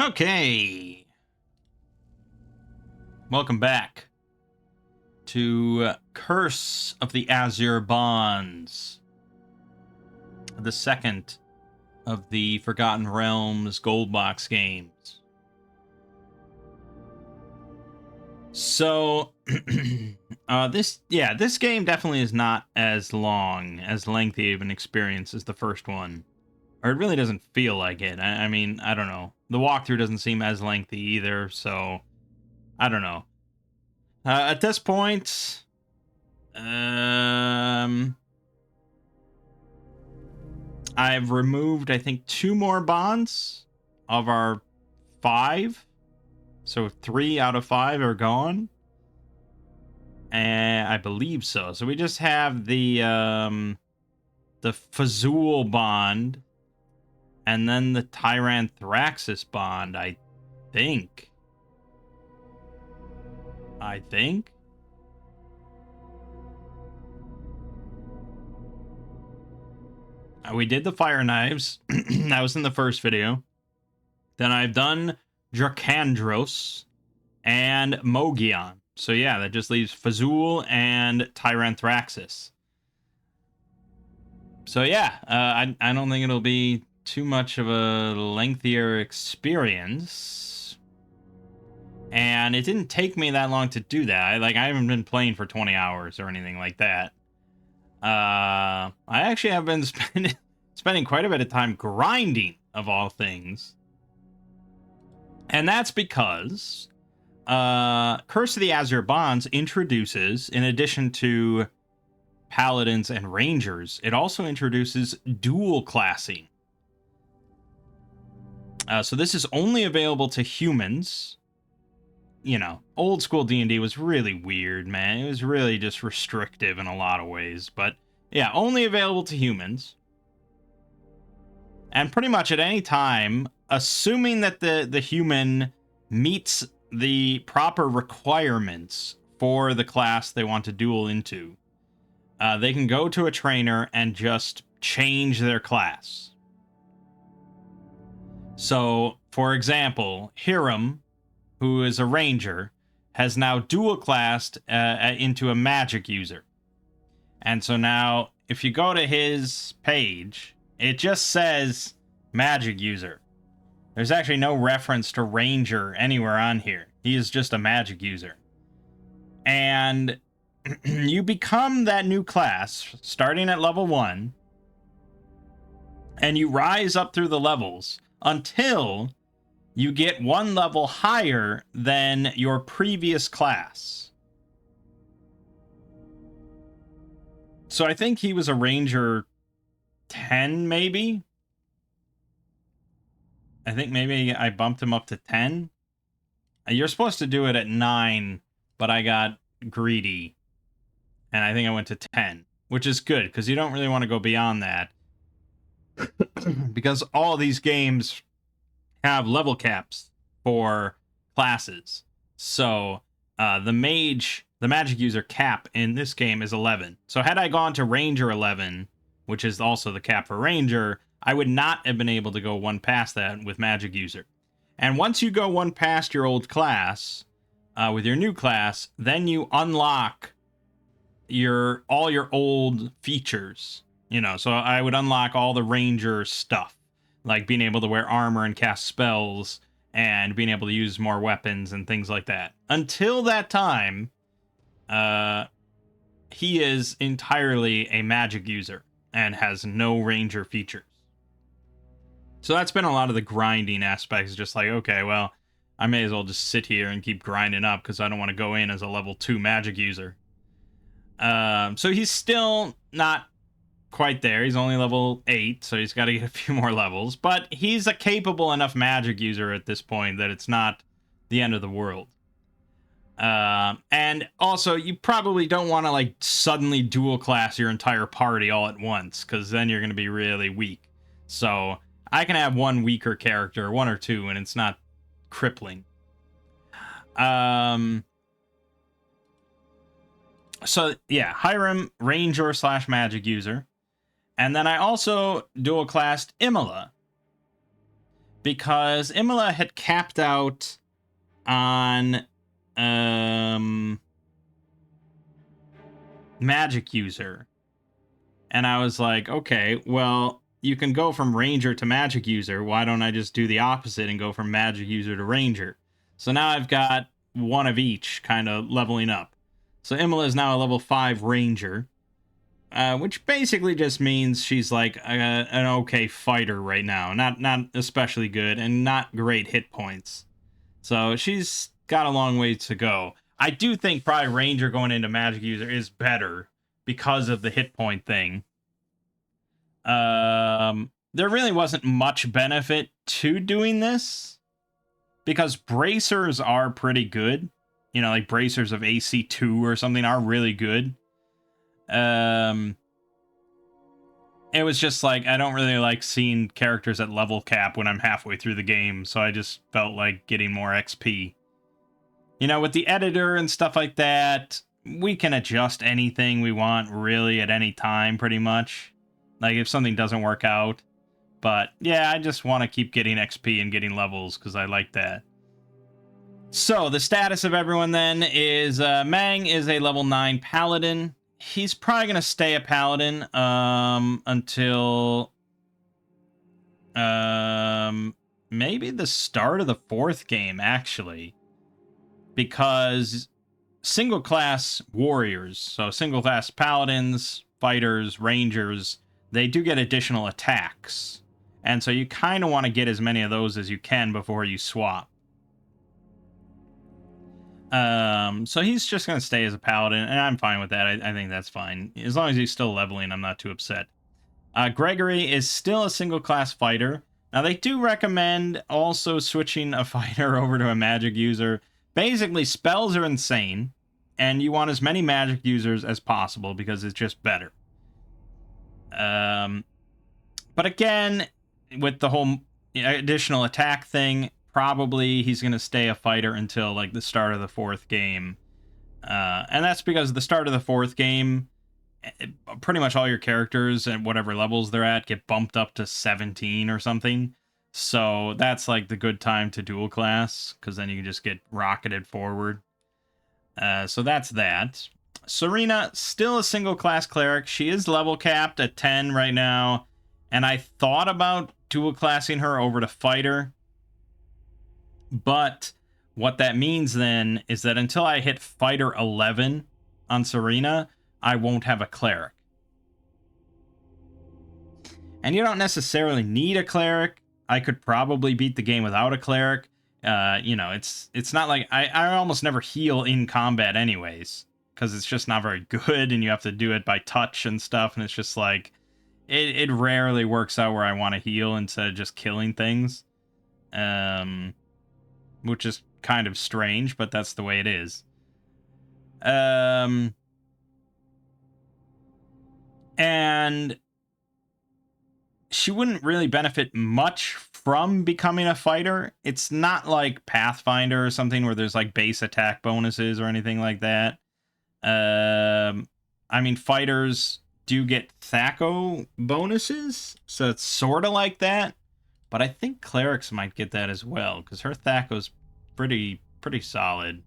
Okay. Welcome back to Curse of the Azure Bonds, the second of the Forgotten Realms Gold Box games. So, this game definitely is not as lengthy of an experience as the first one. Or it really doesn't feel like it. I mean, I don't know. The walkthrough doesn't seem as lengthy either, so I don't know. At this point, I've removed, I think, 2 more bonds of our 5. So 3 out of 5 are gone. And I believe so. So we just have the Fazul bond and then the Tyranthraxis bond, I think. We did the fire knives. That was in the first video. Then I've done Dracandros and Mogion. So yeah, that just leaves Fazul and Tyranthraxis. So yeah, I don't think it'll be too much of a lengthier experience. And it didn't take me that long to do that. I haven't been playing for 20 hours or anything like that. I actually have been spending quite a bit of time grinding, of all things. And that's because Curse of the Azure Bonds introduces, in addition to Paladins and Rangers, it also introduces dual classing. So this is only available to humans. You know, old school D&D was really weird, man. It was really just restrictive in a lot of ways. But yeah, only available to humans. And pretty much at any time, assuming that the human meets the proper requirements for the class they want to duel into, they can go to a trainer and just change their class. So, for example, Hiram, who is a ranger, has now dual classed into a magic user. And so now, if you go to his page, it just says magic user. There's actually no reference to ranger anywhere on here. He is just a magic user. And you become that new class starting at level 1, and you rise up through the levels until you get 1 level higher than your previous class. So I think he was a ranger 10, maybe? I think maybe I bumped him up to 10. You're supposed to do it at 9, but I got greedy, and I think I went to 10, which is good, because you don't really want to go beyond that. Because all of these games have level caps for classes. So the magic user cap in this game is 11. So had I gone to Ranger 11, which is also the cap for Ranger, I would not have been able to go 1 past that with magic user. And once you go 1 past your old class with your new class, then you unlock all your old features. You know, so I would unlock all the Ranger stuff, like being able to wear armor and cast spells, and being able to use more weapons and things like that. Until that time, he is entirely a magic user and has no Ranger features. So that's been a lot of the grinding aspects, just like, okay, well, I may as well just sit here and keep grinding up because I don't want to go in as a level 2 magic user. So he's still not quite there. He's only level 8, so he's got to get a few more levels. But he's a capable enough magic user at this point that it's not the end of the world. And also, you probably don't want to like suddenly dual class your entire party all at once, because then you're going to be really weak. So I can have 1 weaker character, 1 or 2, and it's not crippling. So yeah, Hiram, Ranger / magic user. And then I also dual classed Imola, because Imola had capped out on magic user. And I was like, okay, well, you can go from ranger to magic user. Why don't I just do the opposite and go from magic user to ranger? So now I've got one of each kind of leveling up. So Imola is now a level 5 ranger, which basically just means she's like an okay fighter right now. Not especially good and not great hit points. So she's got a long way to go. I do think probably ranger going into magic user is better because of the hit point thing. There really wasn't much benefit to doing this because bracers are pretty good. You know, like bracers of AC2 or something are really good. It was just like, I don't really like seeing characters at level cap when I'm halfway through the game, so I just felt like getting more XP. You know, with the editor and stuff like that, we can adjust anything we want really at any time, pretty much. Like, if something doesn't work out. But, yeah, I just want to keep getting XP and getting levels, because I like that. So, the status of everyone, then, is Mangg is a level 9 paladin. He's probably going to stay a paladin until maybe the start of the 4th game, actually. Because single class warriors, so single class paladins, fighters, rangers, they do get additional attacks. And so you kind of want to get as many of those as you can before you swap. So he's just going to stay as a paladin, and I'm fine with that. I think that's fine. As long as he's still leveling, I'm not too upset. Gregory is still a single class fighter. Now, they do recommend also switching a fighter over to a magic user. Basically, spells are insane, and you want as many magic users as possible because it's just better. But again, with the whole additional attack thing, probably he's going to stay a fighter until like the start of the 4th game. And that's because the start of the 4th game, pretty much all your characters and whatever levels they're at get bumped up to 17 or something. So that's like the good time to dual class, because then you can just get rocketed forward. So that's that. Serena, still a single class cleric. She is level capped at 10 right now. And I thought about dual classing her over to fighter. But what that means then is that until I hit fighter 11 on Serena, I won't have a cleric. And you don't necessarily need a cleric. I could probably beat the game without a cleric. You know, it's not like I almost never heal in combat anyways, because it's just not very good, and you have to do it by touch and stuff, and it's just like it rarely works out where I want to heal instead of just killing things. Which is kind of strange, but that's the way it is. And she wouldn't really benefit much from becoming a fighter. It's not like Pathfinder or something where there's like base attack bonuses or anything like that. I mean, fighters do get Thaco bonuses, so it's sort of like that. But I think clerics might get that as well, because her Thaco's pretty solid.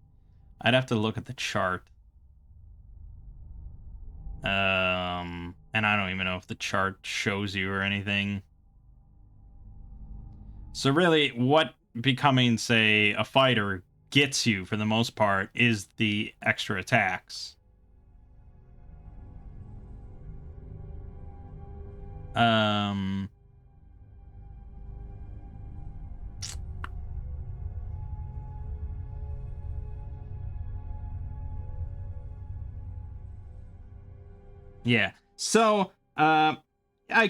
I'd have to look at the chart. And I don't even know if the chart shows you or anything. So really, what becoming, say, a fighter gets you, for the most part, is the extra attacks. Yeah. So, I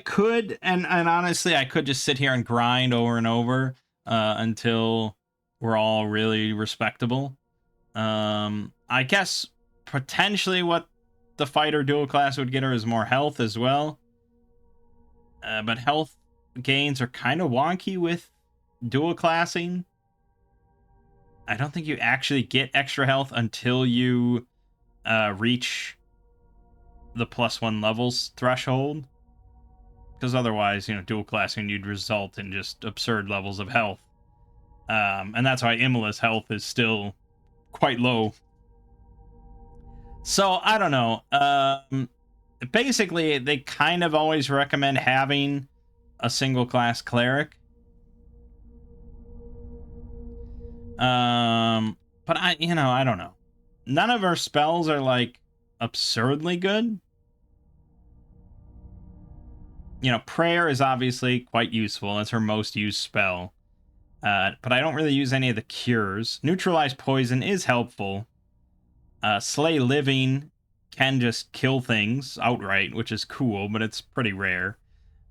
could, and honestly, I could just sit here and grind over and over until we're all really respectable. I guess potentially what the fighter dual class would get her is more health as well. But health gains are kind of wonky with dual classing. I don't think you actually get extra health until you reach the +1 levels threshold. because otherwise, you know, dual classing you'd result in just absurd levels of health. And that's why Imola's health is still quite low. So I don't know. Basically, they kind of always recommend having a single class cleric. But I don't know. None of her spells are like absurdly good. You know, prayer is obviously quite useful. It's her most used spell. But I don't really use any of the cures. Neutralize poison is helpful. Slay living can just kill things outright, which is cool, but it's pretty rare.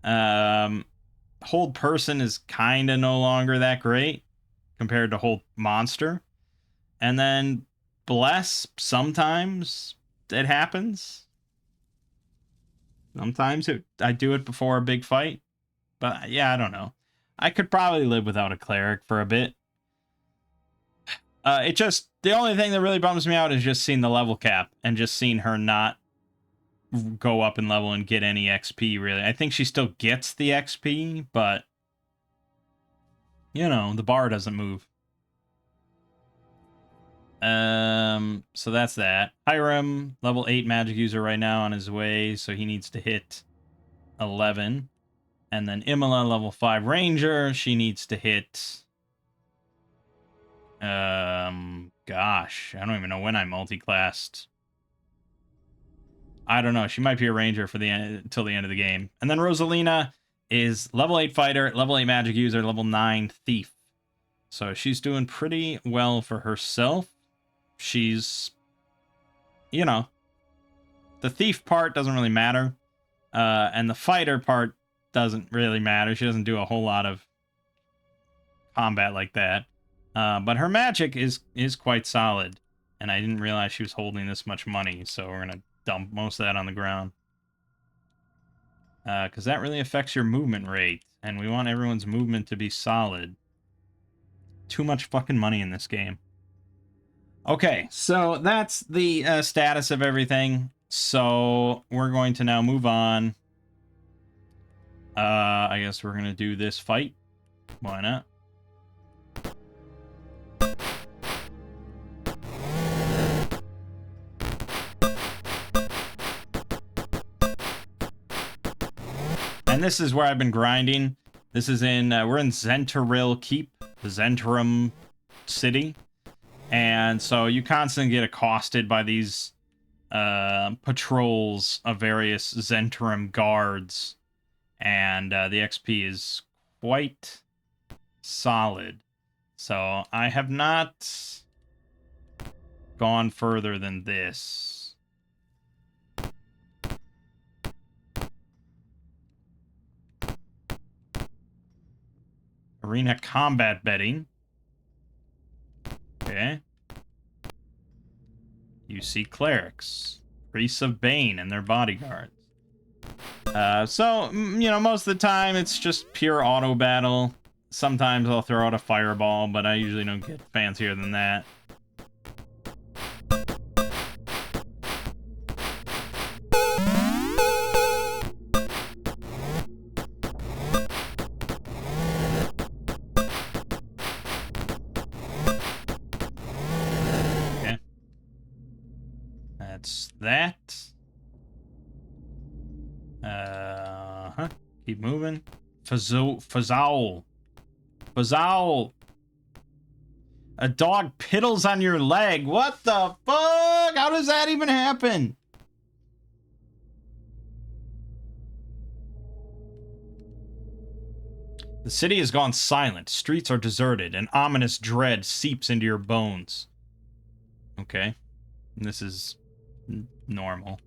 Hold person is kind of no longer that great compared to hold monster. And then bless, sometimes it happens. Sometimes I do it before a big fight. But yeah, I don't know. I could probably live without a cleric for a bit. The only thing that really bums me out is just seeing the level cap and just seeing her not go up in level and get any XP, really. I think she still gets the XP, but, you know, the bar doesn't move. So that's that. Hiram, level 8 magic user right now on his way, so he needs to hit 11. And then Imola, level 5 ranger, she needs to hit... gosh, I don't even know when I multi-classed. I don't know. She might be a ranger for the end, till the end of the game. And then Rosalina is level 8 fighter, level 8 magic user, level 9 thief. So she's doing pretty well for herself. She's, you know, the thief part doesn't really matter. And the fighter part doesn't really matter. She doesn't do a whole lot of combat like that. But her magic is quite solid. And I didn't realize she was holding this much money, so we're going to dump most of that on the ground. Because that really affects your movement rate. And we want everyone's movement to be solid. Too much fucking money in this game. Okay, so that's the status of everything. So we're going to now move on. I guess we're going to do this fight. Why not? And this is where I've been grinding. This is in, we're in Zentaril Keep, the Zentrum city. And so you constantly get accosted by these patrols of various Zentrum guards. And the XP is quite solid. So I have not gone further than this. Arena combat betting. Okay. You see clerics, priests of Bane, and their bodyguards. So, you know, most of the time it's just pure auto battle. Sometimes I'll throw out a fireball, but I usually don't get fancier than that. Okay. That's that. Keep moving. Fazowl. A dog piddles on your leg. What the fuck? How does that even happen? The city has gone silent. Streets are deserted. An ominous dread seeps into your bones. Okay. This is normal.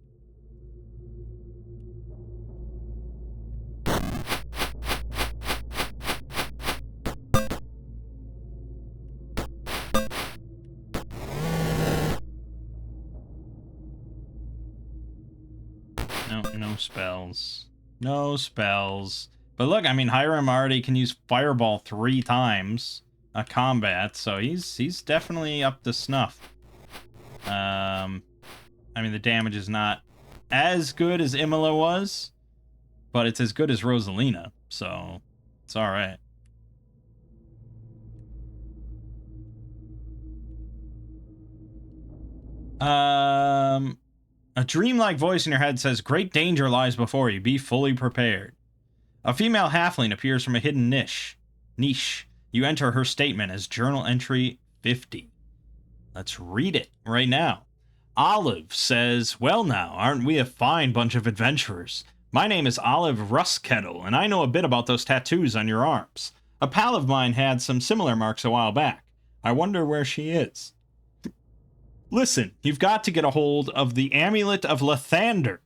No spells. No spells. But look, I mean, Hiram already can use Fireball 3 times a combat, so he's definitely up to snuff. I mean, the damage is not as good as Imola was, but it's as good as Rosalina, so it's all right. A dreamlike voice in your head says, "Great danger lies before you. Be fully prepared." A female halfling appears from a hidden niche. You enter her statement as journal entry 50. Let's read it right now. Olive says, "Well now, aren't we a fine bunch of adventurers? My name is Olive Rustkettle, and I know a bit about those tattoos on your arms. A pal of mine had some similar marks a while back. I wonder where she is. Listen, you've got to get a hold of the Amulet of Lathander.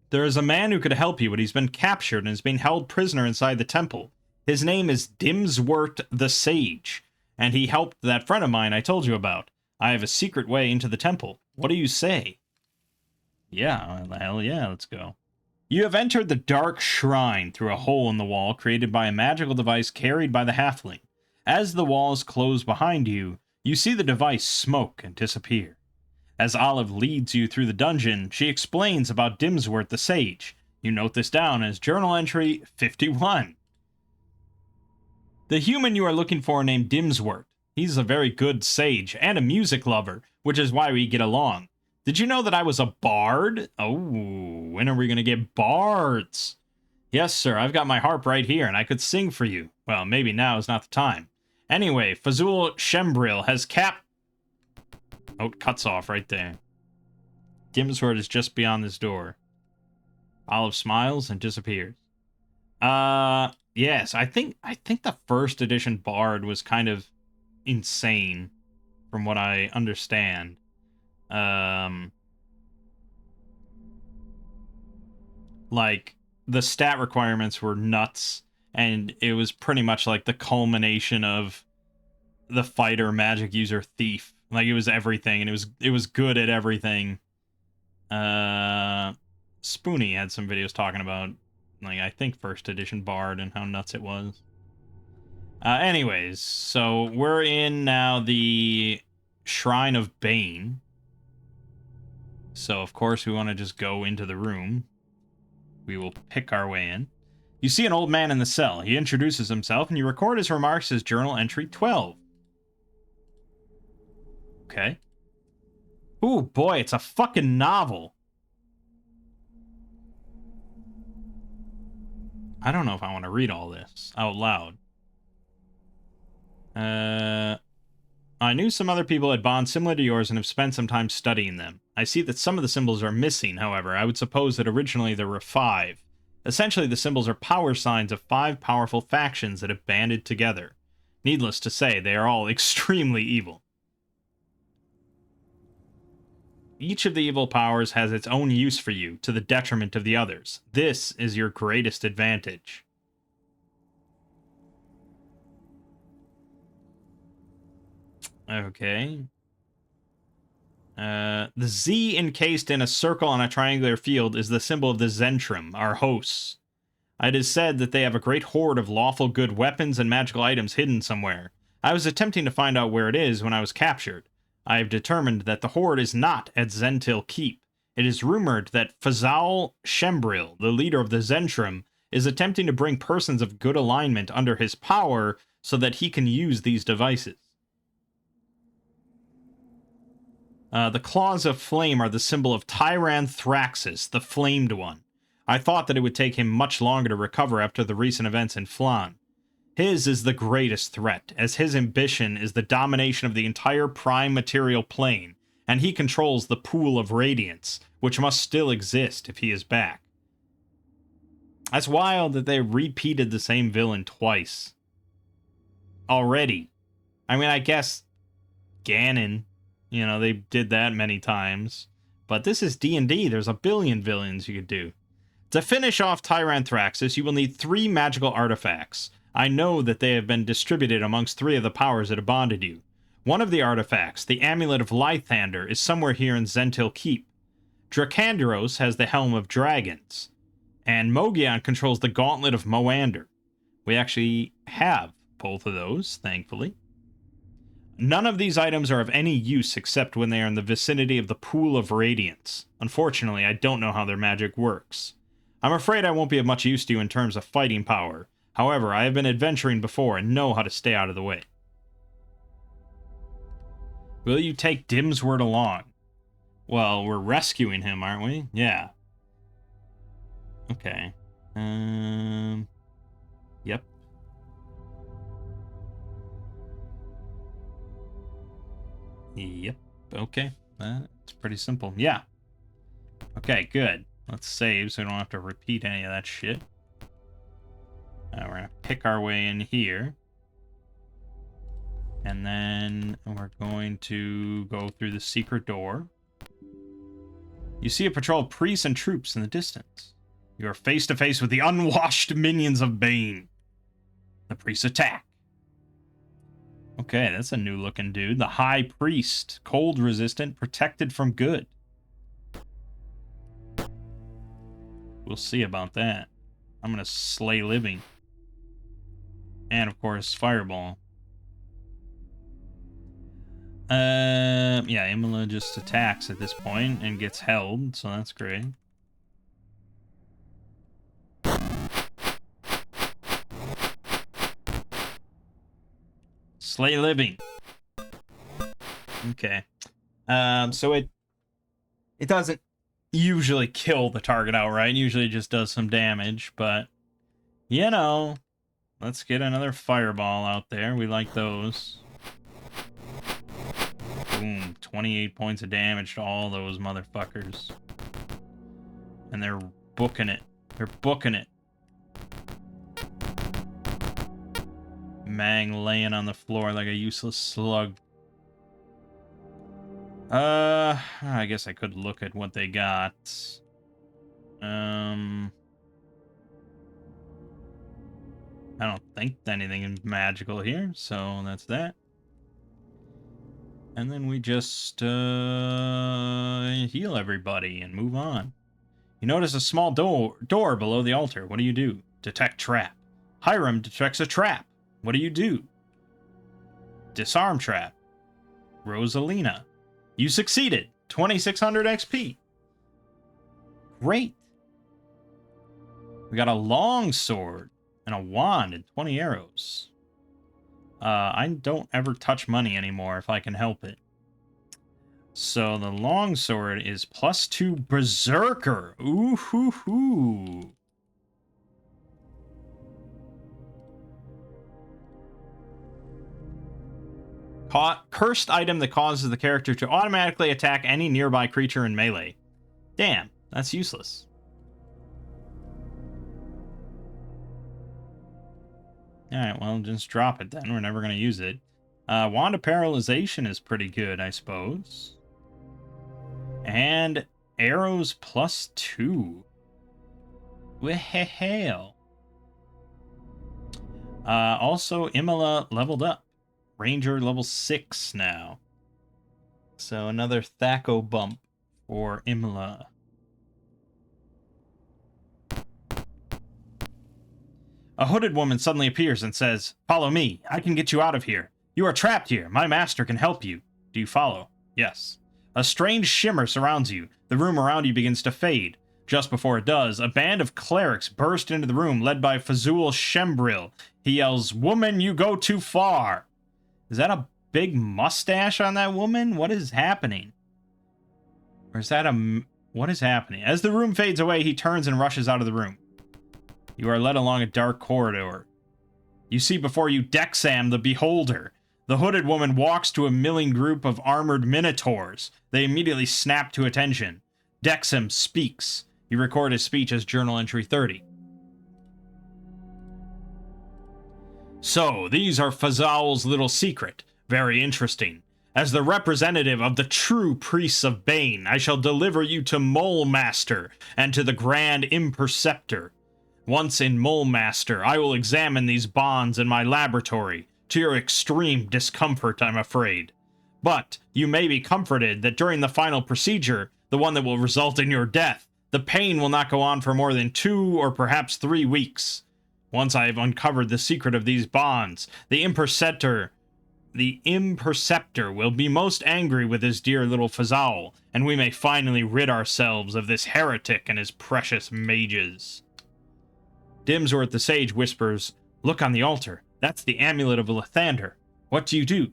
There is a man who could help you, but he's been captured and is being held prisoner inside the temple. His name is Dimswort the Sage, and he helped that friend of mine I told you about. I have a secret way into the temple. What do you say?" Yeah, hell yeah, let's go. You have entered the dark shrine through a hole in the wall created by a magical device carried by the halfling. As the walls close behind you, you see the device smoke and disappear. As Olive leads you through the dungeon, she explains about Dimswort the Sage. You note this down as journal entry 51. The human you are looking for named Dimswort. He's a very good sage and a music lover, which is why we get along. Did you know that I was a bard? Oh, when are we going to get bards? Yes, sir, I've got my harp right here, and I could sing for you. Well, maybe now is not the time. Anyway, Fazul Shembril has Oh, it cuts off right there. Dimswort is just beyond this door. Olive smiles and disappears. Yes, I think the first edition bard was kind of insane, from what I understand. Like, the stat requirements were nuts, and it was pretty much like the culmination of the fighter, magic user, thief. Like, it was everything, and it was good at everything. Spoonie had some videos talking about, like, I think first edition bard and how nuts it was. Anyways, so we're in now the Shrine of Bane. So, of course, we want to just go into the room. We will pick our way in. You see an old man in the cell. He introduces himself, and you record his remarks as journal entry 12. Okay. Ooh, boy, it's a fucking novel. I don't know if I want to read all this out loud. I knew some other people had bonds similar to yours and have spent some time studying them. I see that some of the symbols are missing, however. I would suppose that originally there were 5. Essentially, the symbols are power signs of 5 powerful factions that have banded together. Needless to say, they are all extremely evil. Each of the evil powers has its own use for you, to the detriment of the others. This is your greatest advantage. Okay. The Z encased in a circle on a triangular field is the symbol of the Zentrum, our hosts. It is said that they have a great hoard of lawful good weapons and magical items hidden somewhere. I was attempting to find out where it is when I was captured. I have determined that the hoard is not at Zentil Keep. It is rumored that Fazal Shembril, the leader of the Zentrum, is attempting to bring persons of good alignment under his power so that he can use these devices. The claws of flame are the symbol of Tyran Thraxus, the Flamed One. I thought that it would take him much longer to recover after the recent events in Flan. His is the greatest threat, as his ambition is the domination of the entire prime material plane, and he controls the pool of radiance, which must still exist if he is back. That's wild that they repeated the same villain twice. Already. I mean, I guess Ganon, they did that many times. But this is D&D, there's a billion villains you could do. To finish off Tyranthraxus, you will need 3 magical artifacts. I know that they have been distributed amongst 3 of the powers that have bonded you. One of the artifacts, the Amulet of Lathander, is somewhere here in Zentil Keep. Dracanderos has the Helm of Dragons. And Mogion controls the Gauntlet of Moander. We actually have both of those, thankfully. None of these items are of any use except when they are in the vicinity of the Pool of Radiance. Unfortunately, I don't know how their magic works. I'm afraid I won't be of much use to you in terms of fighting power. However, I have been adventuring before and know how to stay out of the way. Will you take Dimsword along? Well, we're rescuing him, aren't we? Yeah. Okay. Yep. Yep. Okay. It's pretty simple. Yeah. Okay, good. Let's save so we don't have to repeat any of that shit. We're gonna pick our way in here. And then we're going to go through the secret door. You see a patrol of priests and troops in the distance. You are face to face with the unwashed minions of Bane. The priests attack. Okay, that's a new looking dude. The High Priest. Cold resistant, protected from good. We'll see about that. I'm gonna slay living. And of course, fireball. Yeah, Imola just attacks at this point and gets held, so that's great. Slay living. Okay. So it doesn't usually kill the target outright. It usually just does some damage, but you know, let's get another fireball out there. We like those. Boom, 28 points of damage to all those motherfuckers. And they're booking it. They're booking it. Mangg laying on the floor like a useless slug. I guess I could look at what they got. I don't think anything is magical here, so that's that. And then we just heal everybody and move on. You notice a small door below the altar. What do you do? Detect trap. Hiram detects a trap. What do you do? Disarm trap. Rosalina. You succeeded. 2600 XP. Great. We got a long sword and a wand and 20 arrows. I don't ever touch money anymore if I can help it. So the longsword is +2 Berserker. Ooh hoo hoo. Cursed item that causes the character to automatically attack any nearby creature in melee. Damn, that's useless. Alright, well, just drop it then. We're never going to use it. Wand of Paralyzation is pretty good, I suppose. And arrows +2. Wehehell. Also, Imola leveled up. Ranger level 6 now. So another Thaco bump for Imola. A hooded woman suddenly appears and says, "Follow me. I can get you out of here. You are trapped here. My master can help you." Do you follow? Yes. A strange shimmer surrounds you. The room around you begins to fade. Just before it does, a band of clerics burst into the room led by Fazul Shembril. He yells, "Woman, you go too far." Is that a big mustache on that woman? What is happening? Or is that what is happening? As the room fades away, he turns and rushes out of the room. You are led along a dark corridor. You see before you Dexam the Beholder. The hooded woman walks to a milling group of armored minotaurs. They immediately snap to attention. Dexam speaks. You record his speech as journal entry 30. So, these are Fazal's little secret. Very interesting. As the representative of the true priests of Bane, I shall deliver you to Mole Master and to the Grand Imperceptor. Once in Mole Master, I will examine these bonds in my laboratory, to your extreme discomfort, I'm afraid. But you may be comforted that during the final procedure, the one that will result in your death, the pain will not go on for more than 2 or perhaps 3 weeks. Once I have uncovered the secret of these bonds, the Imperceptor the Imperceptor will be most angry with his dear little Fazal, and we may finally rid ourselves of this heretic and his precious mages. Dimsworth the Sage whispers, "Look on the altar. That's the amulet of Lathander. What do you do?"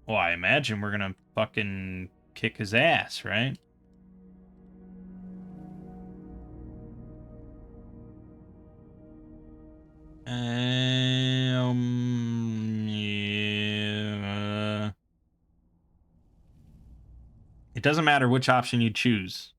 Well, I imagine we're gonna fucking kick his ass, right? Yeah. It doesn't matter which option you choose.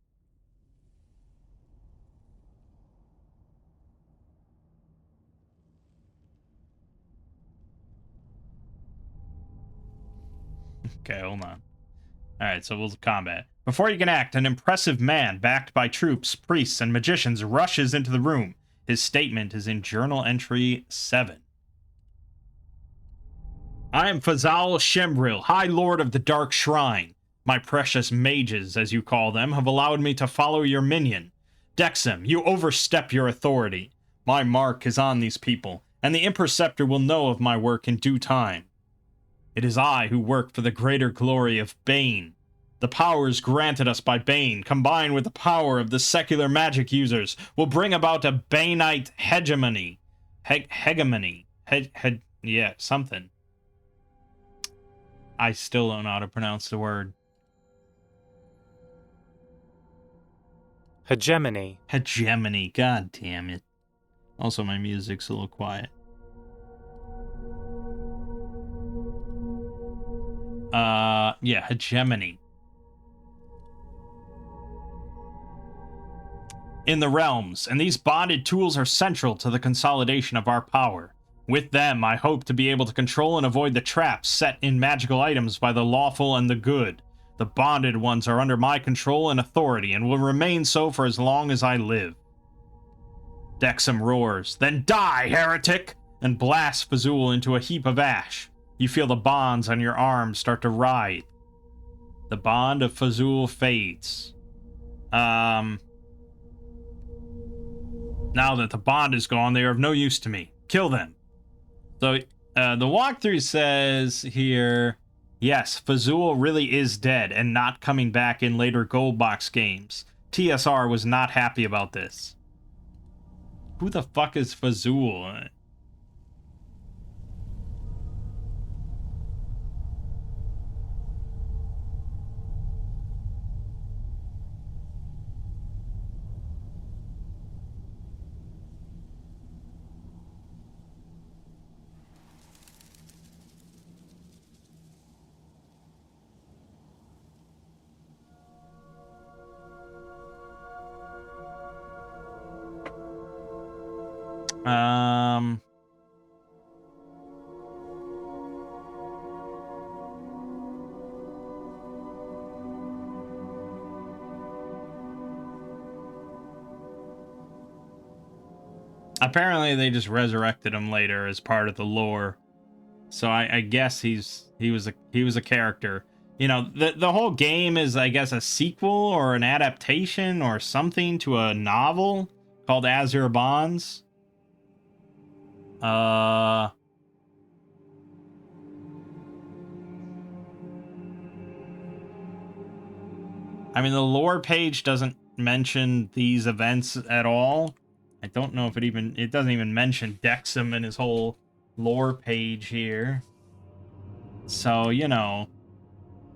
Okay, hold on. Alright, so we'll combat. Before you can act, an impressive man, backed by troops, priests, and magicians, rushes into the room. His statement is in Journal Entry 7. I am Fazal Shemril, High Lord of the Dark Shrine. My precious mages, as you call them, have allowed me to follow your minion. Dexam, you overstep your authority. My mark is on these people, and the Imperceptor will know of my work in due time. It is I who work for the greater glory of Bane. The powers granted us by Bane, combined with the power of the secular magic users, will bring about a Baneite hegemony. Yeah, something. I still don't know how to pronounce the word. Hegemony. Hegemony, god damn it. Also, my music's a little quiet. Yeah, hegemony. In the realms, and these bonded tools are central to the consolidation of our power. With them, I hope to be able to control and avoid the traps set in magical items by the lawful and the good. The bonded ones are under my control and authority, and will remain so for as long as I live. Dexam roars, "Then die, heretic!" and blasts Fazul into a heap of ash. You feel the bonds on your arms start to writhe. The bond of Fazul fades. Now that the bond is gone, they are of no use to me. Kill them. So, the walkthrough says here, yes, Fazul really is dead and not coming back in later Gold Box games. TSR was not happy about this. Who the fuck is Fazul? Apparently they just resurrected him later as part of the lore. So I guess he was a character. You know, the whole game is, I guess, a sequel or an adaptation or something to a novel called Azure Bonds. I mean, the lore page doesn't mention these events at all. I don't know if it doesn't even mention Dexam in his whole lore page here. So, you know,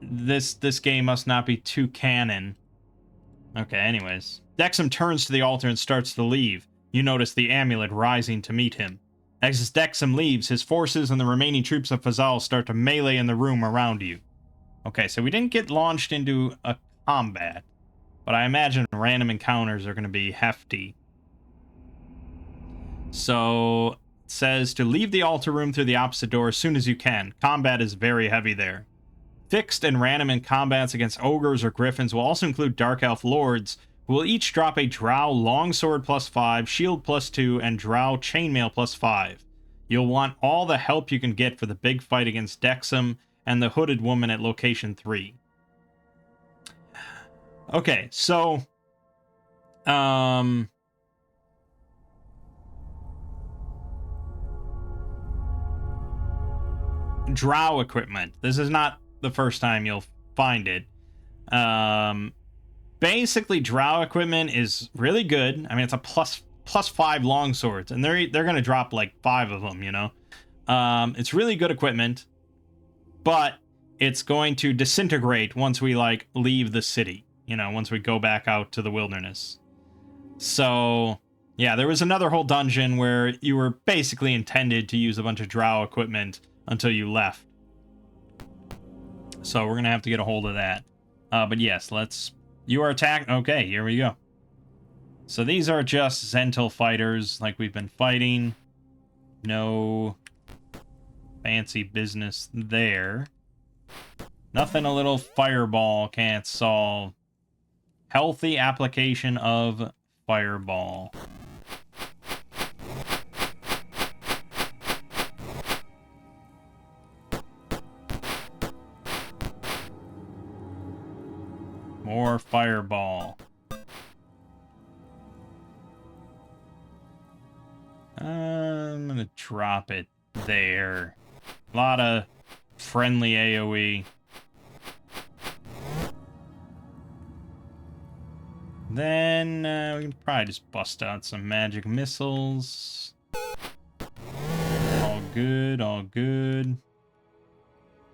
this game must not be too canon. Okay, anyways. Dexam turns to the altar and starts to leave. You notice the amulet rising to meet him. As Dexam leaves, his forces and the remaining troops of Fazal start to melee in the room around you. Okay, so we didn't get launched into a combat, but I imagine random encounters are going to be hefty. So, it says to leave the altar room through the opposite door as soon as you can. Combat is very heavy there. Fixed and random in combats against ogres or griffins will also include Dark Elf Lords, who will each drop a Drow Longsword +5, Shield +2, and Drow Chainmail +5. You'll want all the help you can get for the big fight against Dexam and the Hooded Woman at Location 3. Okay, so... drow equipment. This is not the first time you'll find it. Basically, drow equipment is really good. I mean, it's a plus 5 longswords, and they're gonna drop like 5 of them, you know. It's really good equipment, but it's going to disintegrate once we like leave the city, you know, once we go back out to the wilderness. So yeah, there was another whole dungeon where you were basically intended to use a bunch of drow equipment until you left. So we're gonna have to get a hold of that. But yes, you are attacked. Okay, here we go. So these are just Zentil fighters like we've been fighting. No fancy business there. Nothing a little fireball can't solve. Healthy application of fireball. More fireball. I'm gonna drop it there. A lot of friendly AoE. Then we can probably just bust out some magic missiles. All good, all good.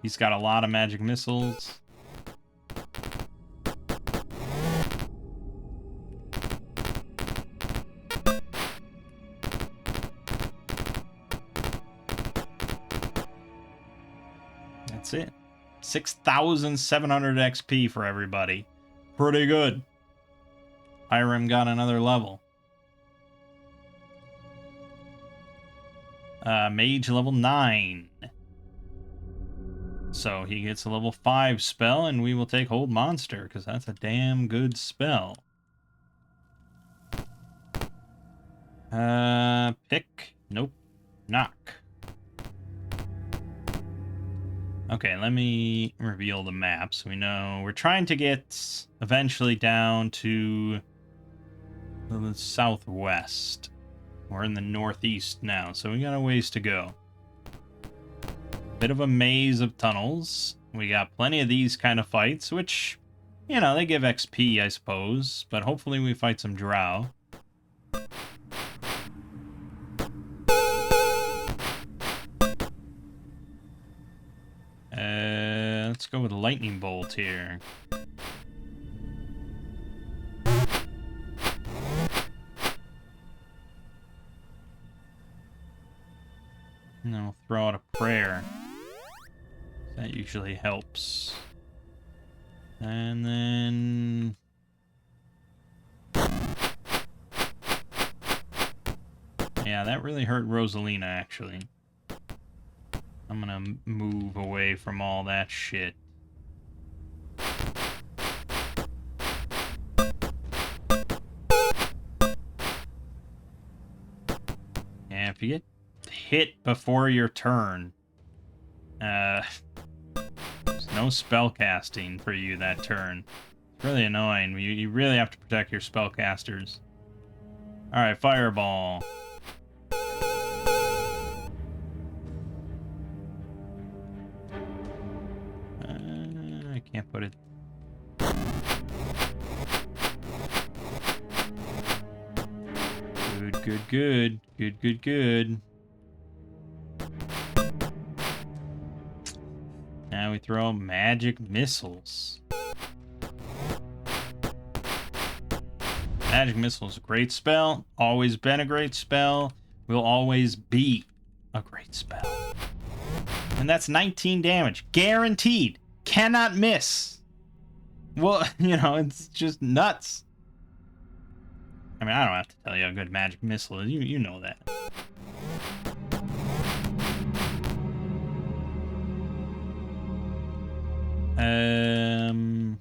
He's got a lot of magic missiles. That's it. 6,700 XP for everybody. Pretty good. Hiram got another level. Mage level 9. So he gets a level 5 spell, and we will take Hold Monster, because that's a damn good spell. Pick. Nope. Knock. Okay, let me reveal the map so we know. We're trying to get eventually down to the southwest. We're in the northeast now, so we got a ways to go. Bit of a maze of tunnels. We got plenty of these kind of fights, which, you know, they give XP, I suppose. But hopefully we fight some drow. Let's go with a lightning bolt here. And then we'll throw out a prayer. That usually helps. And then... yeah, that really hurt Rosalina, actually. I'm gonna move away from all that shit. Yeah, if you get hit before your turn, there's no spell casting for you that turn. It's really annoying. You really have to protect your spellcasters. Alright, fireball. I can't put it. Good, good, good. Good, good, good. Now we throw magic missiles. Magic missiles, a great spell. Always been a great spell. Will always be a great spell. And that's 19 damage. Guaranteed. Cannot miss. Well, you know, it's just nuts. I mean, I don't have to tell you how good magic missile is. You know that. Um,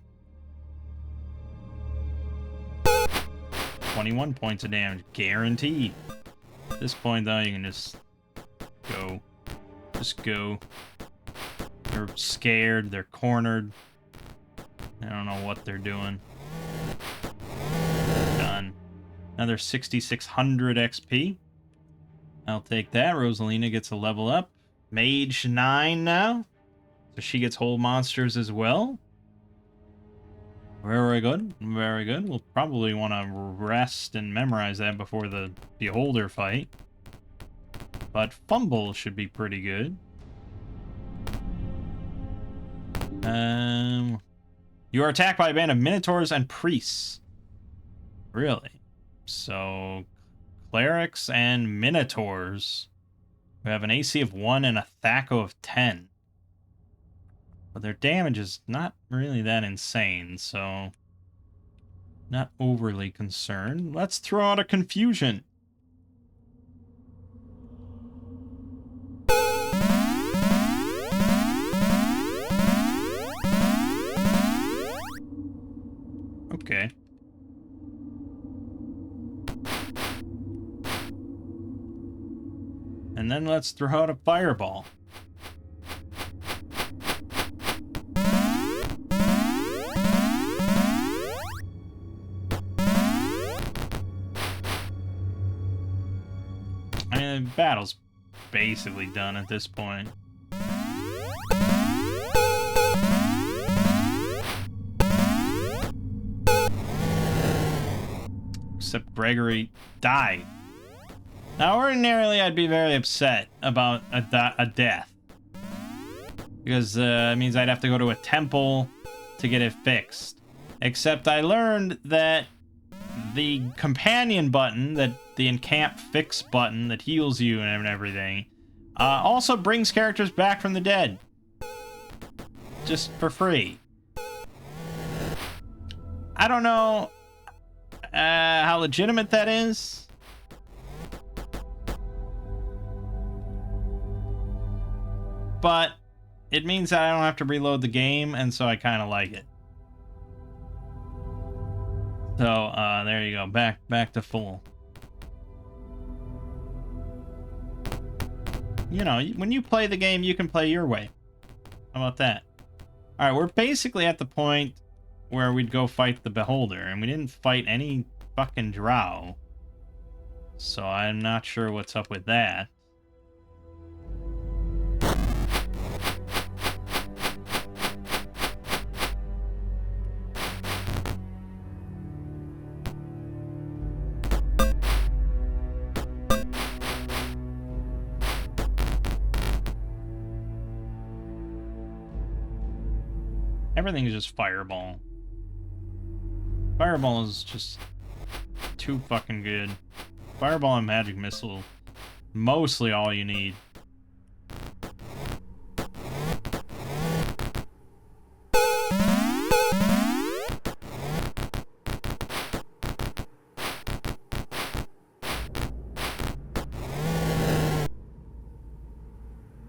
21 points of damage, guaranteed. At this point, though, you can just go. Just go. They're scared. They're cornered. I don't know what they're doing. Done. Another 6,600 XP. I'll take that. Rosalina gets a level up. Mage 9 now. So she gets whole monsters as well. Very good. Very good. We'll probably want to rest and memorize that before the Beholder fight. But Fumble should be pretty good. You are attacked by a band of Minotaurs and Priests. Really? So, Clerics and Minotaurs. We have an AC of 1 and a THAC0 of 10. But their damage is not really that insane, so... not overly concerned. Let's throw out a Confusion. Okay. And then let's throw out a Fireball. I mean, the battle's basically done at this point. Except Gregory died. Now, ordinarily, I'd be very upset about a death. Because it means I'd have to go to a temple to get it fixed. Except I learned that the companion button, the encamp fix button that heals you and everything, also brings characters back from the dead. Just for free. I don't know how legitimate that is. But it means that I don't have to reload the game, and so I kind of like it. So, there you go. Back to full. You know, when you play the game, you can play your way. How about that? Alright, we're basically at the point where we'd go fight the Beholder, and we didn't fight any fucking drow. So I'm not sure what's up with that. Everything is just Fireball. Fireball is just too fucking good. Fireball and Magic Missile, mostly all you need.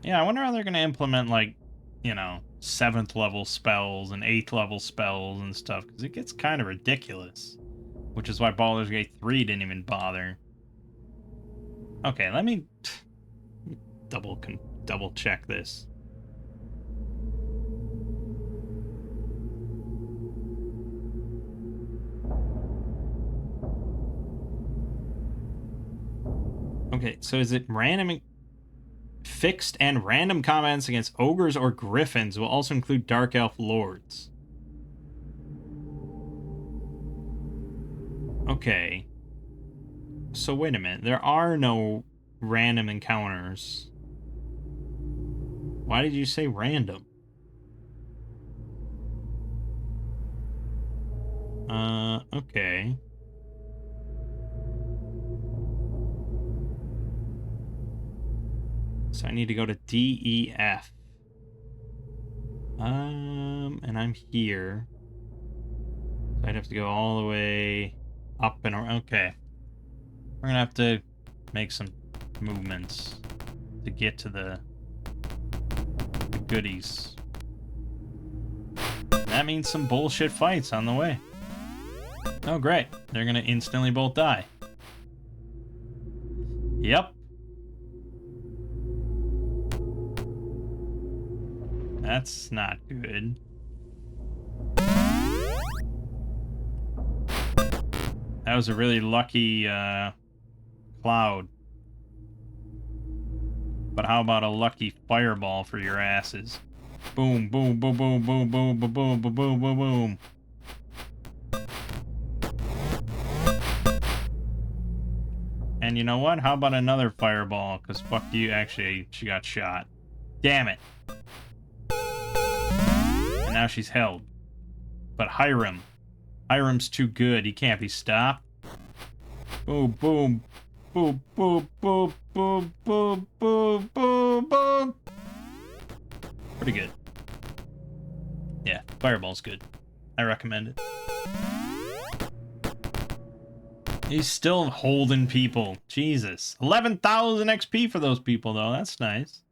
Yeah, I wonder how they're gonna implement, like, you know, 7th level spells and 8th level spells and stuff, because it gets kind of ridiculous. Which is why Baldur's Gate 3 didn't even bother. Okay, let me double check this. Okay, so is it random? Fixed and random combats against ogres or griffins will also include Dark Elf lords. Okay. So wait a minute. There are no random encounters. Why did you say random? Okay. So I need to go to DEF. And I'm here. So I'd have to go all the way up and around. Okay. We're gonna have to make some movements to get to the goodies. That means some bullshit fights on the way. Oh, great. They're gonna instantly both die. Yep. That's not good. That was a really lucky cloud. But how about a lucky fireball for your asses? Boom, boom, boom, boom, boom, boom, boom, boom, boom, boom, boom, boom. And you know what? How about another fireball? Because fuck you. Actually, she got shot. Damn it. And now she's held. But Hiram. Hiram's too good. He can't be stopped. Boom, boom. Boom, boom, boom, boom, boom, boom, boom, boom. Pretty good. Yeah, fireball's good. I recommend it. He's still holding people. Jesus. 11,000 XP for those people, though. That's nice.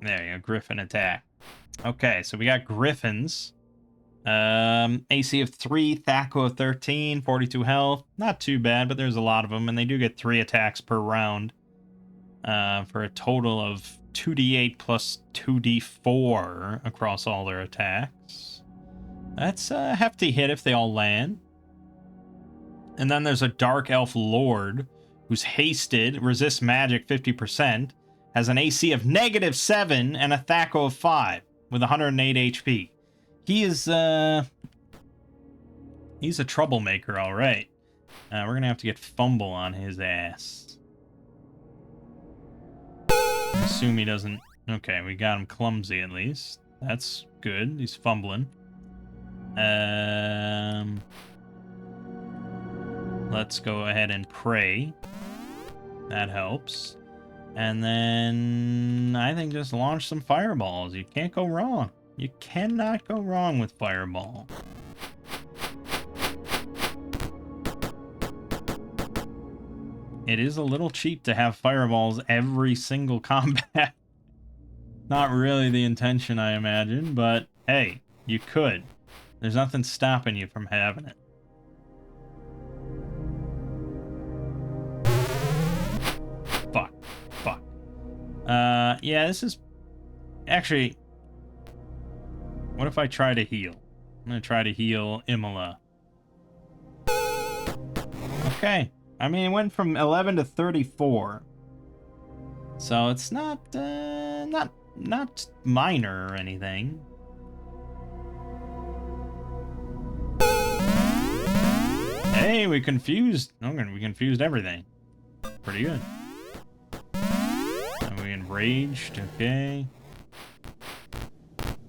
There you go. Griffin attack. Okay, so we got Griffins. AC of 3, Thaco of 13, 42 health. Not too bad, but there's a lot of them, and they do get 3 attacks per round. For a total of 2d8 plus 2d4 across all their attacks. That's a hefty hit if they all land. And then there's a Dark Elf Lord who's hasted, resists magic 50%, has an AC of -7 and a Thaco of 5 with 108 HP. He is, he's a troublemaker, all right. We're gonna have to get Fumble on his ass. Assume he doesn't... Okay, we got him clumsy at least. That's good. He's fumbling. Let's go ahead and pray. That helps. And then I think just launch some fireballs. You can't go wrong. You cannot go wrong with fireball. It is a little cheap to have fireballs every single combat. Not really the intention, I imagine, but hey, you could. There's nothing stopping you from having it. Fuck. Fuck. Yeah, this is... Actually, what if I try to heal? I'm gonna try to heal Imola. Okay. I mean, it went from 11 to 34. So it's not minor or anything. Hey, we confused everything. Pretty good. And we enraged, okay.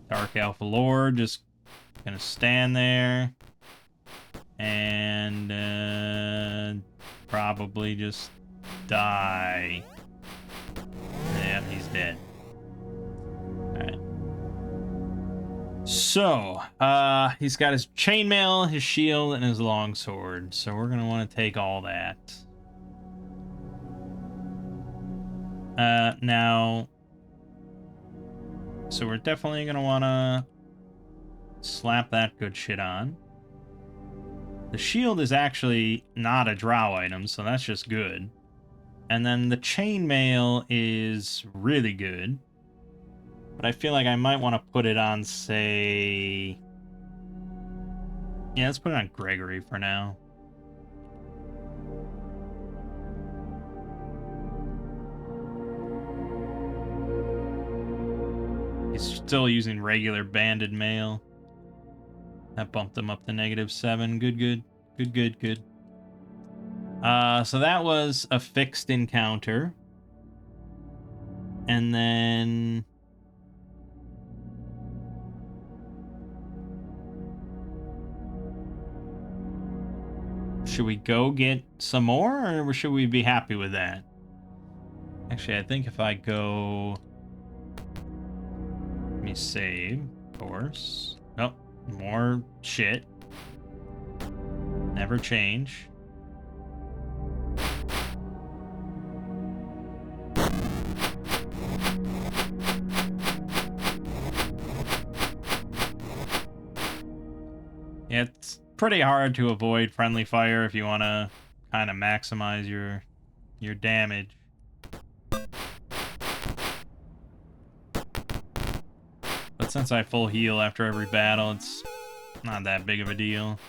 Dark Alpha Lord just gonna stand there. And probably just die. Yeah, he's dead. Alright. So, he's got his chainmail, his shield, and his longsword. So we're gonna want to take all that. Now... So we're definitely gonna want to slap that good shit on. The shield is actually not a drow item, so that's just good. And then the chainmail is really good. But I feel like I might want to put it on, say... Yeah, let's put it on Gregory for now. He's still using regular banded mail. That bumped him up to -7. Good, good. Good, good, good. So that was a fixed encounter. And then... Should we go get some more, or should we be happy with that? Actually, I think if I go... Let me save, of course. Oh, more shit. Never change. It's pretty hard to avoid friendly fire if you want to kind of maximize your damage. But since I full heal after every battle, it's Not that big of a deal.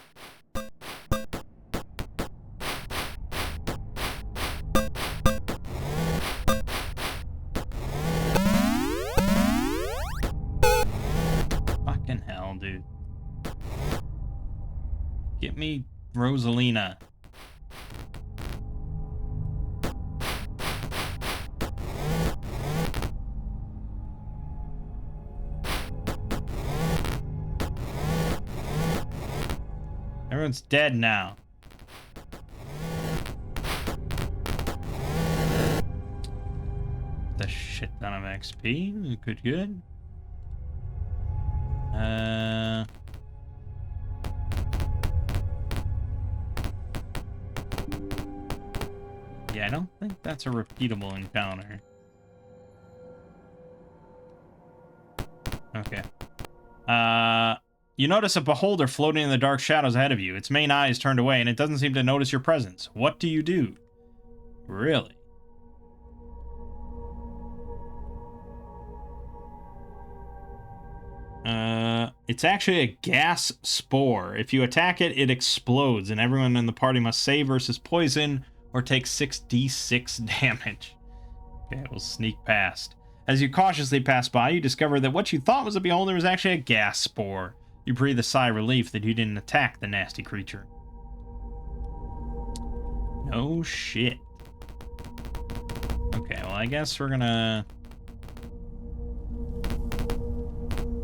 Fucking hell, dude. Get me Rosalina. Everyone's dead now. The shit ton of XP. Good, good. Yeah, I don't think that's a repeatable encounter. Okay. You notice a beholder floating in the dark shadows ahead of you. Its main eye is turned away, and it doesn't seem to notice your presence. What do you do? Really? It's actually a gas spore. If you attack it, it explodes, and everyone in the party must save versus poison or take 6d6 damage. Okay, we'll sneak past. As you cautiously pass by, you discover that what you thought was a beholder was actually a gas spore. You breathe a sigh of relief that you didn't attack the nasty creature. No shit. Okay, well, I guess we're gonna...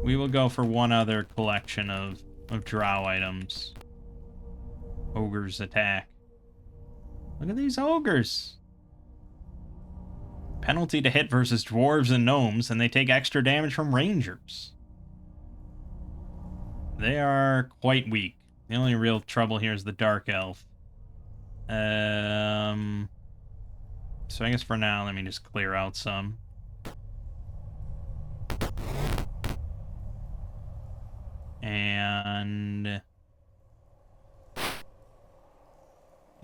We will go for one other collection of drow items. Ogre's attack. Look at these ogres. Penalty to hit versus dwarves and gnomes, and they take extra damage from rangers. They are quite weak. The only real trouble here is the dark elf. So I guess for now, let me just clear out some. And...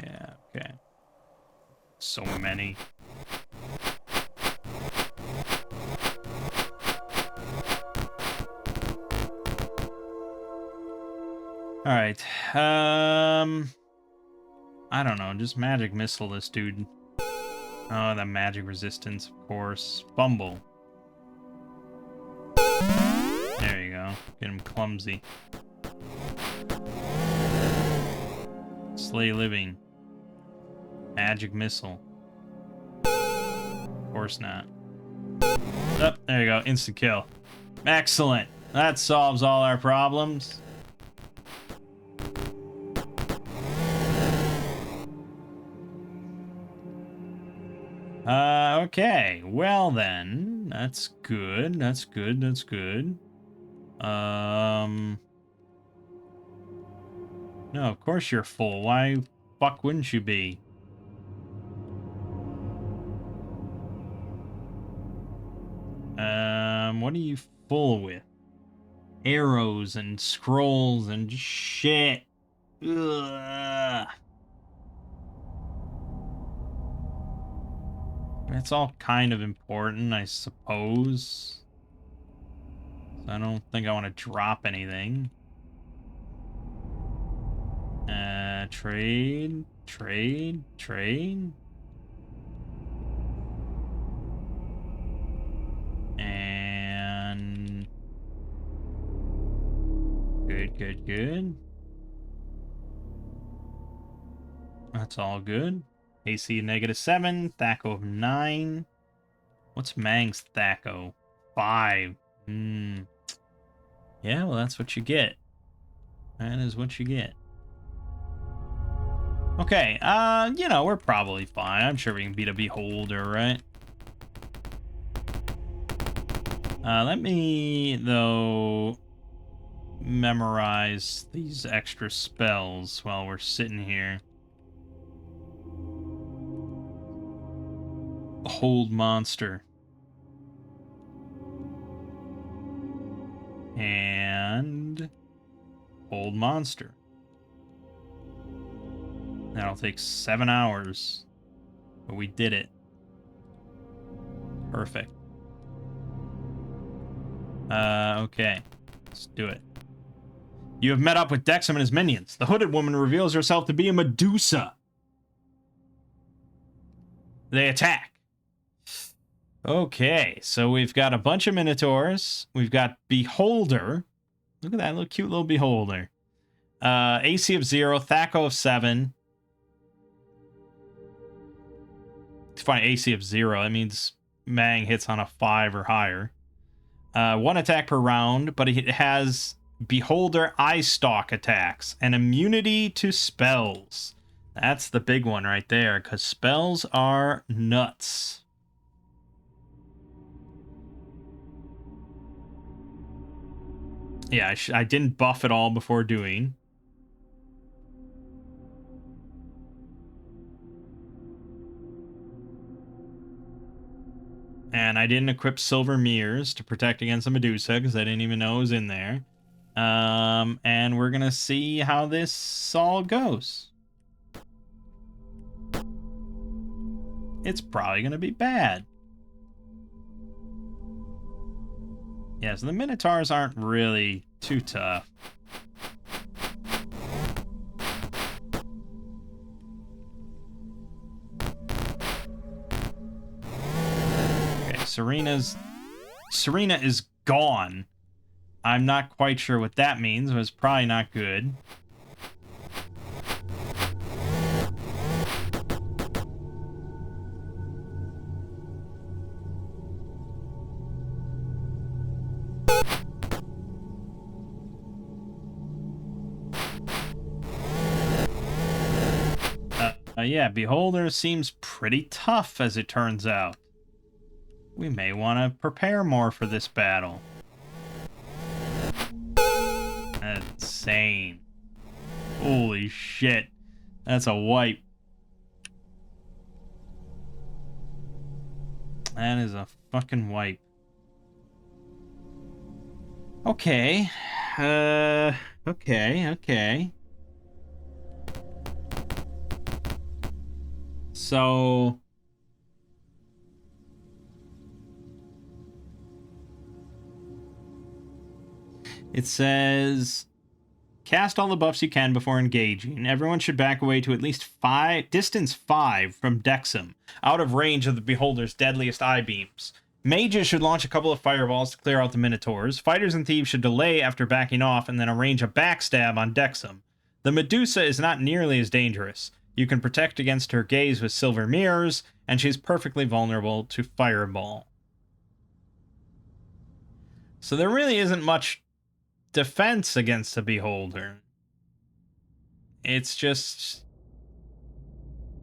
yeah, okay. So many. Alright, I don't know, just magic missile this dude. Oh, that magic resistance, of course. Fumble. There you go. Get him clumsy. Slay living. Magic missile. Of course not. Oh, there you go. Instant kill. Excellent. That solves all our problems. Okay. Well then, that's good. That's good. That's good. No, of course you're full. Why fuck wouldn't you be? What are you full with? Arrows and scrolls and shit. Ugh. It's all kind of important, I suppose. I don't think I want to drop anything. Trade. And... Good. That's all good. AC -7, Thaco of 9. What's Mangg's Thaco? 5. Yeah, well, that's what you get. That is what you get. Okay, you know, we're probably fine. I'm sure we can beat a beholder, right? Let me, though, memorize these extra spells while we're sitting here. Hold monster. And hold monster. That'll take 7 hours. But we did it. Perfect. Okay. Let's do it. You have met up with Dexum and his minions. The hooded woman reveals herself to be a Medusa. They attack. Okay, so we've got a bunch of Minotaurs. We've got Beholder. Look at that little cute little Beholder. AC of 0, Thaco of 7. It's funny, AC of 0. That means Mangg hits on a 5 or higher. 1 attack per round, but it has Beholder Eye Stalk attacks and immunity to spells. That's the big one right there, because spells are nuts. Yeah, I didn't buff it all before doing. And I didn't equip Silver Mirrors to protect against the Medusa, because I didn't even know it was in there. And we're going to see how this all goes. It's probably going to be bad. Yeah, so the Minotaurs aren't really too tough. Okay, Serena is gone. I'm not quite sure what that means, but it's probably not good. Yeah, Beholder seems pretty tough, as it turns out. We may want to prepare more for this battle. That's insane. Holy shit. That's a wipe. That is a fucking wipe. Okay. Okay. So... it says, cast all the buffs you can before engaging. Everyone should back away to at least distance 5 from Dexum, out of range of the Beholder's deadliest eye beams. Mages should launch a couple of fireballs to clear out the Minotaurs. Fighters and thieves should delay after backing off and then arrange a backstab on Dexum. The Medusa is not nearly as dangerous. You can protect against her gaze with silver mirrors, and she's perfectly vulnerable to fireball. So there really isn't much defense against the Beholder. It's just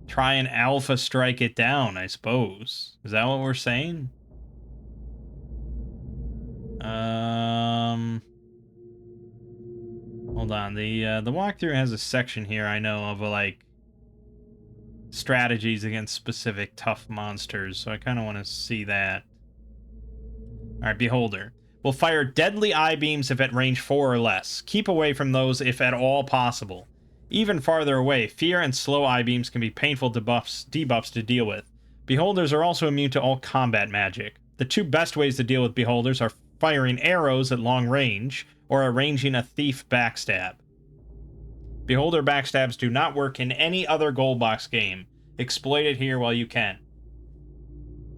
try and alpha strike it down, I suppose. Is that what we're saying? Hold on. The walkthrough has a section here I know of like strategies against specific tough monsters, so I kind of want to see that. All right, Beholder will fire deadly eye beams if at range 4 or less. Keep away from those if at all possible. Even farther away, fear and slow eye beams can be painful debuffs to deal with. Beholders are also immune to all combat magic. The 2 best ways to deal with Beholders are firing arrows at long range or arranging a thief backstab. Beholder backstabs do not work in any other gold box game. Exploit it here while you can.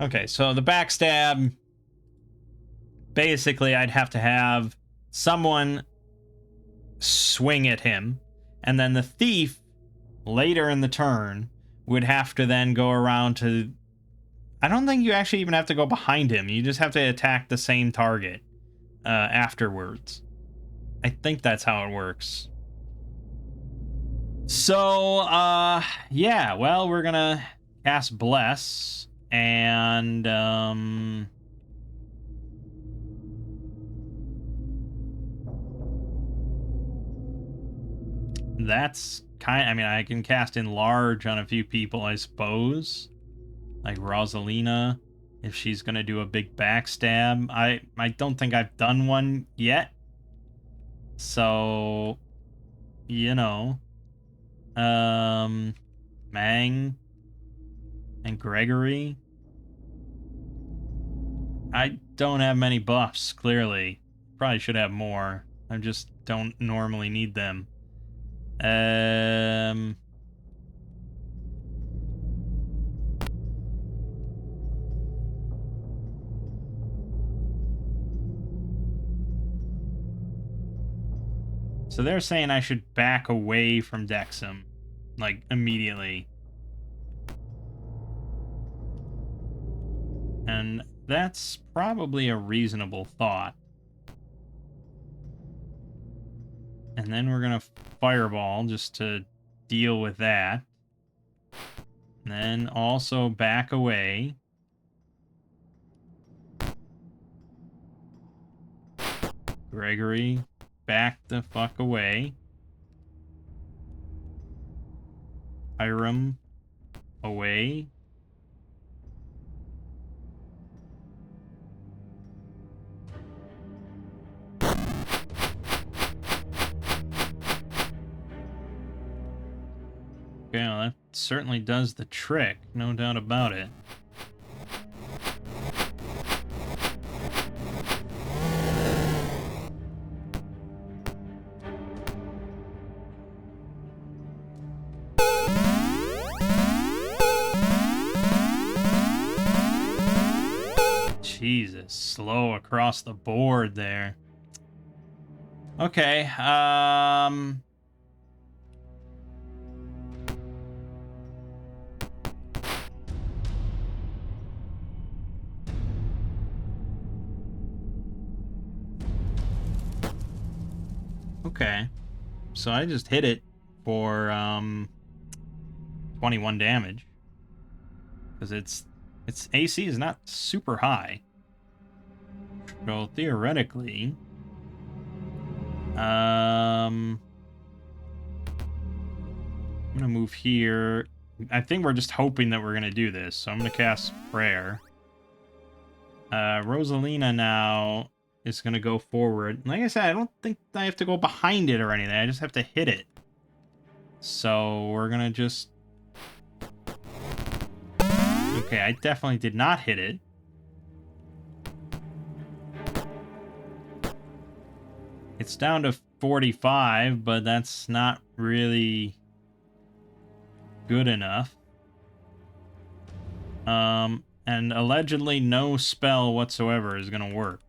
Okay, so the backstab... basically, I'd have to have someone swing at him, and then the thief, later in the turn, would have to then go around to... I don't think you actually even have to go behind him. You just have to attack the same target afterwards. I think that's how it works. So, yeah, well, we're gonna cast Bless, and, that's I mean, I can cast Enlarge on a few people, I suppose. Like Rosalina, if she's gonna do a big backstab. I don't think I've done one yet. So, you know. Mangg and Gregory. I don't have many buffs, clearly. Probably should have more. I just don't normally need them. So they're saying I should back away from Dexum, like, immediately. And that's probably a reasonable thought. And then we're going to fireball just to deal with that. And then also back away. Gregory, back the fuck away. Hiram, away. Okay, well, that certainly does the trick, no doubt about it. Jesus, slow across the board there. Okay, okay. So I just hit it for 21 damage. Because its AC is not super high. So theoretically, I'm gonna move here. I think we're just hoping that we're gonna do this, so I'm gonna cast Prayer. Rosalina now is gonna go forward. Like I said, I don't think I have to go behind it or anything. I just have to hit it. So we're gonna just... Okay, I definitely did not hit it. It's down to 45, but that's not really good enough. And allegedly no spell whatsoever is gonna work.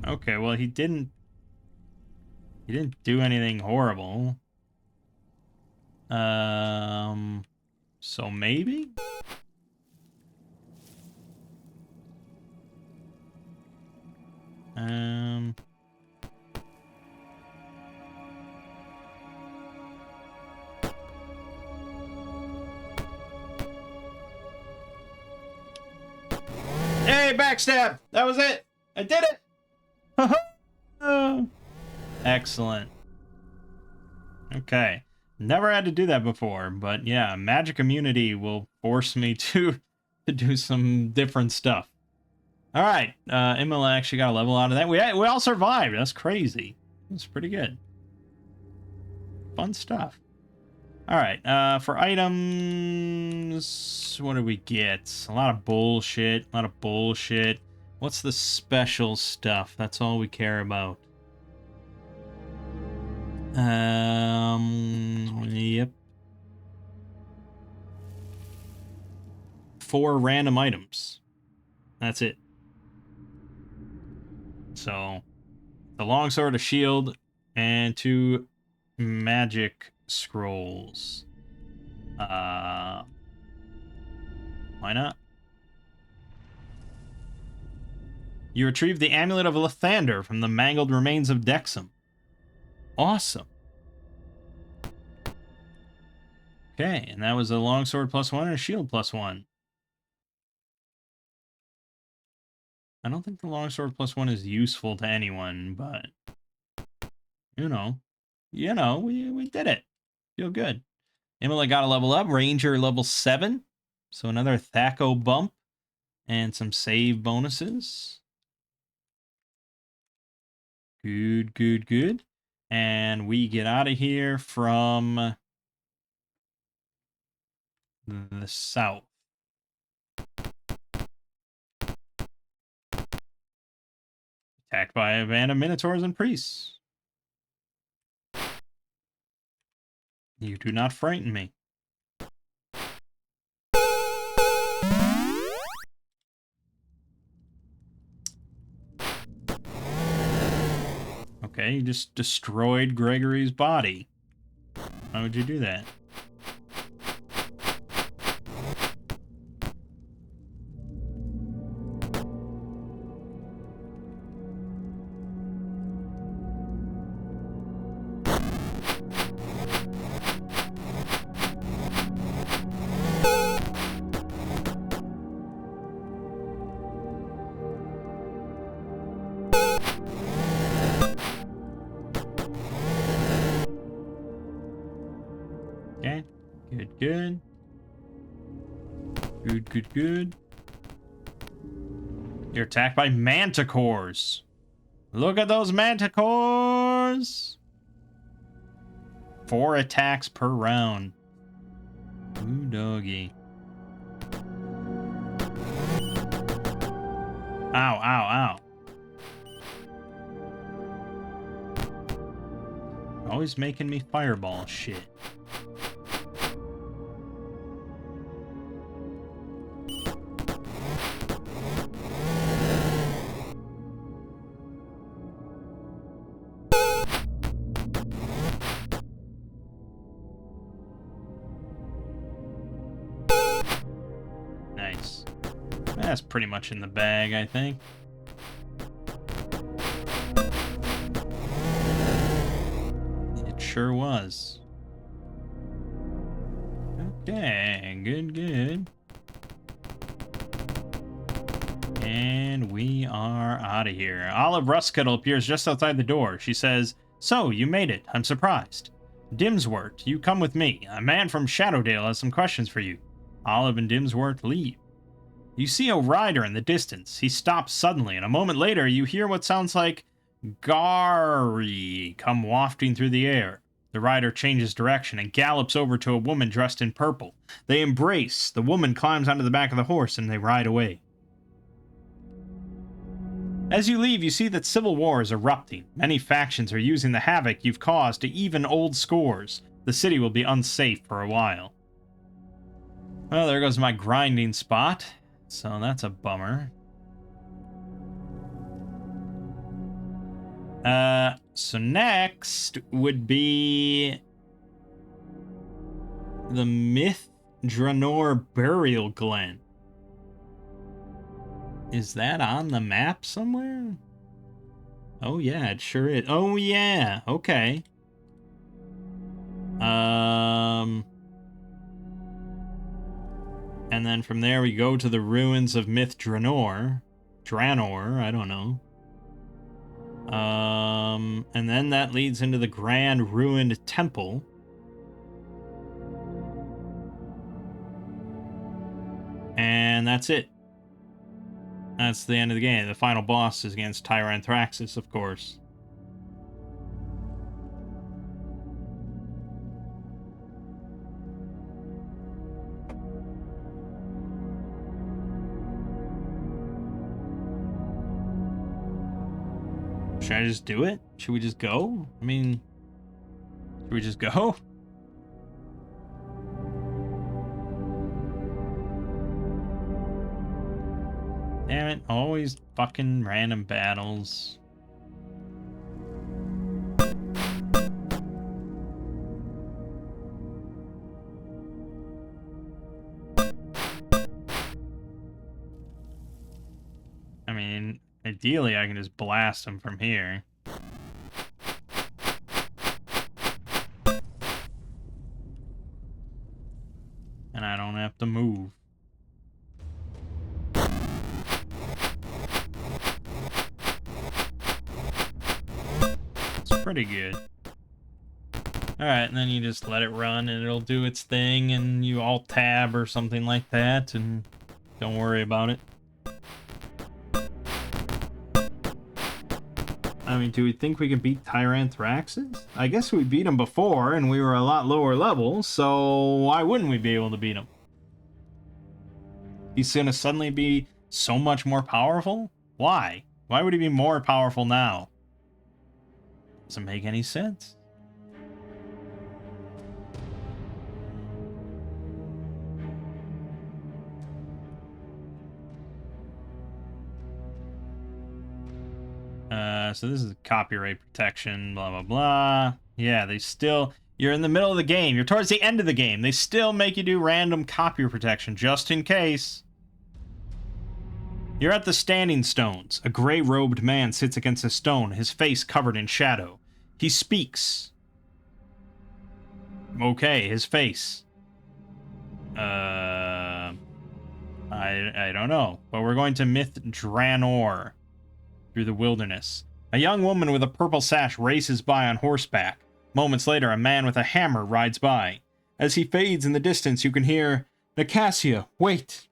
Okay, well he didn't do anything horrible. So maybe? Hey, backstab! That was it! I did it! Excellent. Okay. Never had to do that before, but yeah, magic immunity will force me to do some different stuff. All right, Emma actually got a level out of that. We all survived. That's crazy. That's pretty good. Fun stuff. All right, for items, what do we get? A lot of bullshit. A lot of bullshit. What's the special stuff? That's all we care about. Yep. 4 random items. That's it. So, the longsword, a shield, and 2 magic scrolls. Why not? You retrieved the amulet of Lathander from the mangled remains of Dexum. Awesome. Okay, and that was a longsword +1 and a shield +1. I don't think the longsword +1 is useful to anyone, but you know, we did it. Feel good. Emily got a level up. Ranger level 7. So another Thaco bump and some save bonuses. Good, good, good. And we get out of here from the south. Attacked by a band of minotaurs and priests. You do not frighten me. Okay, you just destroyed Gregory's body. Why would you do that? Okay, good. Good. You're attacked by manticores. Look at those manticores! 4 attacks per round. Ooh, doggy. Ow. Always making me fireball shit. Nice. That's pretty much in the bag, I think. It sure was. Okay, good. And we are out of here. Olive Ruscuttle appears just outside the door. She says, "So, you made it. I'm surprised. Dimswort, you come with me. A man from Shadowdale has some questions for you." Olive and Dimswort leave. You see a rider in the distance. He stops suddenly, and a moment later, you hear what sounds like Gary come wafting through the air. The rider changes direction and gallops over to a woman dressed in purple. They embrace. The woman climbs onto the back of the horse, and they ride away. As you leave, you see that civil war is erupting. Many factions are using the havoc you've caused to even old scores. The city will be unsafe for a while. Well, there goes my grinding spot. So that's a bummer. So next would be the Myth Dranor Burial Glen. Is that on the map somewhere? Oh yeah, it sure is. Oh yeah, okay. And then from there we go to the ruins of Myth Dranor. Dranor, I don't know. And then that leads into the Grand Ruined Temple. And that's it. That's the end of the game. The final boss is against Tyranthraxis, of course. Should I just do it? Should we just go? I mean, should we just go? Damn it, always fucking random battles. I mean, ideally I can just blast them from here. And I don't have to move. Pretty good. Alright, and then you just let it run and it'll do its thing and you alt tab or something like that and don't worry about it. I mean, do we think we can beat Tyranthraxis? I guess we beat him before and we were a lot lower level, so why wouldn't we be able to beat him? he's gonna suddenly be so much more powerful? Why? Why would he be more powerful now? Doesn't make any sense. So this is copyright protection, blah, blah, blah. Yeah, they still... You're in the middle of the game. You're towards the end of the game. They still make you do random copy protection, just in case. You're at the Standing Stones. A gray-robed man sits against a stone, his face covered in shadow. He speaks. Okay, his face. I don't know. But we're going to Myth Dranor through the wilderness. A young woman with a purple sash races by on horseback. Moments later, a man with a hammer rides by. As he fades in the distance, you can hear, "Nicasia, wait!"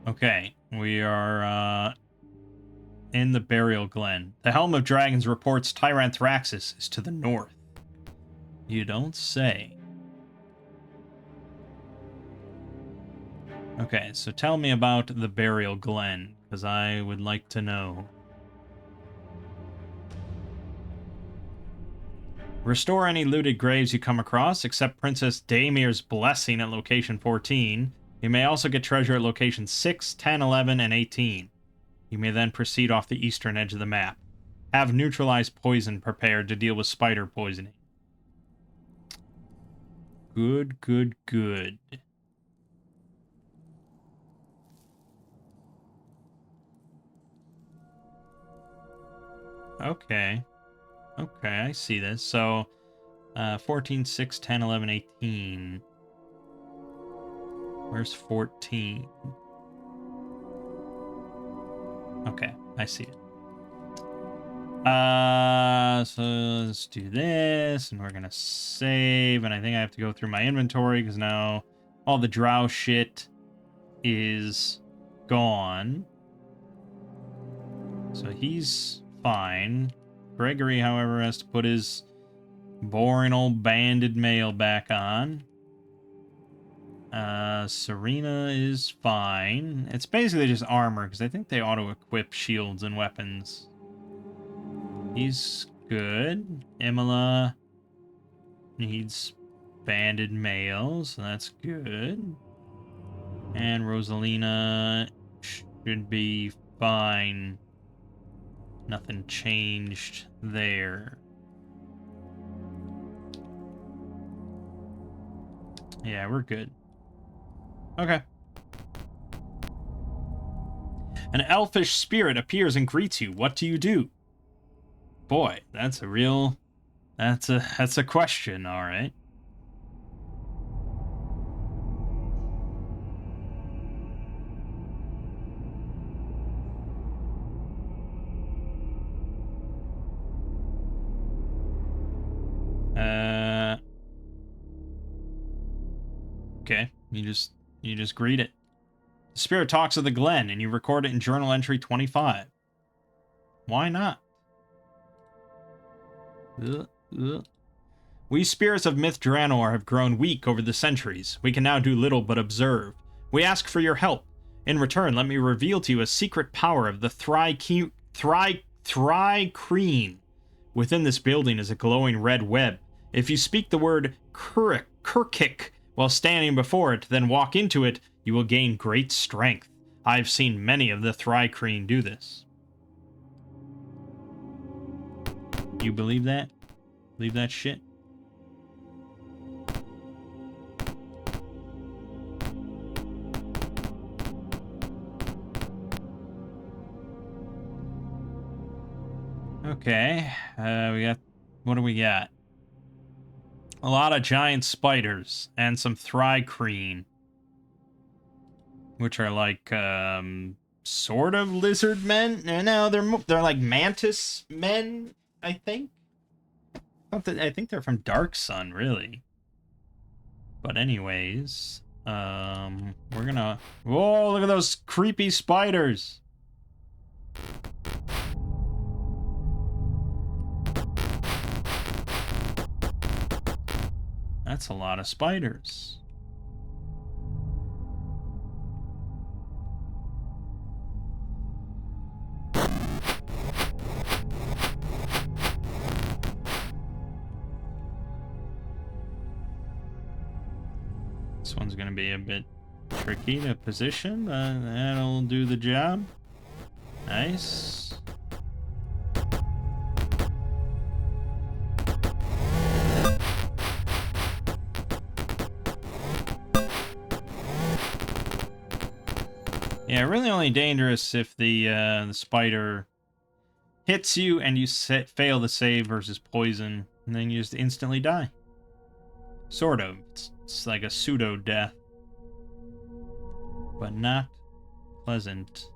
Okay, we are, in the Burial Glen. The Helm of Dragons reports Tyranthraxis is to the north. You don't say. Okay, so tell me about the Burial Glen, because I would like to know. Restore any looted graves you come across, except Princess Daimir's Blessing at location 14. You may also get treasure at locations 6, 10, 11, and 18. You may then proceed off the eastern edge of the map. Have neutralized poison prepared to deal with spider poisoning. Good, good, good. Okay. Okay, I see this. So, 14, 6, 10, 11, 18. Where's 14? Okay, I see it. So let's do this, and we're gonna save, and I think I have to go through my inventory, because now all the drow shit is gone. So he's fine. Gregory, however, has to put his boring old banded mail back on. Serena is fine. It's basically just armor, because I think they auto-equip shields and weapons. He's good. Imola needs banded mail, so that's good. And Rosalina should be fine. Nothing changed there. Yeah, we're good. Okay. An elfish spirit appears and greets you. What do you do? Boy, that's a real... That's a question, alright. Okay, you just greet it. The spirit talks of the Glen, and you record it in journal entry 25. Why not? We spirits of Myth Dranor have grown weak over the centuries. We can now do little but observe. We ask for your help. In return, let me reveal to you a secret power of the Thry-Kreen. Within this building is a glowing red web. If you speak the word Kirkik while standing before it, then walk into it, you will gain great strength. I've seen many of the Thry-Kreen do this. You believe that? Believe that shit? Okay, we got... What do we got? A lot of giant spiders and some Thry-Kreen, which are like sort of lizard men. No, they're like mantis men, I think. I think they're from Dark Sun, really. But anyways, we're gonna... Whoa, look at those creepy spiders. That's a lot of spiders. This one's going to be a bit tricky to position, but that'll do the job. Nice. Yeah, really only dangerous if the spider hits you and you fail to save versus poison, and then you just instantly die. Sort of. It's like a pseudo death, but not pleasant.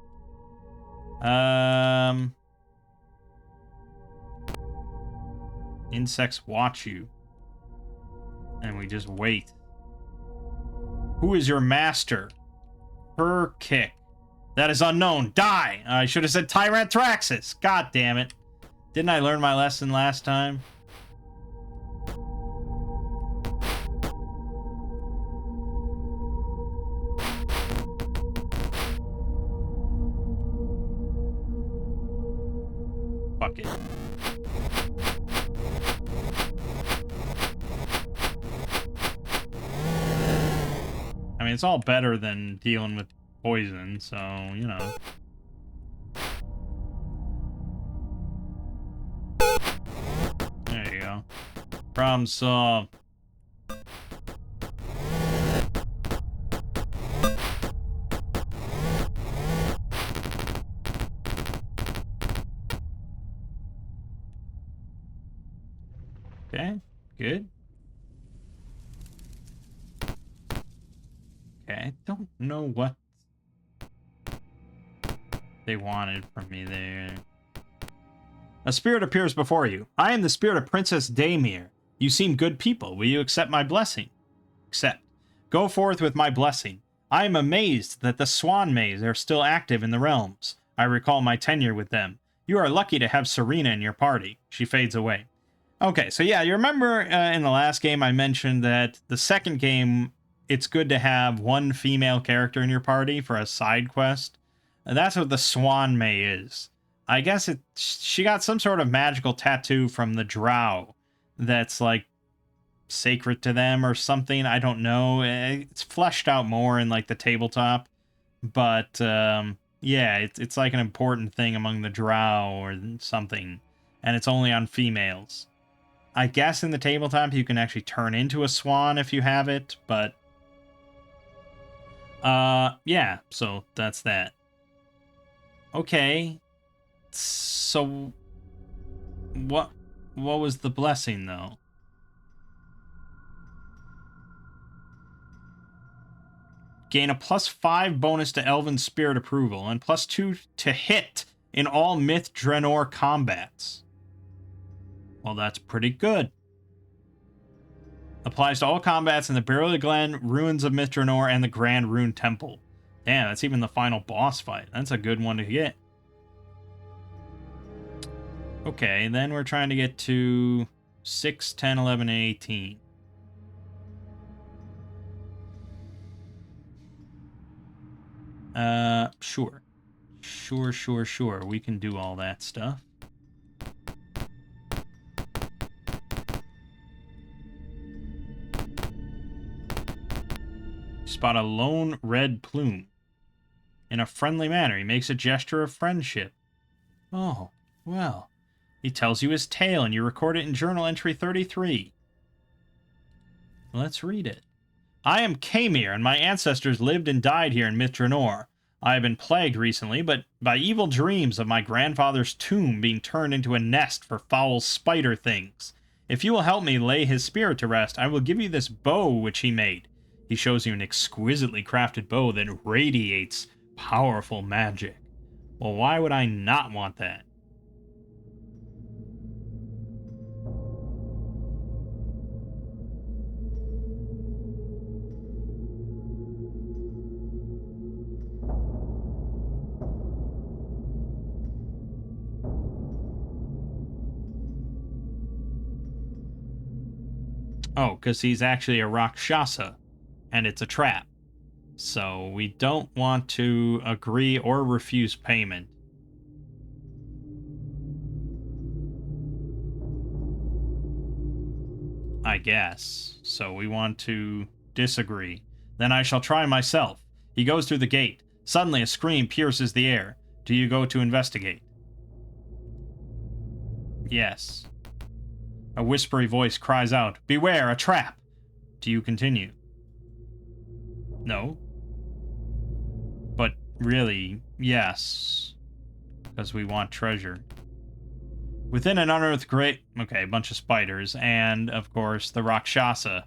Insects watch you, and we just wait. Who is your master? Her kick. That is unknown. Die! I should have said Tyrantraxis. God damn it. Didn't I learn my lesson last time? Fuck it. I mean, it's all better than dealing with poison, so, you know. There you go. Problem solved. Okay, good. Okay, I don't know what they wanted from me there. A spirit appears before you. I am the spirit of Princess Daymir. You seem good people. Will you accept my blessing? Accept. Go forth with my blessing. I am amazed that the Swan Maze are still active in the realms. I recall my tenure with them. You are lucky to have Serena in your party. She fades away. Okay, so yeah, you remember in the last game I mentioned that the second game, it's good to have one female character in your party for a side quest. And that's what the Swan May is. I guess she got some sort of magical tattoo from the Drow that's like sacred to them or something. I don't know. It's fleshed out more in like the tabletop, but yeah, it's like an important thing among the Drow or something, and it's only on females. I guess in the tabletop you can actually turn into a swan if you have it, but yeah, so that's that. Okay. So what was the blessing though? Gain a +5 bonus to Elven Spirit Approval and +2 to hit in all Myth Draenor combats. Well, that's pretty good. Applies to all combats in the Burial Glen, Ruins of Myth Draenor, and the Grand Rune Temple. Damn, that's even the final boss fight. That's a good one to get. Okay, then we're trying to get to 6, 10, 11, and 18. Sure. Sure. We can do all that stuff. Spot a lone red plume. In a friendly manner, he makes a gesture of friendship. Oh, well. He tells you his tale, and you record it in journal entry 33. Let's read it. I am Kamir, and my ancestors lived and died here in Myth Draenor. I have been plagued recently, but by evil dreams of my grandfather's tomb being turned into a nest for foul spider things. If you will help me lay his spirit to rest, I will give you this bow which he made. He shows you an exquisitely crafted bow that radiates powerful magic. Well, why would I not want that? Oh, because he's actually a Rakshasa, and it's a trap. So we don't want to agree or refuse payment. I guess. So we want to disagree. Then I shall try myself. He goes through the gate. Suddenly a scream pierces the air. Do you go to investigate? Yes. A whispery voice cries out, "Beware, a trap!" Do you continue? No. But really, yes. Because we want treasure. Within an unearthed great... Okay, a bunch of spiders. And, of course, the Rakshasa.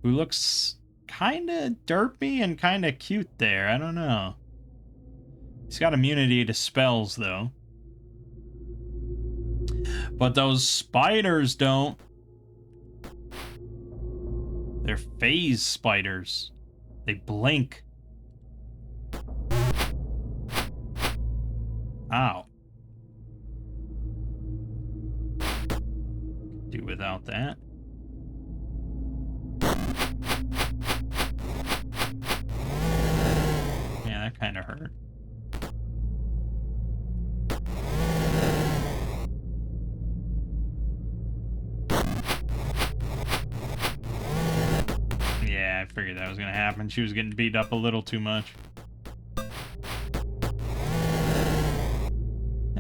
Who looks kind of derpy and kind of cute there. I don't know. He's got immunity to spells, though. But those spiders don't. They're phase spiders. They blink. Ow. Do without that. Yeah, that kind of hurt. Yeah, I figured that was gonna happen. She was getting beat up a little too much.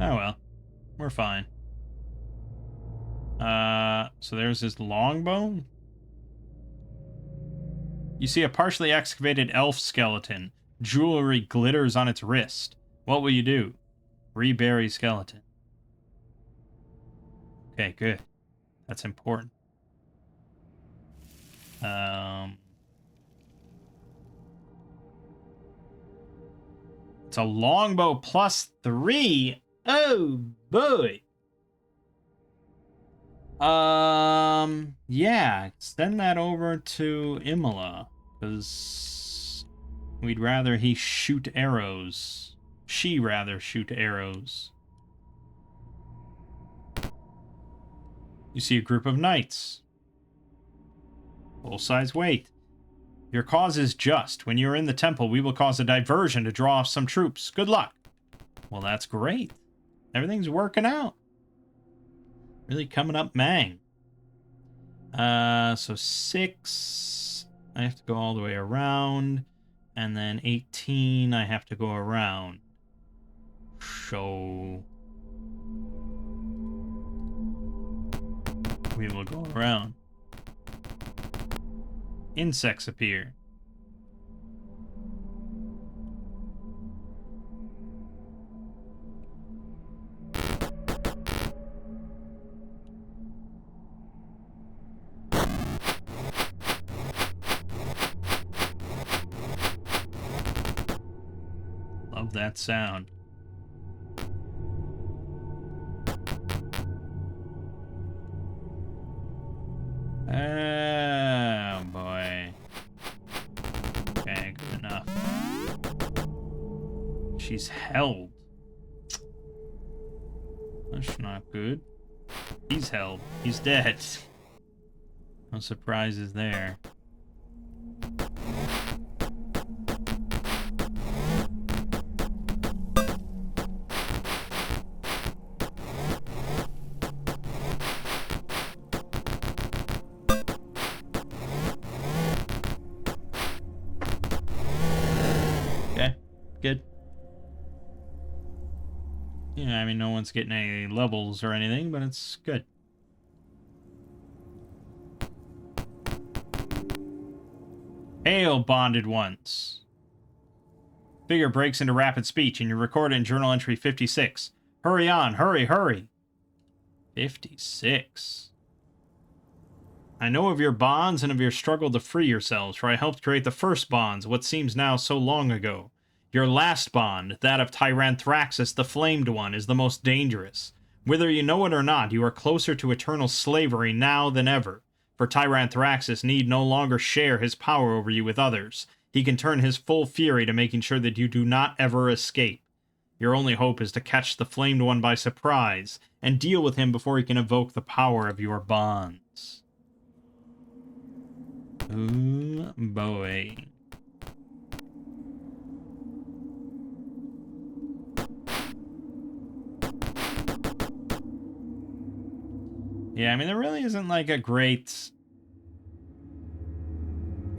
Oh well. We're fine. So there's his longbow. You see a partially excavated elf skeleton. Jewelry glitters on its wrist. What will you do? Rebury skeleton. Okay, good. That's important. It's a longbow +3. Oh boy. Yeah, send that over to Imola, because we'd rather he shoot arrows. She rather shoot arrows. You see a group of knights. Full-size weight. Your cause is just. When you're in the temple, we will cause a diversion to draw off some troops. Good luck. Well, that's great. Everything's working out. Really coming up, Mangg. So 6, I have to go all the way around, and then 18, I have to go around. So we will go around. Insects appear. Love that sound. Oh boy. Okay, good enough. She's held. That's not good. He's held. He's dead. No surprises there. Good. Yeah, I mean, no one's getting any levels or anything, but it's good. Hail, bonded ones. Figure breaks into rapid speech, and you record in journal entry 56. Hurry on, hurry, hurry. 56. I know of your bonds and of your struggle to free yourselves, for I helped create the first bonds, what seems now so long ago. Your last bond, that of Tyranthraxis the Flamed One, is the most dangerous. Whether you know it or not, you are closer to eternal slavery now than ever, for Tyranthraxis need no longer share his power over you with others. He can turn his full fury to making sure that you do not ever escape. Your only hope is to catch the Flamed One by surprise, and deal with him before he can evoke the power of your bonds. Ooh, boy. Yeah, I mean, there really isn't, like, a great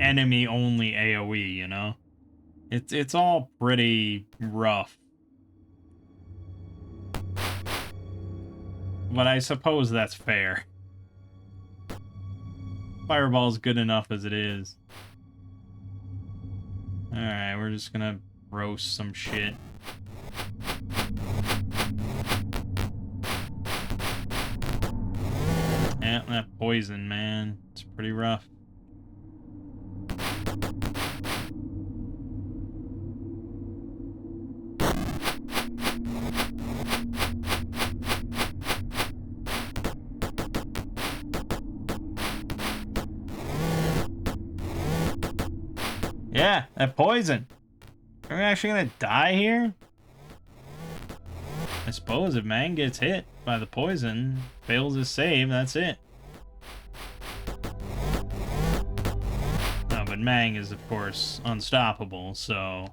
enemy only AoE, you know? It's all pretty rough. But I suppose that's fair. Fireball's good enough as it is. Alright, we're just gonna roast some shit. Yeah, that poison, man. It's pretty rough. Yeah, that poison. Are we actually gonna die here? I suppose if Mangg gets hit by the poison, fails his save, that's it. No, but Mangg is, of course, unstoppable, so...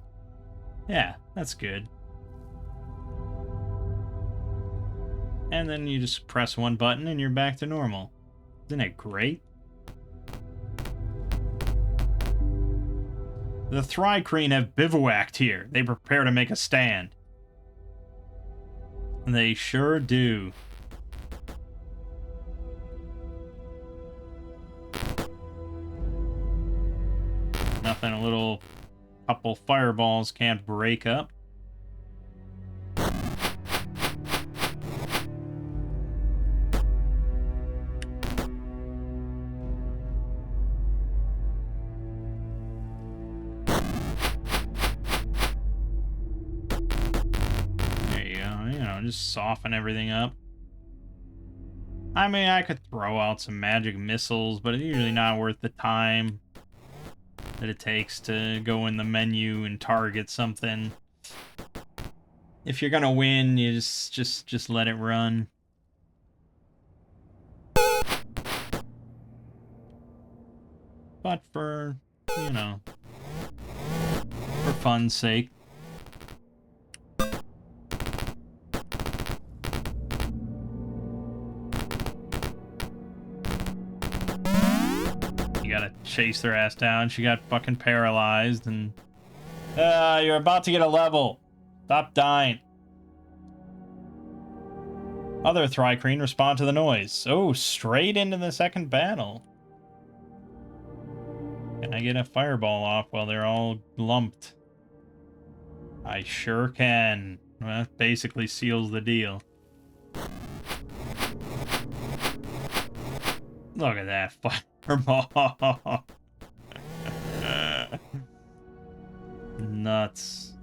yeah, that's good. And then you just press one button and you're back to normal. Isn't it great? The Thri-kreen have bivouacked here. They prepare to make a stand. They sure do. Nothing a little couple fireballs can't break up. Just soften everything up. I mean, I could throw out some magic missiles, but it's usually not worth the time that it takes to go in the menu and target something. If you're gonna win, you just let it run. But for, you know, for fun's sake. Gotta chase their ass down. She got fucking paralyzed and... you're about to get a level. Stop dying. Other Thri-kreen respond to the noise. Oh, straight into the second battle. Can I get a fireball off while they're all lumped? I sure can. Well, that basically seals the deal. Look at that fireball. Nuts.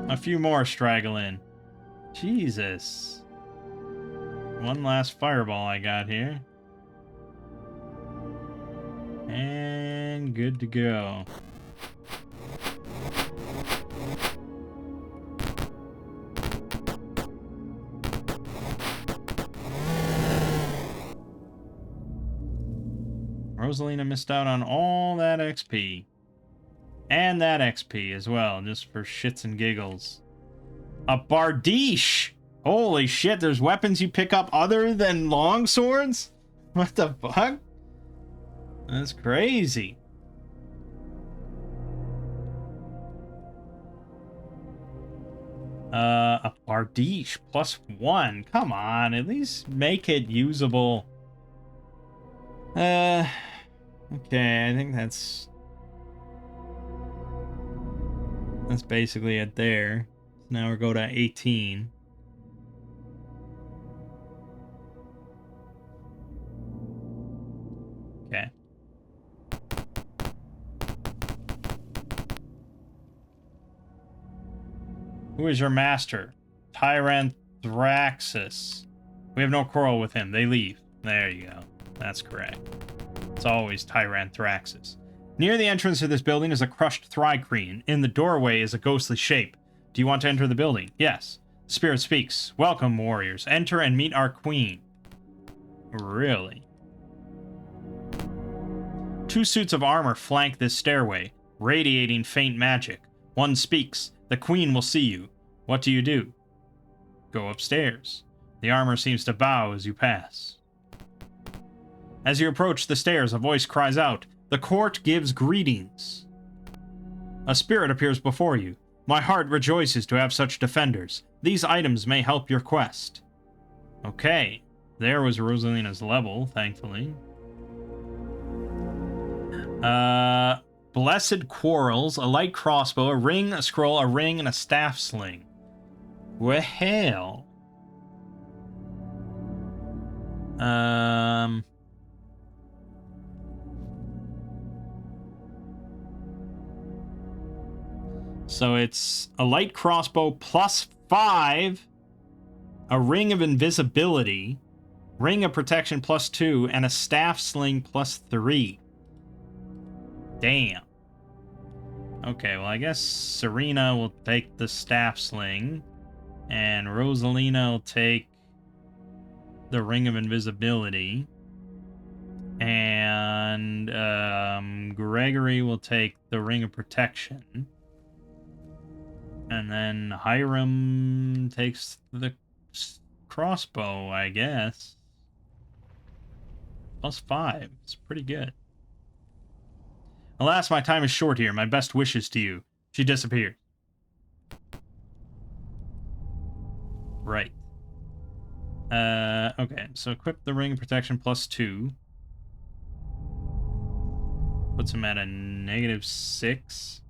A few more straggle in. Jesus. One last fireball I got here. And good to go. Rosalina missed out on all that XP. And that XP as well, just for shits and giggles. A Bardiche! Holy shit, there's weapons you pick up other than long swords? What the fuck? That's crazy. A Bardiche +1. Come on, at least make it usable. Okay, I think that's basically it there. So now we go to 18. Okay. Who is your master? Tyranthraxis. We have no quarrel with him. They leave. There you go. That's correct. It's always Tyranthraxis. Near the entrance to this building is a crushed Thri-kreen. In the doorway is a ghostly shape. Do you want to enter the building? Yes. The spirit speaks. Welcome, warriors. Enter and meet our queen. Really? 2 suits of armor flank this stairway, radiating faint magic. One speaks. The queen will see you. What do you do? Go upstairs. The armor seems to bow as you pass. As you approach the stairs, a voice cries out, "The court gives greetings." A spirit appears before you. My heart rejoices to have such defenders. These items may help your quest. Okay, there was Rosalina's level, thankfully. Blessed Quarrels, a light crossbow, a ring, a scroll, a ring, and a staff sling. Well. So it's a light crossbow +5, a ring of invisibility, ring of protection +2, and a staff sling +3. Damn. Okay, well, I guess Serena will take the staff sling, and Rosalina will take the ring of invisibility, and Gregory will take the ring of protection, and then Hiram takes the crossbow, I guess. +5. It's pretty good. Alas, my time is short here. My best wishes to you. She disappeared. Right. Okay, so equip the ring of protection +2. Puts him at a -6.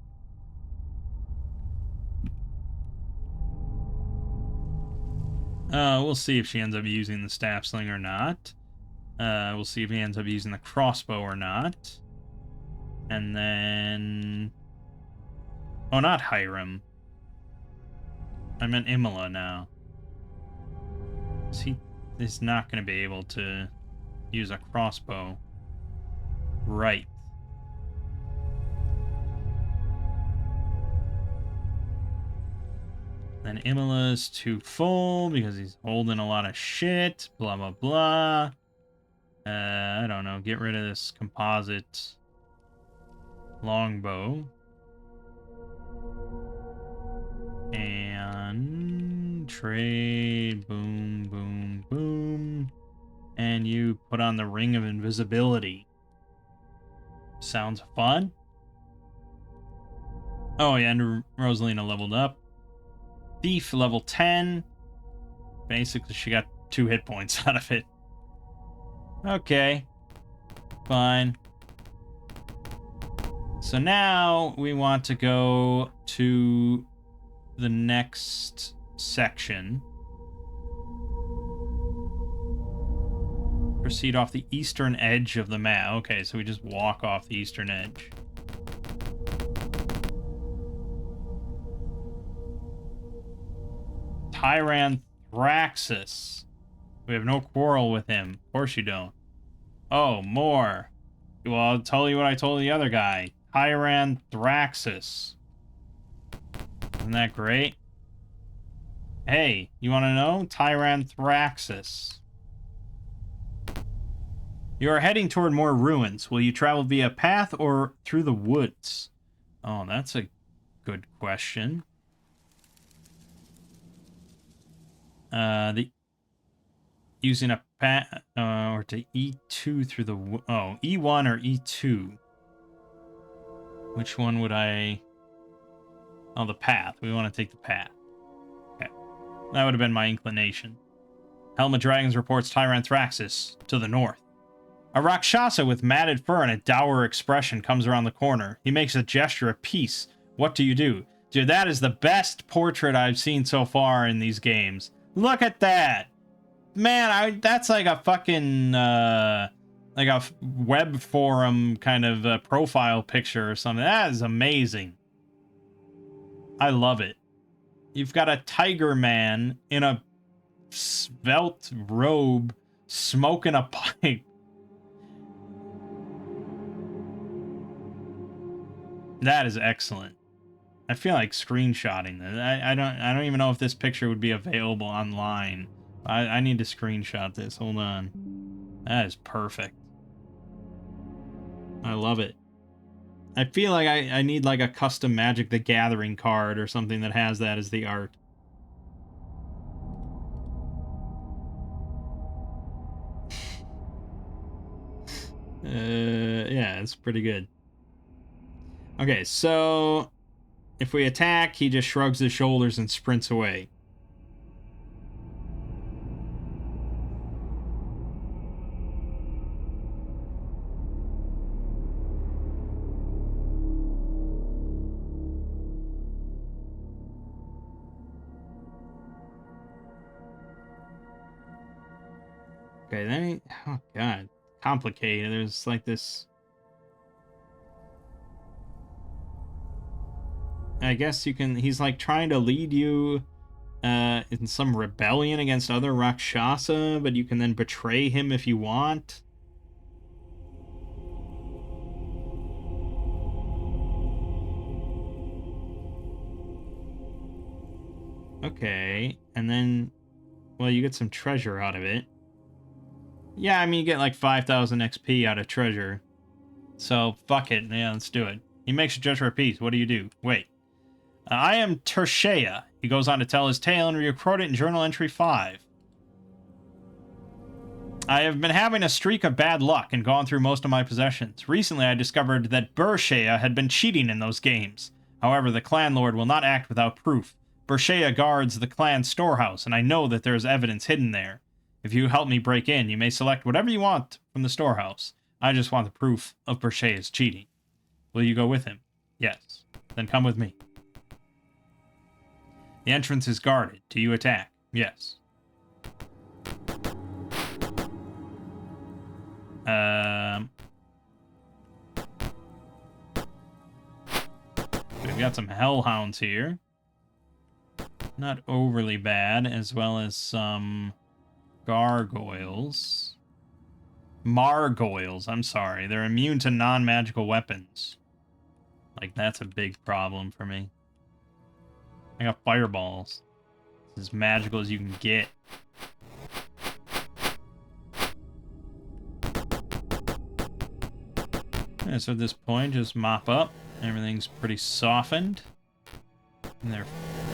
We'll see if she ends up using the staff sling or not. We'll see if he ends up using the crossbow or not. And then... Oh, not Hiram. I meant Imola now. He is not going to be able to use a crossbow. Right. Then Imola's too full because he's holding a lot of shit. Blah, blah, blah. I don't know. Get rid of this composite longbow. And trade. Boom, boom, boom. And you put on the ring of invisibility. Sounds fun. Oh, yeah, and Rosalina leveled up. Thief level 10. Basically, she got 2 hit points out of it. Okay. Fine. So now we want to go to the next section. Proceed off the eastern edge of the map. Okay, so we just walk off the eastern edge. Tyranthraxis. We have no quarrel with him. Of course you don't. Oh, more. Well, I'll tell you what I told the other guy. Tyranthraxis. Isn't that great? Hey, you want to know? Tyranthraxis. You are heading toward more ruins. Will you travel via path or through the woods? Oh, that's a good question. Using a path or to E2 through the E1 or E2. Which one would I? Oh, the path. We want to take the path. Okay, that would have been my inclination. Helmet Dragons reports Tyranthraxis to the north. A Rakshasa with matted fur and a dour expression comes around the corner. He makes a gesture of peace. What do you do? Dude, that is the best portrait I've seen so far in these games. Look at that! Man, that's like a fucking, like a web forum kind of profile picture or something. That is amazing. I love it. You've got a tiger man in a svelte robe smoking a pipe. That is excellent. I feel like screenshotting this. I don't even know if this picture would be available online. I need to screenshot this. Hold on. That is perfect. I love it. I feel like I need like a custom Magic the Gathering card or something that has that as the art. Yeah, it's pretty good. Okay, so if we attack, he just shrugs his shoulders and sprints away. Okay, then he... Oh, God. Complicated. There's like this... I guess you can... He's like trying to lead you in some rebellion against other Rakshasa, but you can then betray him if you want. Okay, and then... Well, you get some treasure out of it. Yeah, I mean, you get like 5,000 XP out of treasure. So, fuck it. Yeah, let's do it. He makes a gesture of peace. What do you do? Wait. I am Tershea. He goes on to tell his tale, and we record it in Journal Entry 5. I have been having a streak of bad luck and gone through most of my possessions. Recently, I discovered that Bershea had been cheating in those games. However, the clan lord will not act without proof. Bershea guards the clan storehouse, and I know that there is evidence hidden there. If you help me break in, you may select whatever you want from the storehouse. I just want the proof of Bershea's cheating. Will you go with him? Yes. Then come with me. The entrance is guarded. Do you attack? Yes. We've got some hellhounds here. Not overly bad, as well as some gargoyles. Margoyles, I'm sorry. They're immune to non-magical weapons. Like, that's a big problem for me. I got fireballs. It's as magical as you can get. Yeah, so at this point, just mop up. Everything's pretty softened. And they're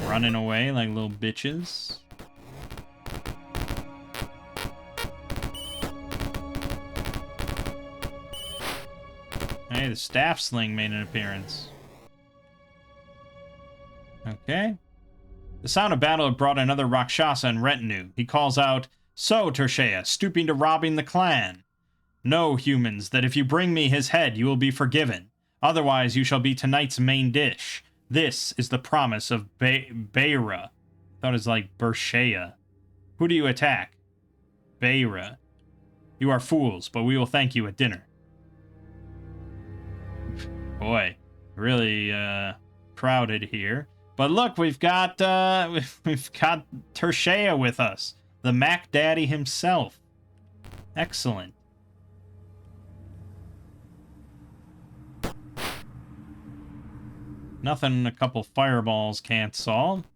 running away like little bitches. Hey, the staff sling made an appearance. Okay. The sound of battle had brought another Rakshasa and retinue. He calls out, "So, Tershea, stooping to robbing the clan. Know, humans, that if you bring me his head, you will be forgiven. Otherwise, you shall be tonight's main dish. This is the promise of Beira." I thought it was like Bershea. Who do you attack? Beira. You are fools, but we will thank you at dinner. Boy, really crowded here. But look, we've got Tershea with us, the Mac Daddy himself. Excellent. Nothing a couple fireballs can't solve.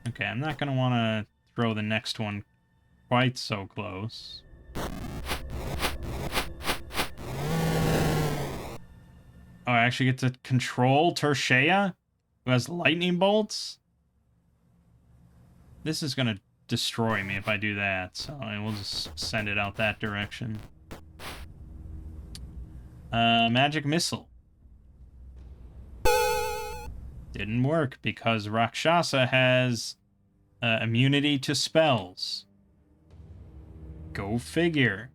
Okay, I'm not going to want to throw the next one quite so close. Oh, I actually get to control Tershea, who has lightning bolts? This is going to destroy me if I do that, so we'll just send it out that direction. Magic missile. Didn't work because Rakshasa has immunity to spells. Go figure.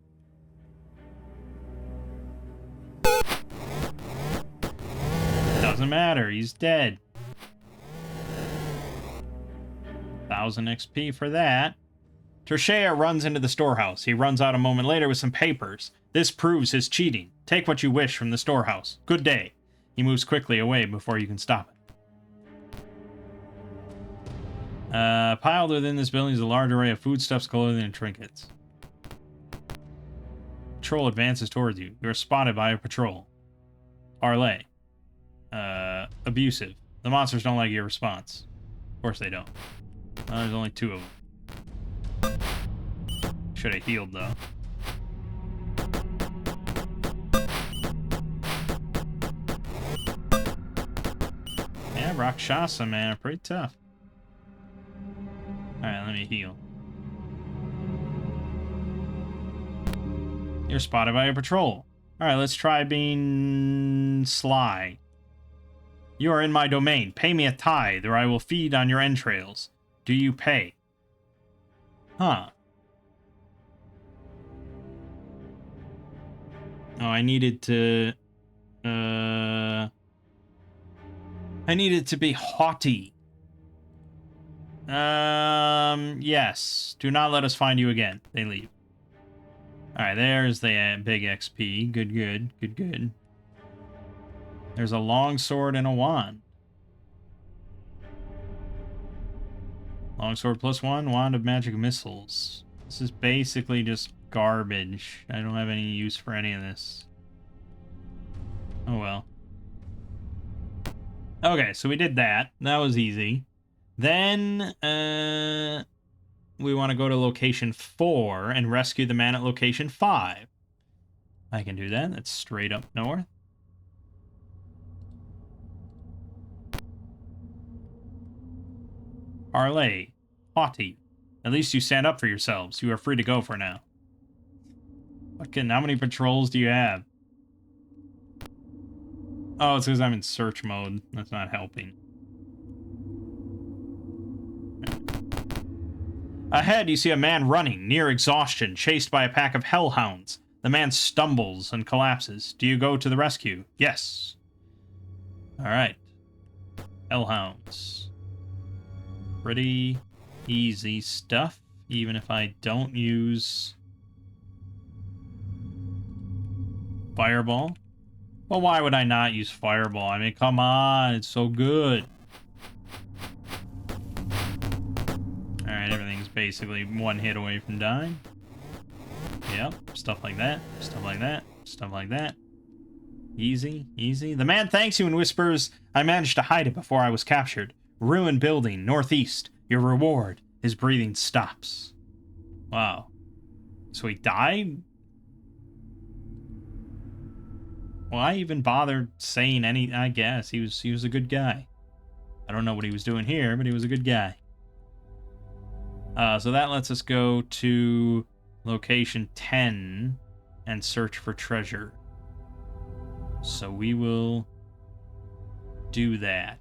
Doesn't matter, he's dead. 1,000 XP for that. Tershea runs into the storehouse. He runs out a moment later with some papers. This proves his cheating. Take what you wish from the storehouse. Good day. He moves quickly away before you can stop it. Piled within this building is a large array of foodstuffs, clothing, and trinkets. Patrol advances towards you. You are spotted by a patrol. Parlay. Abusive. The monsters don't like your response. Of course they don't. There's only 2 of them. Should have healed, though. Rakshasa, man, are pretty tough. Alright, let me heal. You're spotted by a patrol. Alright, let's try being sly. You are in my domain. Pay me a tithe, or I will feed on your entrails. Do you pay? Huh. Oh, I needed to... I needed to be haughty. Yes. Do not let us find you again. They leave. Alright, there's the big XP. Good, good. Good, good. There's a long sword and a wand. Long sword +1, wand of magic missiles. This is basically just garbage. I don't have any use for any of this. Oh well. Okay, so we did that. That was easy. Then, we want to go to location 4 and rescue the man at location 5. I can do that. That's straight up north. Parlay. Haughty. At least you stand up for yourselves. You are free to go for now. How many patrols do you have? Oh, it's because I'm in search mode. That's not helping. Ahead, you see a man running, near exhaustion, chased by a pack of hellhounds. The man stumbles and collapses. Do you go to the rescue? Yes. Alright. Hellhounds. Pretty easy stuff, even if I don't use Fireball. Well, why would I not use Fireball? I mean, come on, it's so good. Alright, everything's basically one hit away from dying. Yep, stuff like that, stuff like that, stuff like that. Easy, easy. The man thanks you and whispers, I managed to hide it before I was captured. Ruined building, northeast. Your reward. His breathing stops. Wow. So he died? Why even bother saying any... I guess. He was a good guy. I don't know what he was doing here, but he was a good guy. So that lets us go to location 10 and search for treasure. So we will do that.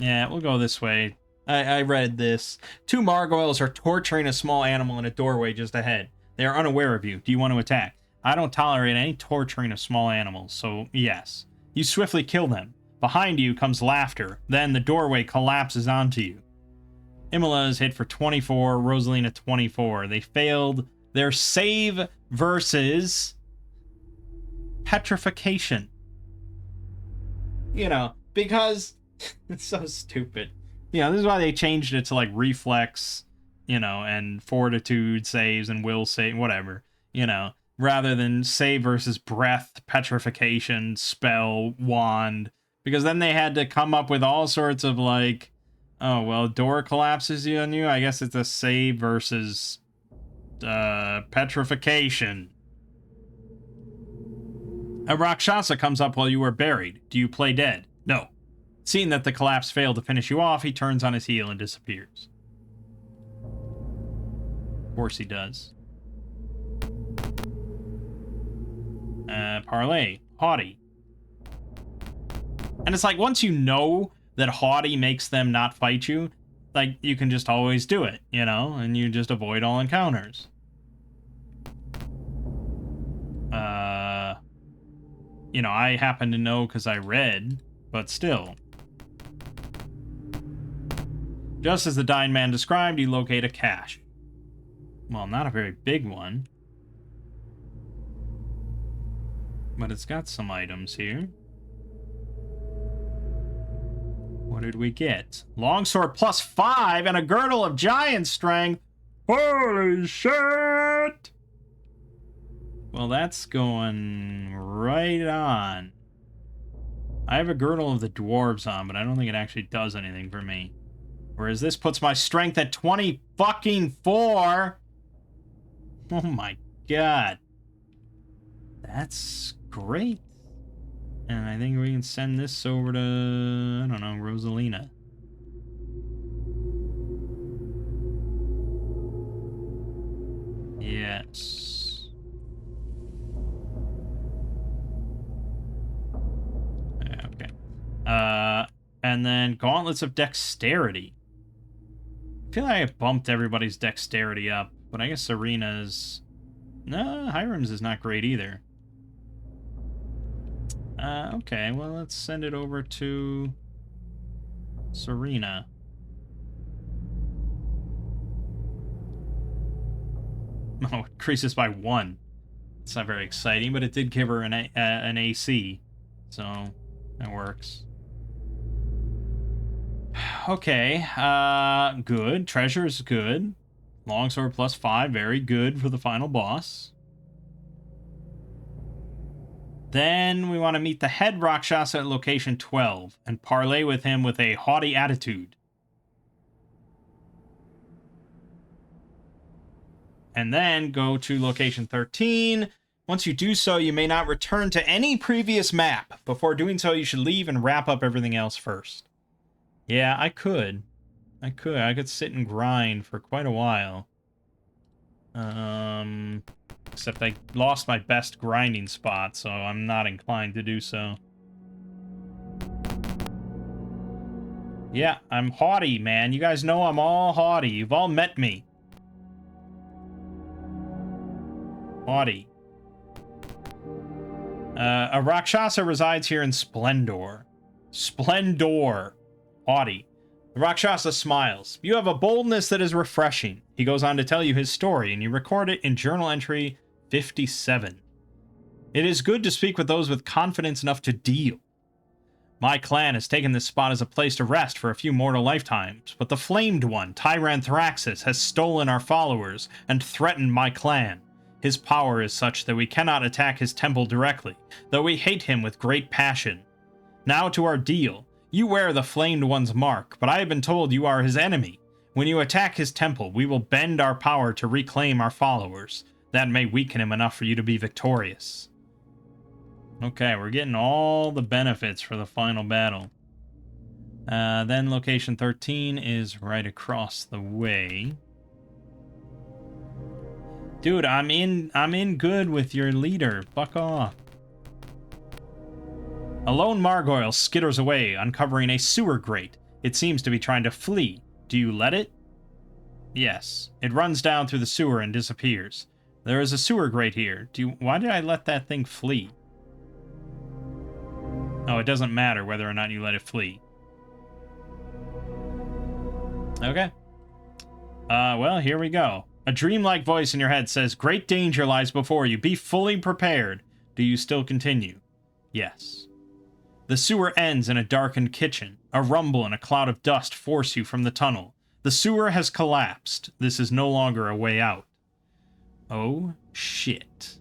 Yeah, we'll go this way. I read this. 2 gargoyles are torturing a small animal in a doorway just ahead. They are unaware of you. Do you want to attack? I don't tolerate any torturing of small animals, so yes. You swiftly kill them. Behind you comes laughter. Then the doorway collapses onto you. Imola is hit for 24, Rosalina 24. They failed their save versus petrification. You know, because it's so stupid. You know, this is why they changed it to like reflex, you know, and fortitude saves and will save, whatever, you know, rather than save versus breath, petrification, spell, wand, because then they had to come up with all sorts of like, oh, well, door collapses on you. I guess it's a save versus petrification. A Rakshasa comes up while you are buried. Do you play dead? No. Seeing that the collapse failed to finish you off, he turns on his heel and disappears. Of course he does. Parlay. Haughty. And it's like, once you know that haughty makes them not fight you, like, you can just always do it, you know? And you just avoid all encounters. You know, I happen to know because I read, but still. Just as the dying man described, you locate a cache. Well, not a very big one. But it's got some items here. What did we get? Longsword +5 and a girdle of giant strength. Holy shit! Well, that's going right on. I have a girdle of the dwarves on, but I don't think it actually does anything for me. Whereas this puts my strength at 20 fucking 4. Oh my god. That's great. And I think we can send this over to, I don't know, Rosalina. Yes. Okay. And then Gauntlets of Dexterity. I feel like I bumped everybody's dexterity up, but I guess Serena's... No, Hiram's is not great either. Okay, well, let's send it over to Serena. Oh, it increases by 1. It's not very exciting, but it did give her an AC, so that works. Okay, good. Treasure is good. Longsword plus 5, very good for the final boss. Then we want to meet the head Rakshasa at location 12 and parley with him with a haughty attitude. And then go to location 13. Once you do so, you may not return to any previous map. Before doing so, you should leave and wrap up everything else first. Yeah, I could. I could sit and grind for quite a while. Except I lost my best grinding spot, so I'm not inclined to do so. Yeah, I'm haughty, man. You guys know I'm all haughty. You've all met me. Haughty. A Rakshasa resides here in Splendor. Splendor. Haughty. The Rakshasa smiles. You have a boldness that is refreshing. He goes on to tell you his story, and you record it in journal entry 57. It is good to speak with those with confidence enough to deal. My clan has taken this spot as a place to rest for a few mortal lifetimes, but the Flamed One, Tyranthraxis, has stolen our followers and threatened my clan. His power is such that we cannot attack his temple directly, though we hate him with great passion. Now to our deal. You wear the Flamed One's mark, but I have been told you are his enemy. When you attack his temple, we will bend our power to reclaim our followers. That may weaken him enough for you to be victorious. Okay, we're getting all the benefits for the final battle. Then location 13 is right across the way. Dude, I'm in good with your leader. Fuck off. A lone Margoyle skitters away, uncovering a sewer grate. It seems to be trying to flee. Do you let it? Yes. It runs down through the sewer and disappears. There is a sewer grate here. Why did I let that thing flee? Oh, it doesn't matter whether or not you let it flee. Okay. Well, here we go. A dreamlike voice in your head says, "Great danger lies before you. Be fully prepared." Do you still continue? Yes. The sewer ends in a darkened kitchen. A rumble and a cloud of dust force you from the tunnel. The sewer has collapsed. This is no longer a way out. Oh, shit.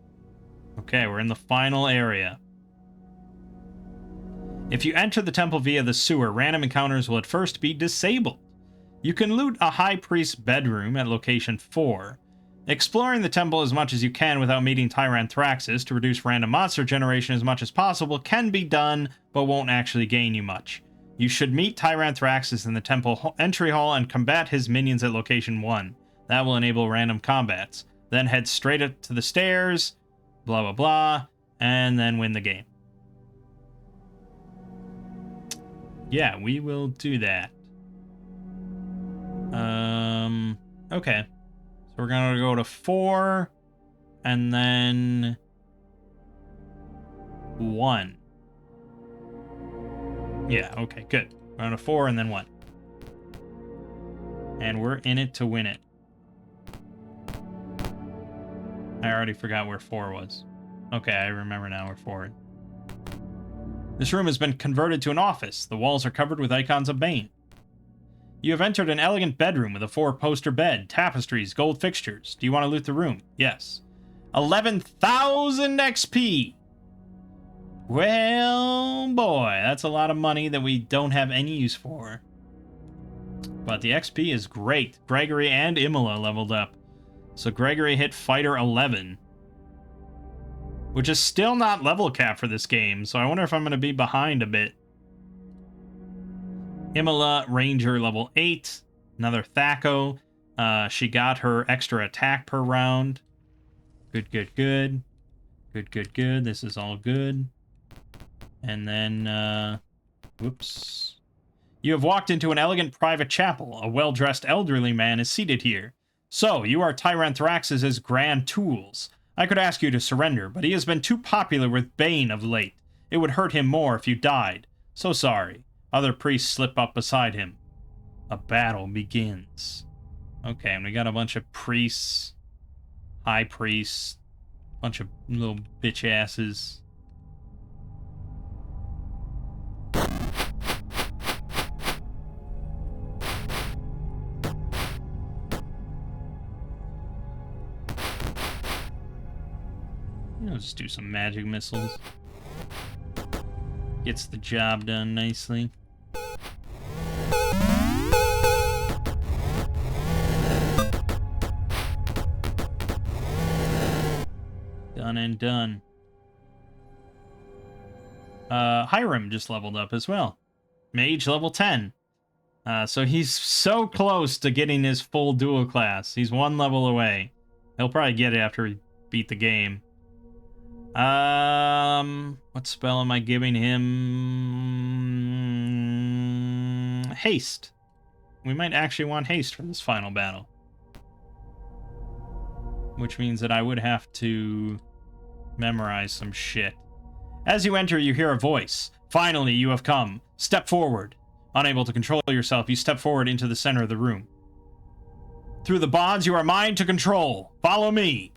Okay, we're in the final area. If you enter the temple via the sewer, random encounters will at first be disabled. You can loot a high priest's bedroom at location 4. Exploring the temple as much as you can without meeting Tyranthraxis to reduce random monster generation as much as possible can be done, but won't actually gain you much. You should meet Tyranthraxis in the temple entry hall and combat his minions at location 1. That will enable random combats. Then head straight up to the stairs, blah blah blah, and then win the game. Yeah, we will do that. Okay. So we're gonna go to 4, and then 1. Yeah, okay, good. We're on a 4 and then 1. And we're in it to win it. I already forgot where 4 was. Okay, I remember now where 4 is. This room has been converted to an office. The walls are covered with icons of Bane. You have entered an elegant bedroom with a 4-poster bed, tapestries, gold fixtures. Do you want to loot the room? Yes. 11,000 XP! Well, boy, that's a lot of money that we don't have any use for. But the XP is great. Gregory and Imola leveled up. So Gregory hit Fighter 11. Which is still not level cap for this game, so I wonder if I'm going to be behind a bit. Imola, Ranger, level 8. Another Thaco. She got her extra attack per round. Good, good, good. Good, good, good. This is all good. And then, whoops. You have walked into an elegant private chapel. A well-dressed elderly man is seated here. So, you are Tyranthraxis' grand tools. I could ask you to surrender, but he has been too popular with Bane of late. It would hurt him more if you died. So sorry. Other priests slip up beside him. A battle begins. Okay, and we got a bunch of priests. High priests. Bunch of little bitch asses. I'll just do some magic missiles. Gets the job done nicely. Done and done. Hiram just leveled up as well. Mage level 10. So he's so close to getting his full dual class. He's one level away. He'll probably get it after we beat the game. What spell am I giving him? Haste. We might actually want haste for this final battle. Which means that I would have to memorize some shit. As you enter, you hear a voice. Finally, you have come. Step forward. Unable to control yourself, you step forward into the center of the room. Through the bonds, you are mine to control. Follow me.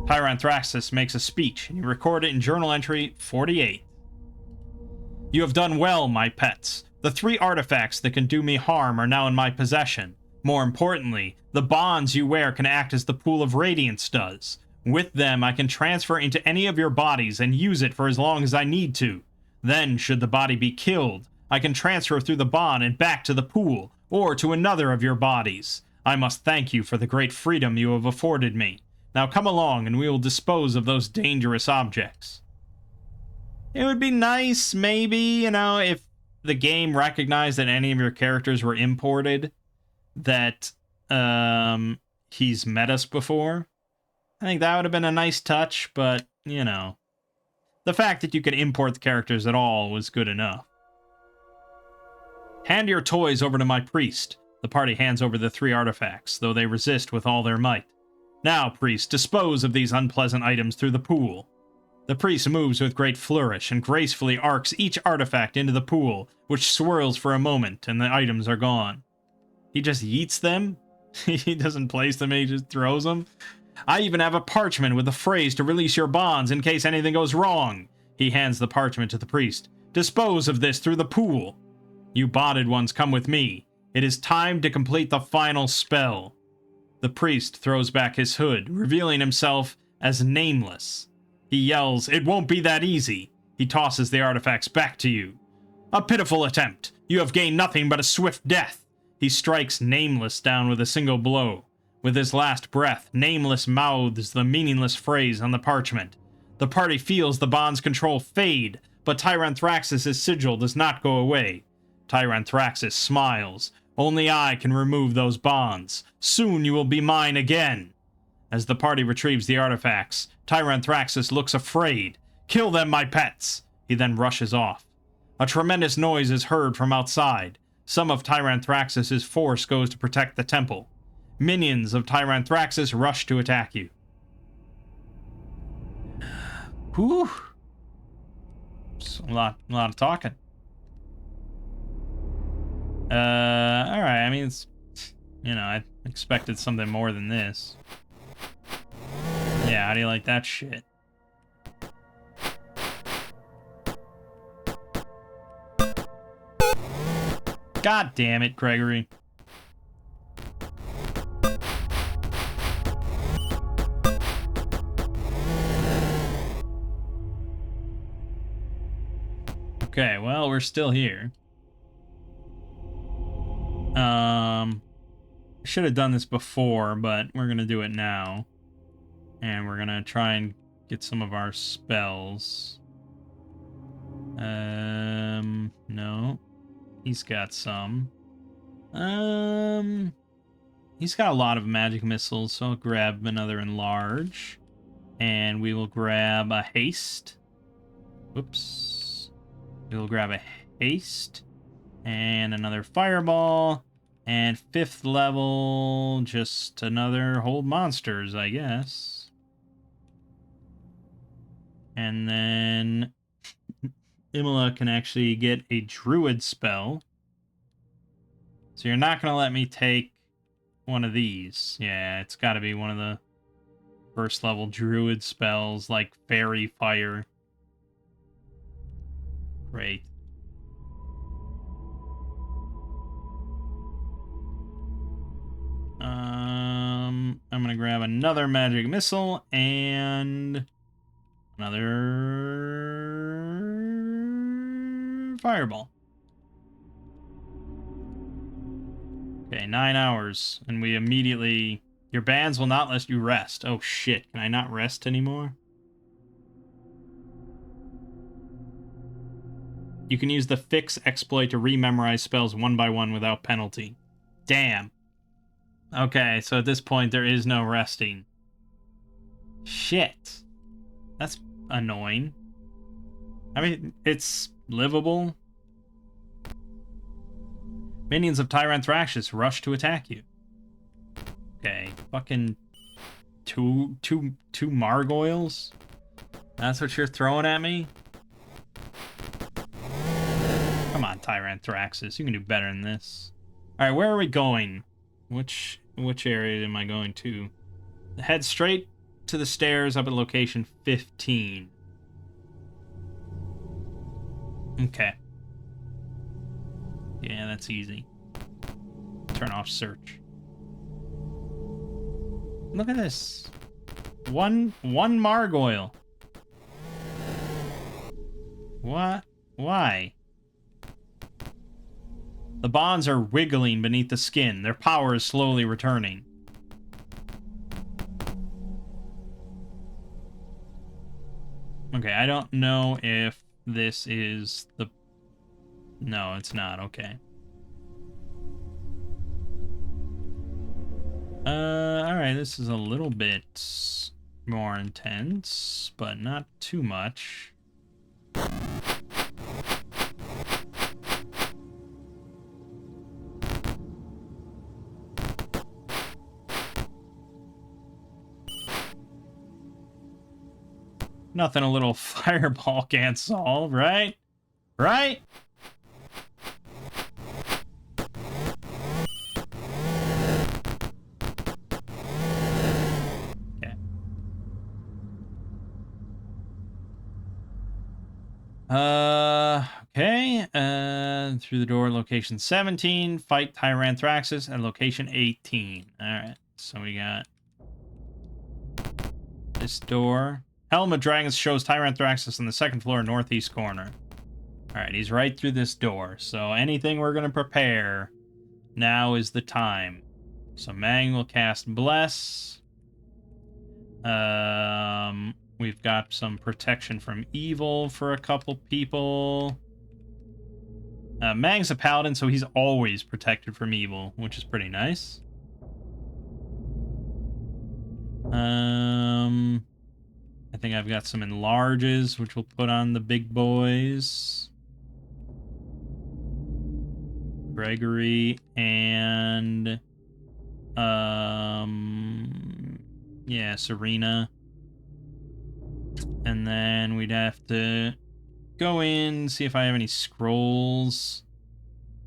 Tyranthraxis makes a speech, and you record it in journal entry 48. You have done well, my pets. The 3 artifacts that can do me harm are now in my possession. More importantly, the bonds you wear can act as the pool of radiance does. With them, I can transfer into any of your bodies and use it for as long as I need to. Then, should the body be killed, I can transfer through the bond and back to the pool, or to another of your bodies. I must thank you for the great freedom you have afforded me. Now come along and we will dispose of those dangerous objects. It would be nice, maybe, you know, if the game recognized that any of your characters were imported, that he's met us before. I think that would have been a nice touch, but, you know, the fact that you could import the characters at all was good enough. Hand your toys over to my priest. The party hands over the 3 artifacts, though they resist with all their might. Now, priest, dispose of these unpleasant items through the pool. The priest moves with great flourish and gracefully arcs each artifact into the pool, which swirls for a moment, and the items are gone. He just yeets them? He doesn't place them, he just throws them? I even have a parchment with a phrase to release your bonds in case anything goes wrong. He hands the parchment to the priest. Dispose of this through the pool. You bonded ones, come with me. It is time to complete the final spell. The priest throws back his hood, revealing himself as Nameless. He yells, "It won't be that easy." He tosses the artifacts back to you. A pitiful attempt. You have gained nothing but a swift death. He strikes Nameless down with a single blow. With his last breath, Nameless mouths the meaningless phrase on the parchment. The party feels the bond's control fade, but Tyranthraxis' sigil does not go away. Tyranthraxis smiles. Only I can remove those bonds. Soon you will be mine again. As the party retrieves the artifacts, Tyranthraxis looks afraid. Kill them, my pets! He then rushes off. A tremendous noise is heard from outside. Some of Tyranthraxis' force goes to protect the temple. Minions of Tyranthraxis rush to attack you. Whew. It's a lot of talking. Alright, I mean, it's, you know, I expected something more than this. Yeah, how do you like that shit? God damn it, Gregory. Okay, well, we're still here. I should have done this before, but we're gonna do it now. And we're gonna try and get some of our spells. No. He's got some. He's got a lot of magic missiles, so I'll grab another enlarge. And we will grab a haste. Whoops. We'll grab a haste. And another fireball. And 5th level, just another hold monsters, I guess. And then Imola can actually get a druid spell. So you're not going to let me take one of these. Yeah, it's got to be one of the first level druid spells, like fairy fire. Great. I'm going to grab another magic missile and another fireball. Okay, 9 hours, and we immediately... Your bans will not let you rest. Oh shit, can I not rest anymore? You can use the fix exploit to rememorize spells one by one without penalty. Damn. Okay, so at this point there is no resting. Shit. That's annoying. I mean, it's livable. Minions of Tyrant Thraxus rush to attack you. Okay, fucking two Margoyles? That's what you're throwing at me? Come on, Tyrant Thraxus, you can do better than this. Alright, where are we going? Which area am I going to? Head straight to the stairs up at location 15. Okay. Yeah, that's easy. Turn off search. Look at this. One Margoyle. What? Why? The bonds are wiggling beneath the skin. Their power is slowly returning. Okay, I don't know if this is the... No, it's not. Okay. Alright, this is a little bit more intense, but not too much. Nothing a little fireball can't solve, right? Right? Okay. Okay. Through the door, location 17. Fight Tyrant Thraxus at location 18. Alright, so we got this door. Helm of Dragons shows Tyrant Thraxus in the 2nd floor northeast corner. Alright, he's right through this door. So anything we're going to prepare, now is the time. So Mangg will cast Bless. We've got some protection from evil for a couple people. Mangg's a paladin, so he's always protected from evil, which is pretty nice. I think I've got some enlarges, which we'll put on the big boys. Gregory and yeah, Serena. And then we'd have to go in, see if I have any scrolls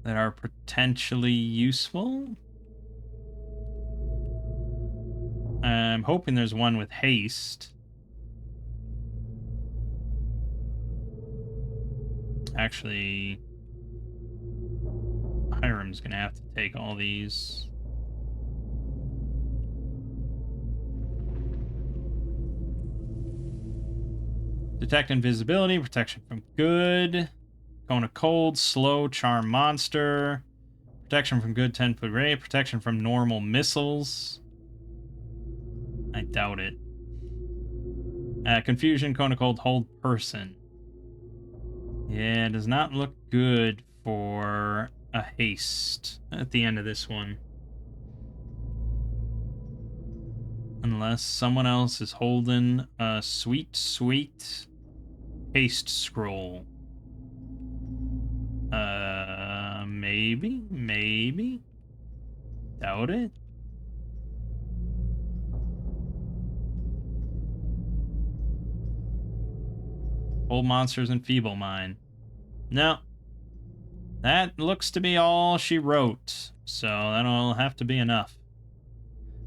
that are potentially useful. I'm hoping there's one with haste. Actually, Hiram's gonna have to take all these. Detect invisibility, protection from good. Cone of Cold, slow, charm monster. Protection from good 10-foot ray. Protection from normal missiles. I doubt it. Confusion, Cone of Cold, hold person. Yeah, it does not look good for a haste at the end of this one. Unless someone else is holding a sweet, sweet haste scroll. Maybe. Doubt it. Old monsters and feeble mind. No. That looks to be all she wrote, so that'll have to be enough.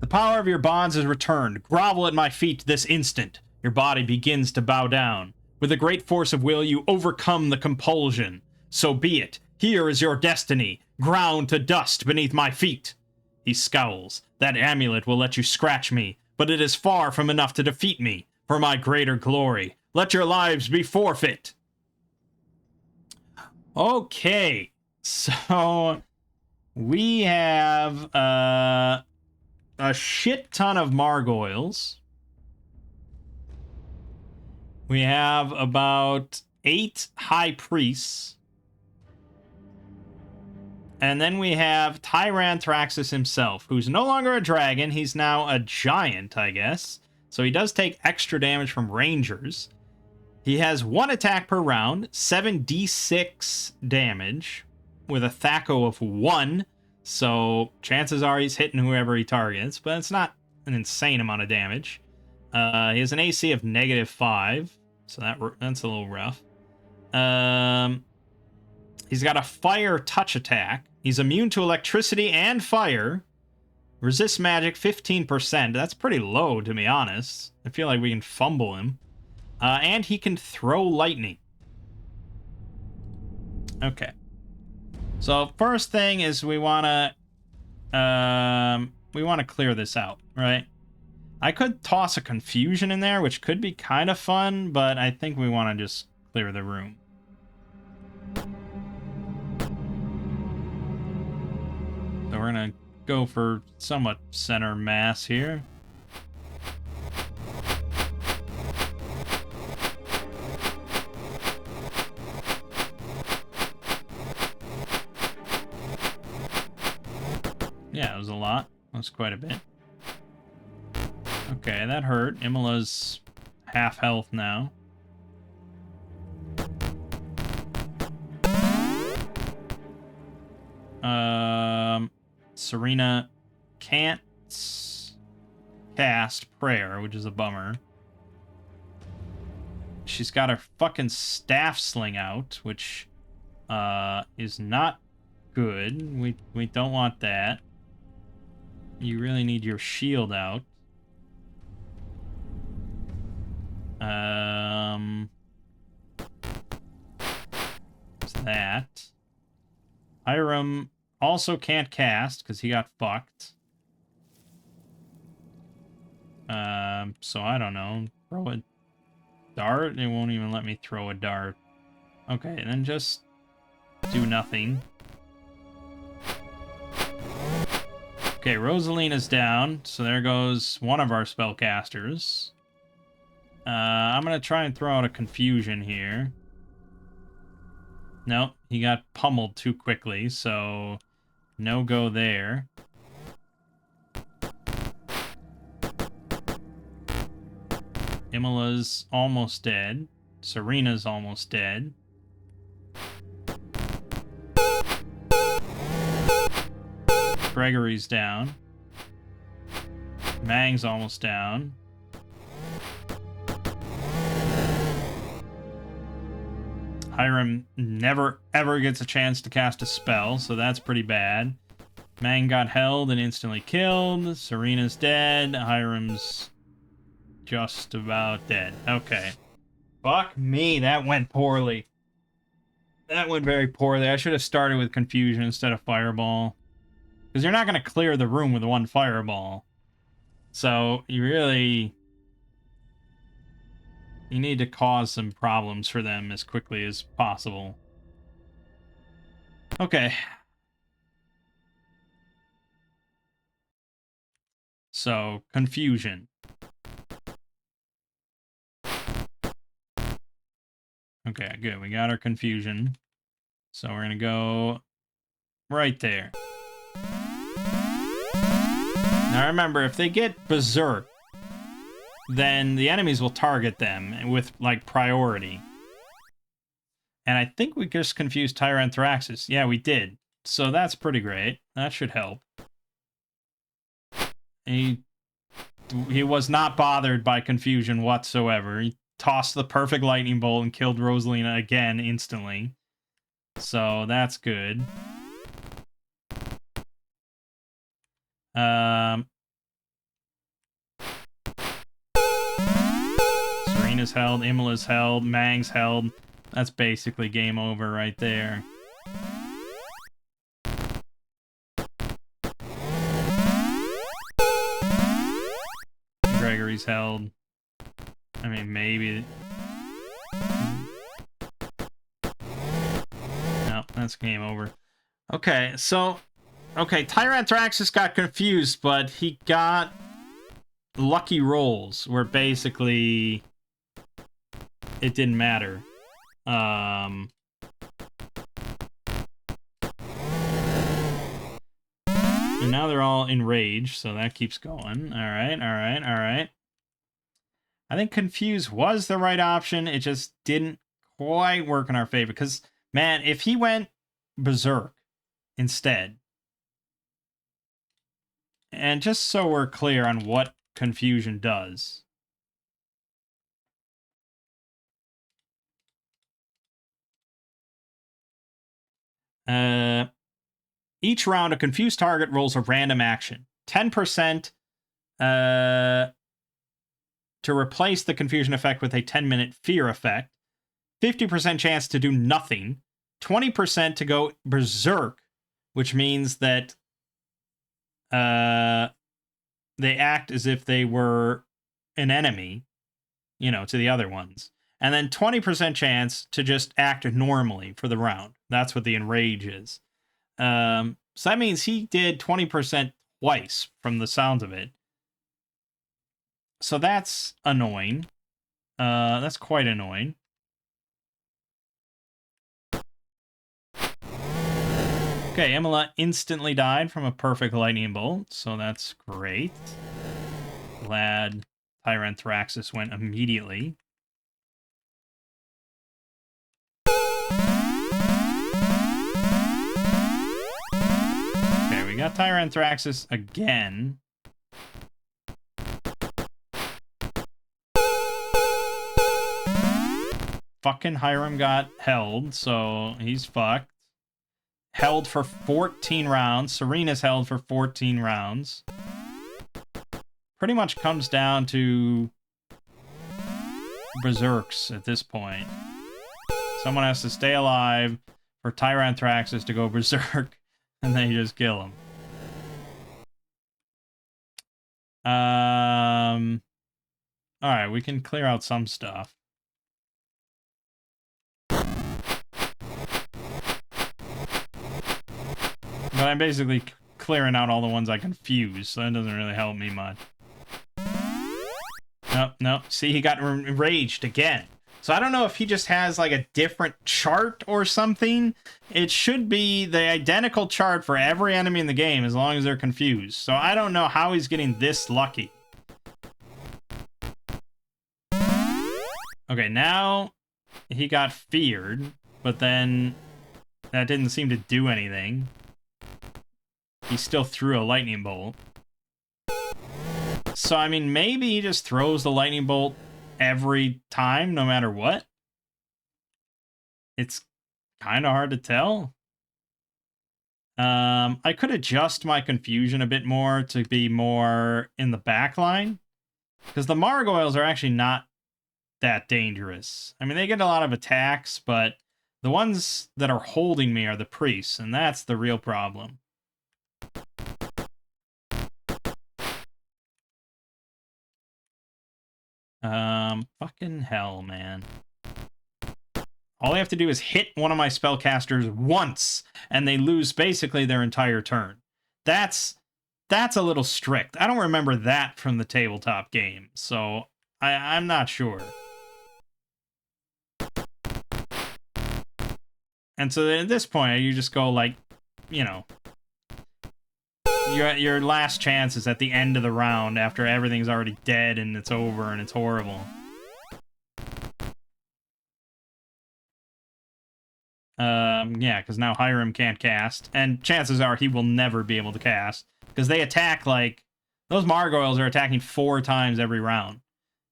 The power of your bonds is returned. Grovel at my feet this instant. Your body begins to bow down. With a great force of will, you overcome the compulsion. So be it. Here is your destiny. Ground to dust beneath my feet. He scowls. That amulet will let you scratch me, but it is far from enough to defeat me. For my greater glory, let your lives be forfeit. Okay, so we have a shit ton of Margoyles. We have about 8 High Priests. And then we have Tyranthraxis himself, who's no longer a dragon. He's now a giant, I guess. So he does take extra damage from rangers. He has 1 attack per round, 7d6 damage, with a THAC0 of 1. So chances are he's hitting whoever he targets, but it's not an insane amount of damage. He has an AC of -5, so that's a little rough. He's got a fire touch attack. He's immune to electricity and fire. Resist magic 15%. That's pretty low, to be honest. I feel like we can fumble him. And he can throw lightning. Okay. So first thing is we want to clear this out, right? I could toss a confusion in there, which could be kind of fun, but I think we want to just clear the room. So we're going to go for somewhat center mass here. Yeah, it was a lot. That was quite a bit. Okay, that hurt. Imola's half health now. Serena can't cast prayer, which is a bummer. She's got her fucking staff sling out, which is not good. We don't want that. You really need your shield out. What's that? Hiram also can't cast because he got fucked. So I don't know. Throw a dart? It won't even let me throw a dart. Okay, then just do nothing. Okay, Rosalina's down, so there goes one of our spellcasters. I'm gonna try and throw out a confusion here. Nope, he got pummeled too quickly, so no go there. Imola's almost dead. Serena's almost dead. Gregory's down. Mangg's almost down. Hiram never ever gets a chance to cast a spell, so that's pretty bad. Mangg got held and instantly killed. Serena's dead. Hiram's just about dead. Okay. Fuck me, that went poorly. That went very poorly. I should have started with confusion instead of fireball. Because you're not going to clear the room with one fireball. So, you need to cause some problems for them as quickly as possible. Okay. So, confusion. Okay, good. We got our confusion. So we're going to go right there. Now remember, if they get berserk, then the enemies will target them with, like, priority. And I think we just confused Tyranthraxis. Yeah, we did. So that's pretty great. That should help. He was not bothered by confusion whatsoever. He tossed the perfect lightning bolt and killed Rosalina again instantly. So that's good. Serena's held, Imola's held, Mangg's held. That's basically game over right there. Gregory's held. I mean, maybe. No, that's game over. Okay, so... Okay, Tyranthraxis got confused, but he got lucky rolls, where basically it didn't matter. And now they're all enraged, so that keeps going. Alright. I think confuse was the right option. It just didn't quite work in our favor. Because, man, if he went berserk instead, and just so we're clear on what confusion does. Each round, a confused target rolls a random action. 10% to replace the confusion effect with a 10-minute fear effect. 50% chance to do nothing. 20% to go berserk, which means that they act as if they were an enemy, you know, to the other ones. And then 20% chance to just act normally for the round. That's what the enrage is. So that means he did 20% twice from the sound of it. So that's annoying. That's quite annoying. Okay, Imola instantly died from a perfect lightning bolt, so that's great. Glad Tyranthraxis went immediately. Okay, we got Tyranthraxis again. Fucking Hiram got held, so he's fucked. Held for 14 rounds. Serena's held for 14 rounds. Pretty much comes down to berserks at this point. Someone has to stay alive for Tyranthraxis to go berserk, and then you just kill him. Alright, we can clear out some stuff. But I'm basically clearing out all the ones I confuse, so that doesn't really help me much. No. See, he got enraged again. So I don't know if he just has, like, a different chart or something. It should be the identical chart for every enemy in the game, as long as they're confused. So I don't know how he's getting this lucky. Okay, now he got feared, but then that didn't seem to do anything. He still threw a lightning bolt. So, I mean, maybe he just throws the lightning bolt every time, no matter what. It's kind of hard to tell. I could adjust my confusion a bit more to be more in the back line. Because the Margoyles are actually not that dangerous. I mean, they get a lot of attacks, but the ones that are holding me are the priests, and that's the real problem. Fucking hell, man. All they have to do is hit one of my spellcasters once, and they lose basically their entire turn. That's a little strict. I don't remember that from the tabletop game, so I'm not sure. And so at this point, you just go like, you know, your last chance is at the end of the round after everything's already dead and it's over and it's horrible. Yeah, because now Hiram can't cast, and chances are he will never be able to cast, because they attack like... Those Margoyles are attacking 4 times every round.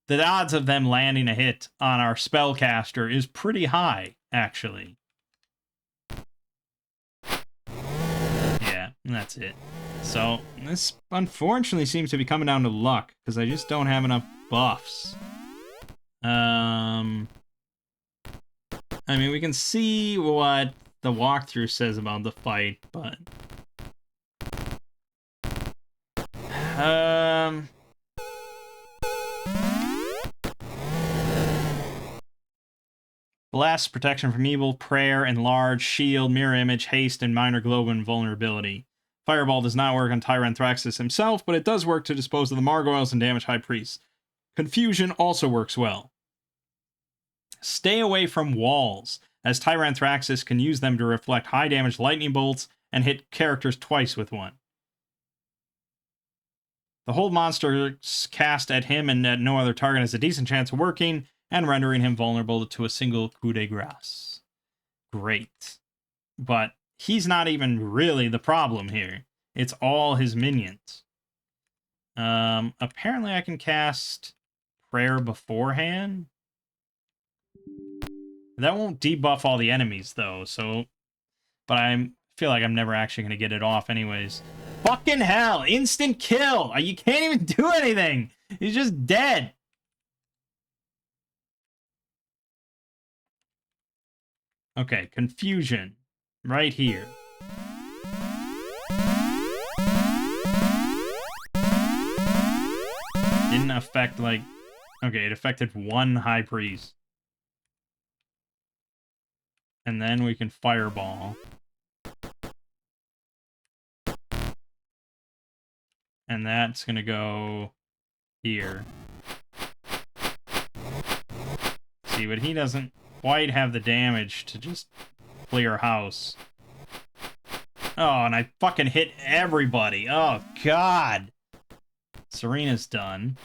The odds of them landing a hit on our spellcaster is pretty high, actually. Yeah, that's it. So, this unfortunately seems to be coming down to luck, because I just don't have enough buffs. I mean, we can see what the walkthrough says about the fight, but... Bless, protection from evil, prayer, enlarge, shield, mirror image, haste, and minor globe invulnerability. Fireball does not work on Tyranthraxis himself, but it does work to dispose of the Margoyles and damage High Priest. Confusion also works well. Stay away from walls, as Tyranthraxis can use them to reflect high damage lightning bolts and hit characters twice with one. The hold monster cast at him and at no other target has a decent chance of working and rendering him vulnerable to a single coup de grace. Great. But he's not even really the problem here. It's all his minions. Apparently I can cast Prayer beforehand. That won't debuff all the enemies, though, so... But I feel like I'm never actually going to get it off anyways. Fucking hell! Instant kill! You can't even do anything! He's just dead! Okay, confusion. Right here. Didn't affect, like... Okay, it affected 1 High Priest. And then we can Fireball. And that's gonna go... here. See, but he doesn't quite have the damage to just clear house. Oh, and I fucking hit everybody. Oh, God. Serena's done.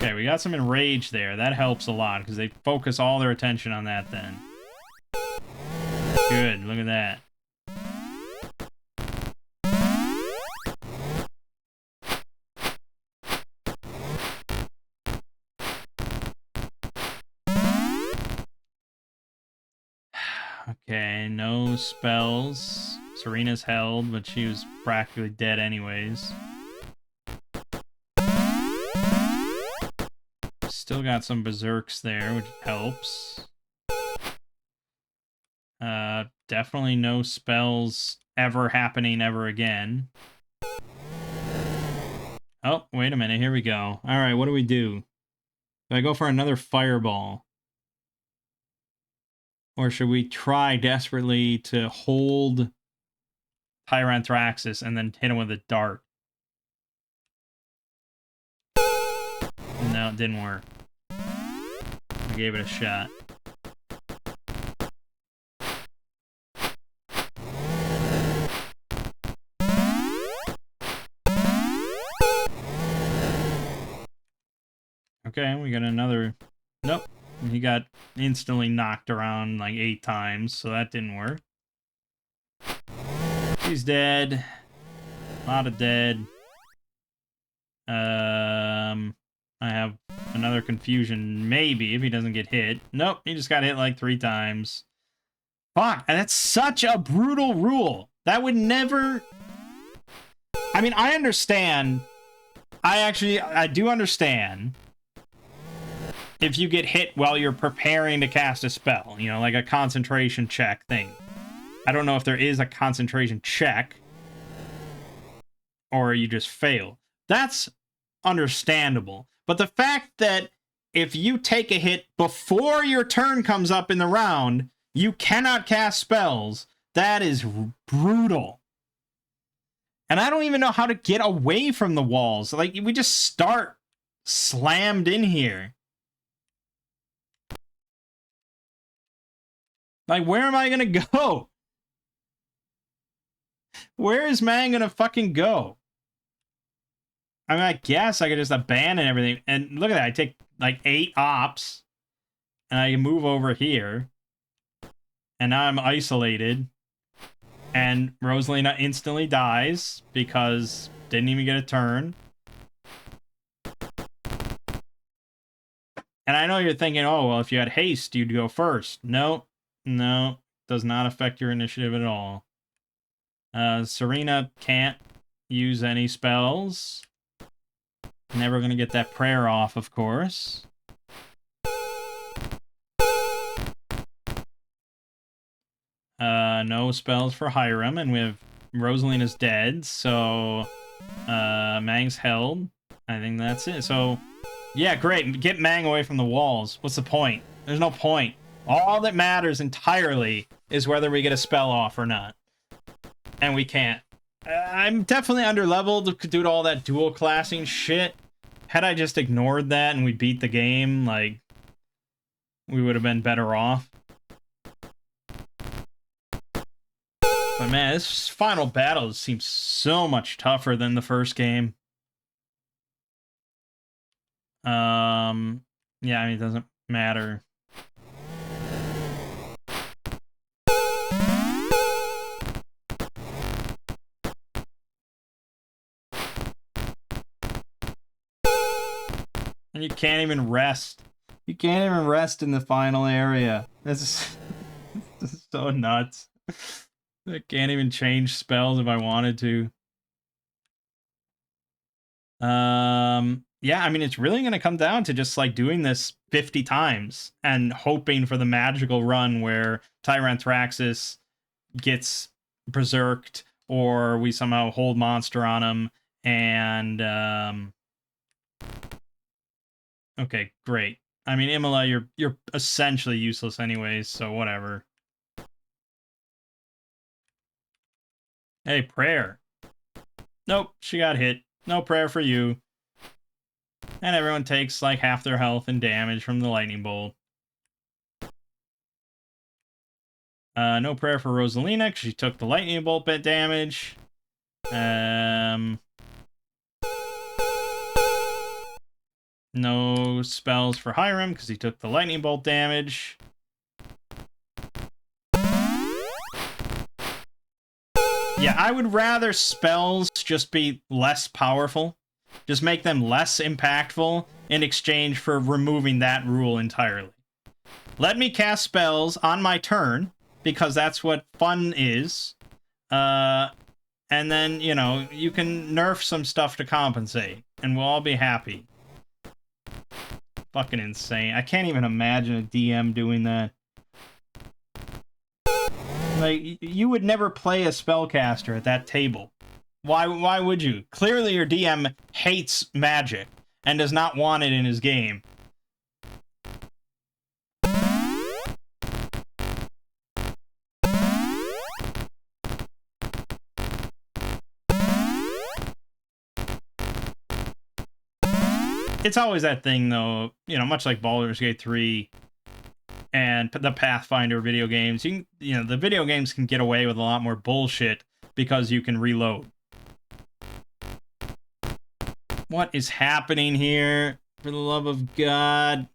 Okay, we got some enrage there. That helps a lot, because they focus all their attention on that then. Good, look at that. Okay, no spells. Serena's held, but she was practically dead anyways. Still got some berserks there, which helps. Definitely no spells ever happening ever again. Oh, wait a minute, here we go. Alright, what do we do? Do I go for another fireball? Or should we try desperately to hold Tyranthraxis and then hit him with a dart? No, it didn't work. I gave it a shot. Okay, we got another... Nope. He got instantly knocked around like 8 times, so that didn't work. He's dead. A lot of dead. I have another confusion, maybe, if he doesn't get hit. Nope, he just got hit like 3 times. Fuck, that's such a brutal rule. That would never... I mean, I understand. I do understand if you get hit while you're preparing to cast a spell. You know, like a concentration check thing. I don't know if there is a concentration check. Or you just fail. That's understandable. But the fact that if you take a hit before your turn comes up in the round, you cannot cast spells. That is brutal. And I don't even know how to get away from the walls. Like, we just start slammed in here. Like, where am I gonna go? Where is Mangg gonna fucking go? I mean, I guess I could just abandon everything. And look at that, I take like 8 ops. And I can move over here. And now I'm isolated. And Rosalina instantly dies because didn't even get a turn. And I know you're thinking, oh, well, if you had haste, you'd go first. No, no, does not affect your initiative at all. Serena can't use any spells. Never gonna get that prayer off, of course. No spells for Hiram, and we have Rosalina's dead, so Mangg's held. I think that's it. So, yeah, great. Get Mangg away from the walls. What's the point? There's no point. All that matters entirely is whether we get a spell off or not. And we can't. I'm definitely underleveled due to all that dual classing shit. Had I just ignored that and we beat the game, like, we would have been better off. But man, this final battle seems so much tougher than the first game. Yeah, I mean, it doesn't matter. And you can't even rest. You can't even rest in the final area. This is so nuts. I can't even change spells if I wanted to. Yeah, I mean, it's really going to come down to just, like, doing this 50 times and hoping for the magical run where Tyranthraxis gets berserked or we somehow hold monster on him and, okay, great. I mean, Imola, you're essentially useless anyways, so whatever. Hey, prayer. Nope, she got hit. No prayer for you. And everyone takes like half their health and damage from the lightning bolt. No prayer for Rosalina because she took the lightning bolt bit damage. No spells for Hiram because he took the lightning bolt damage. Yeah, I would rather spells just be less powerful. Just make them less impactful in exchange for removing that rule entirely. Let me cast spells on my turn, because that's what fun is. And then, you know, you can nerf some stuff to compensate, and we'll all be happy. Fucking insane. I can't even imagine a DM doing that. Like, you would never play a spellcaster at that table. Why would you? Clearly your DM hates magic and does not want it in his game. It's always that thing, though, you know, much like Baldur's Gate 3 and the Pathfinder video games, you know, the video games can get away with a lot more bullshit because you can reload. What is happening here? For the love of God.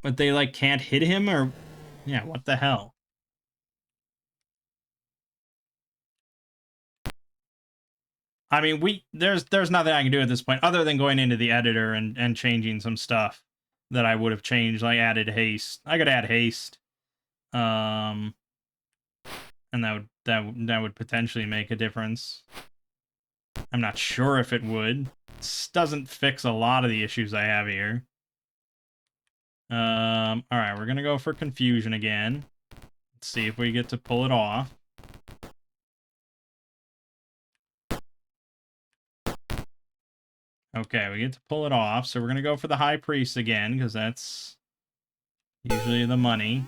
But they, like, can't hit him, or... Yeah, what the hell? I mean, there's nothing I can do at this point other than going into the editor and changing some stuff that I would have changed, like added haste. I could add haste. And that would potentially make a difference. I'm not sure if it would. This doesn't fix a lot of the issues I have here. All right, we're gonna go for confusion again. Let's see if we get to pull it off. Okay, we get to pull it off. So we're going to go for the High Priest again, because that's usually the money.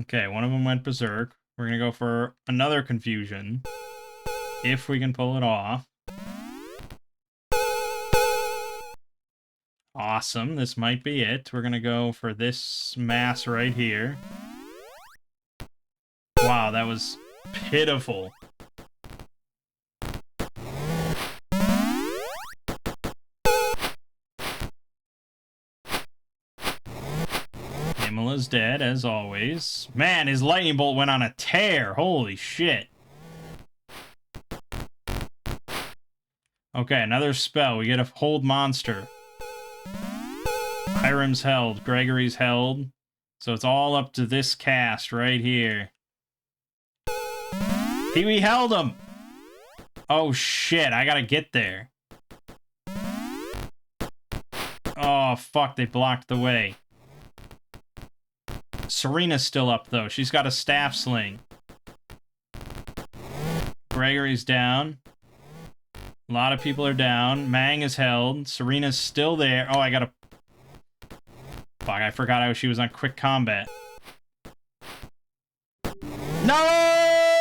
Okay, one of them went berserk. We're going to go for another confusion, if we can pull it off. Awesome, this might be it. We're going to go for this mass right here. Wow, that was pitiful. Himala's dead, as always. Man, his lightning bolt went on a tear. Holy shit. Okay, another spell. We get a hold monster. Hiram's held. Gregory's held. So it's all up to this cast right here. We held him! Oh shit, I gotta get there. Oh fuck, they blocked the way. Serena's still up though. She's got a staff sling. Gregory's down. A lot of people are down. Mangg is held. Serena's still there. Oh, I gotta... Fuck, I forgot how she was on quick combat. No!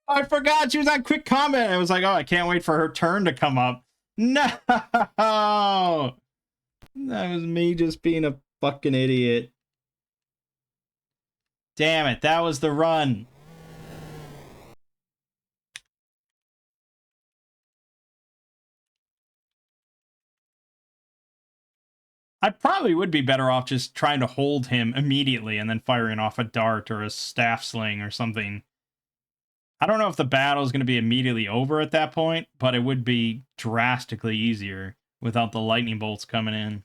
I forgot she was on quick combat. I was like, oh, I can't wait for her turn to come up. No! That was me just being a fucking idiot. Damn it, that was the run. I probably would be better off just trying to hold him immediately and then firing off a dart or a staff sling or something. I don't know if the battle is going to be immediately over at that point, but it would be drastically easier without the lightning bolts coming in.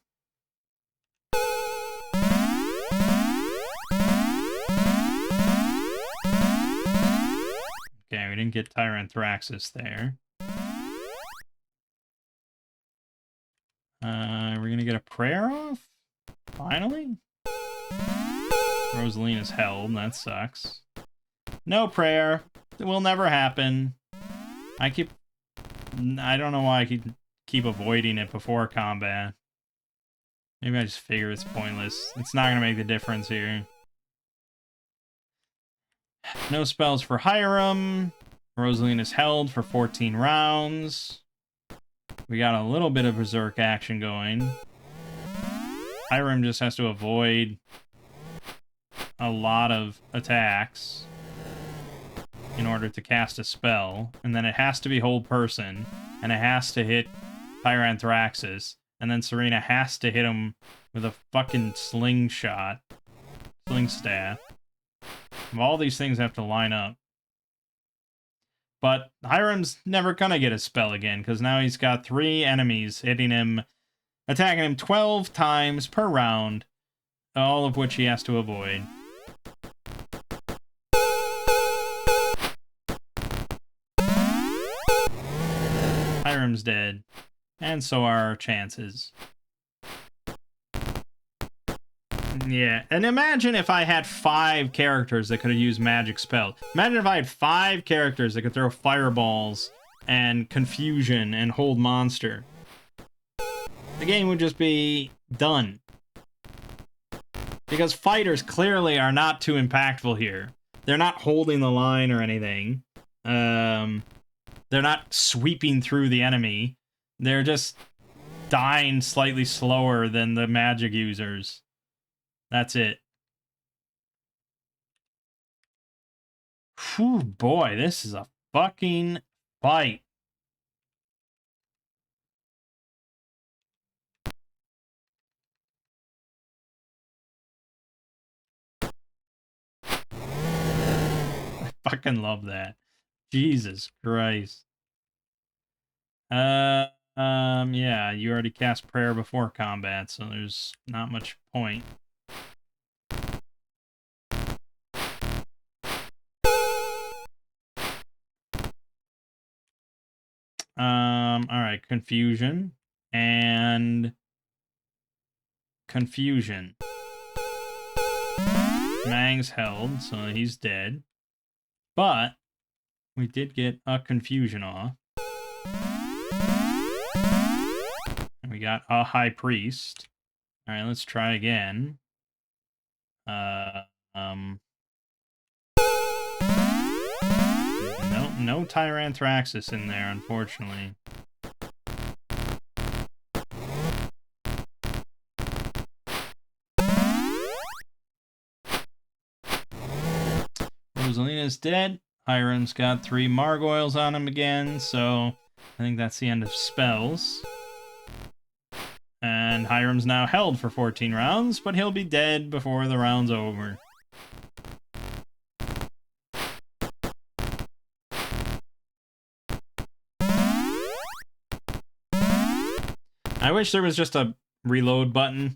Okay, we didn't get Tyranthraxis there. We're gonna get a prayer off? Finally? Rosalina's held, that sucks. No prayer. It will never happen. I don't know why I keep avoiding it before combat. Maybe I just figure it's pointless. It's not gonna make the difference here. No spells for Hiram. Rosalina's held for 14 rounds. We got a little bit of berserk action going. Hiram just has to avoid a lot of attacks in order to cast a spell. And then it has to be hold person. And it has to hit Tyranthraxis. And then Serena has to hit him with a fucking slingshot. Sling staff. All these things have to line up. But Hiram's never gonna get a spell again, because now he's got 3 enemies hitting him, attacking him 12 times per round, all of which he has to avoid. Hiram's dead, and so are our chances. Yeah, and imagine if I had 5 characters that could have used magic spells. Imagine if I had 5 characters that could throw fireballs and confusion and hold monster. The game would just be done. Because fighters clearly are not too impactful here. They're not holding the line or anything. They're not sweeping through the enemy. They're just dying slightly slower than the magic users. That's it. Whew, boy, this is a fucking fight. I fucking love that. Jesus Christ. Yeah, you already cast prayer before combat, so there's not much point. Alright, confusion and confusion. Mangg's held, so he's dead. But we did get a confusion off. And we got a high priest. All right, let's try again. No Tyranthraxis in there, unfortunately. Rosalina's dead. Hiram's got 3 Margoyles on him again, so I think that's the end of spells. And Hiram's now held for 14 rounds, but he'll be dead before the round's over. I wish there was just a reload button,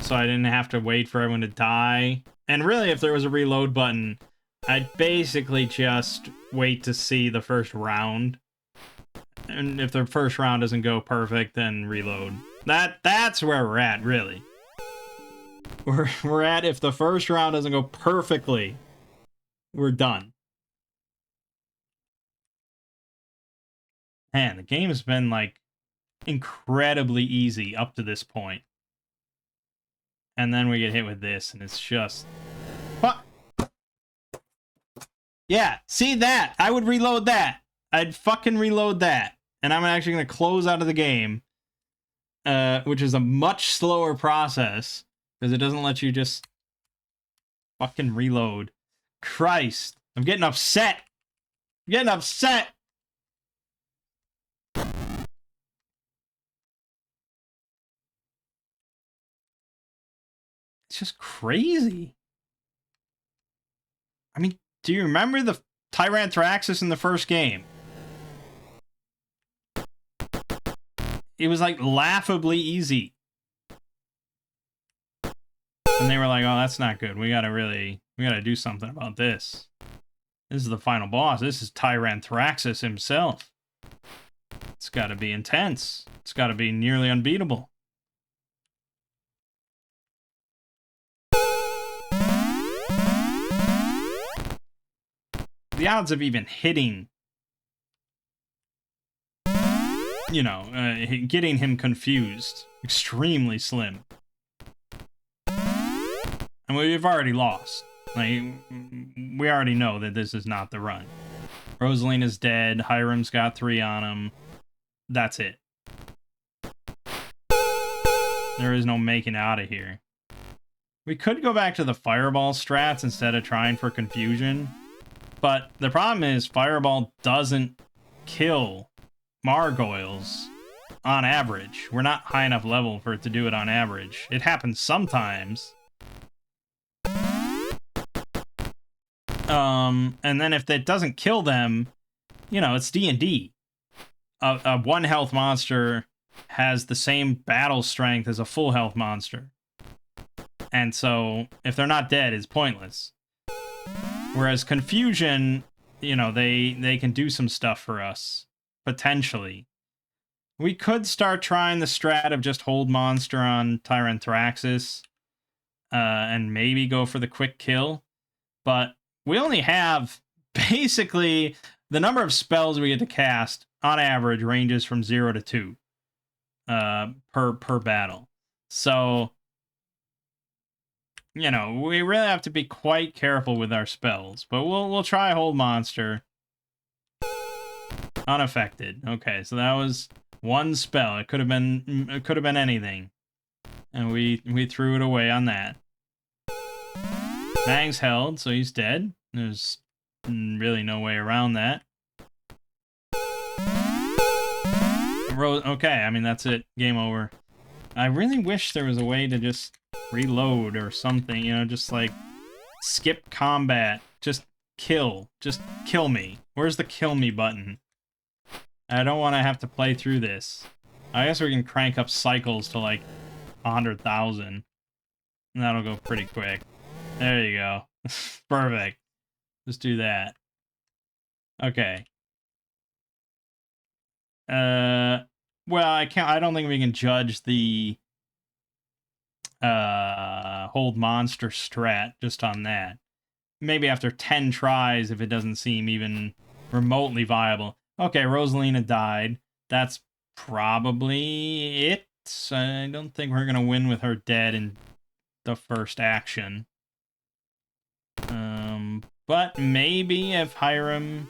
so I didn't have to wait for everyone to die. And really, if there was a reload button, I'd basically just wait to see the first round. And if the first round doesn't go perfect, then reload. That's where we're at, really. We're at, if the first round doesn't go perfectly, we're done. Man, the game has been, like, incredibly easy up to this point. And then we get hit with this, and it's just... What? Yeah, see that? I would reload that. I'd fucking reload that. And I'm actually going to close out of the game, which is a much slower process, because it doesn't let you just fucking reload. Christ. I'm getting upset. I'm getting upset. It's just crazy. I mean, do you remember the Tyranthraxis in the first game? It was like laughably easy. And they were like, oh, that's not good. We gotta do something about this. This is the final boss. This is Tyranthraxis himself. It's gotta be intense. It's gotta be nearly unbeatable. The odds of even hitting, you know, getting him confused, extremely slim. And we've already lost. Like, we already know that this is not the run. Rosalina's dead. Hiram's got 3 on him. That's it. There is no making out of here. We could go back to the Fireball strats instead of trying for confusion. But the problem is, Fireball doesn't kill Margoyles on average. We're not high enough level for it to do it on average. It happens sometimes. And then if that doesn't kill them, you know, it's D&D. A 1 health monster has the same battle strength as a full health monster. And so, if they're not dead, it's pointless. Whereas Confusion, you know, they can do some stuff for us. Potentially. We could start trying the strat of just hold monster on Tyranthraxis. And maybe go for the quick kill. But we only have, basically, the number of spells we get to cast, on average, ranges from 0 to 2. Per battle. So... you know, we really have to be quite careful with our spells, but we'll try hold monster. Unaffected. Okay, so that was 1 spell. It could have been anything, and we threw it away on that. Mangg's held, so he's dead. There's really no way around that. Okay, I mean that's it. Game over. I really wish there was a way to just reload or something, you know, just like skip combat, just kill me. Where's the kill me button? I don't want to have to play through this. I guess we can crank up cycles to like 100,000 and that'll go pretty quick. There you go. Perfect. Just do that. Okay. Well, I don't think we can judge the hold monster strat just on that. Maybe after 10 tries, if it doesn't seem even remotely viable. Okay, Rosalina died. That's probably it. I don't think we're gonna win with her dead in the first action. But maybe if Hiram...